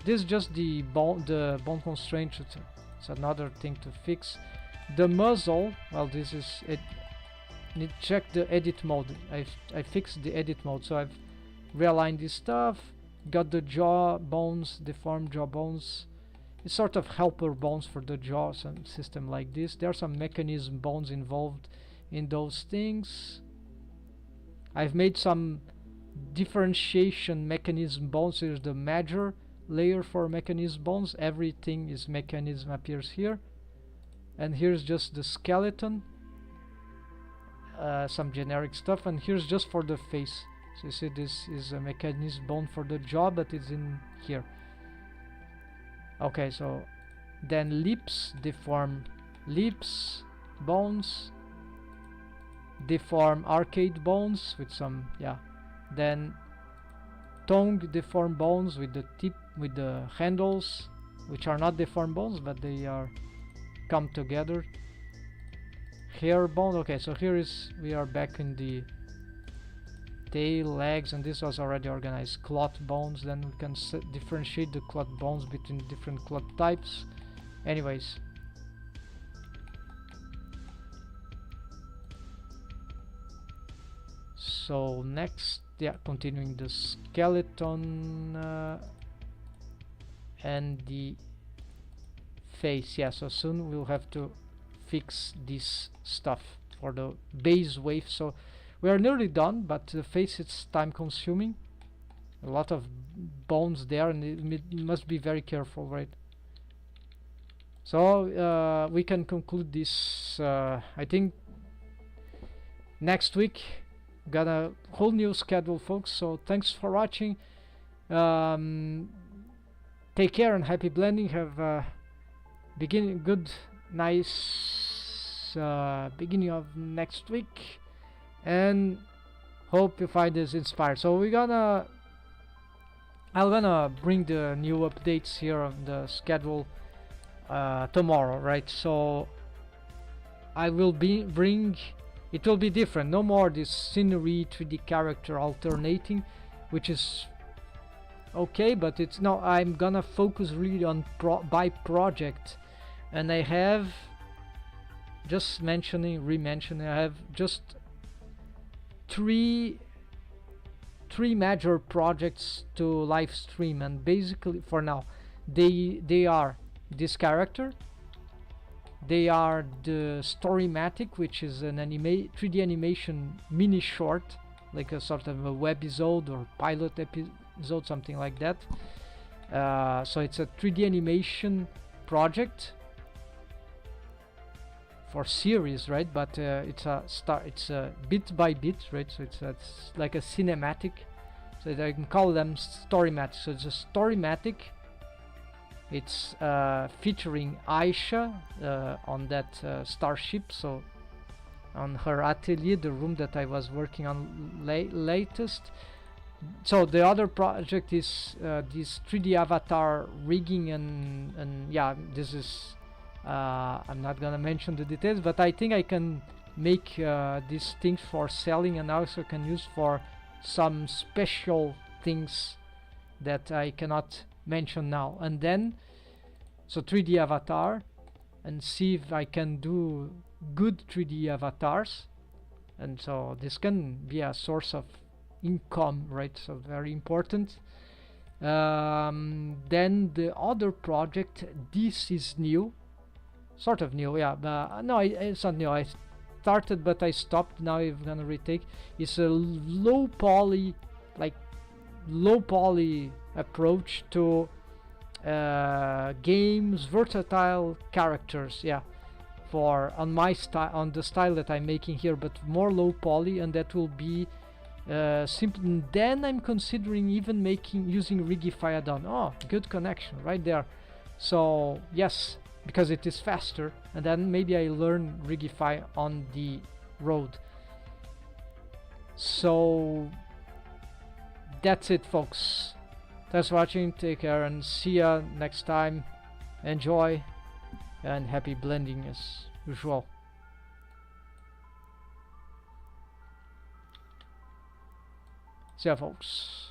This is just the bone constraint. It's another thing to fix. The muzzle, well, this is it. Need to check the edit mode. I fixed the edit mode, so I've realigned this stuff. Got the jaw bones, deformed jaw bones. It's sort of helper bones for the jaw, some system like this. There are some mechanism bones involved in those things. I've made some differentiation mechanism bones. Here's the major layer for mechanism bones. Everything is mechanism appears here, and here's just the skeleton, some generic stuff, and here's just for the face. So you see this is a mechanism bone for the jaw, but it's in here. Okay, so then lips, deform lips bones, deform arcade bones with some, yeah, then tongue deform bones with the tip, with the handles, which are not deformed bones, but they are come together. Hair bone. Okay, so here is, we are back in the tail, legs, and this was already organized. Cloth bones, then we can differentiate the cloth bones between different cloth types. Anyways, so next, yeah, continuing the skeleton and the face. Yeah, so soon we'll have to fix this stuff for the base wave. So we are nearly done, but the face, it's time consuming. A lot of bones there, and it must be very careful, right? So we can conclude this, I think, next week. Got a whole new schedule, folks, so thanks for watching. Take care and happy blending. Have good, nice this beginning of next week, and hope you find this inspired. So I'm gonna bring the new updates here on the schedule tomorrow, right? So I will bring it will be different. No more this scenery 3D character alternating, which is okay, but it's no. I'm gonna focus really on by project, and I have just re-mentioning. I have just three major projects to live stream, and basically for now they are this character. They are the Storymatic, which is an 3D animation mini short, like a sort of a webisode or pilot episode, something like that. So it's a 3D animation project for series, right? But it's a bit by bit, right? So it's like a cinematic. So I can call them Storymatic. So it's a Storymatic. It's featuring Aisha on that starship, so on her atelier, the room that I was working on latest. So the other project is this 3D avatar rigging, and yeah, this is I'm not gonna mention the details, but I think I can make these things for selling, and also can use for some special things that I cannot mention now. And then so 3D avatar, and see if I can do good 3D avatars, and so this can be a source of income, right? So very important. Then the other project, this is new, sort of new, yeah, but no, it's not new. I started but I stopped. Now I'm gonna retake. It's a low poly approach to games, versatile characters, yeah, for on my style, on the style that I'm making here, but more low poly, and that will be simple. Then I'm considering even using Rigify add-on. Oh, good connection right there. So yes, because it is faster, and then maybe I learn Rigify on the road. So that's it, folks. Thanks for watching, take care, and see ya next time. Enjoy, and happy blending as usual. See ya, folks.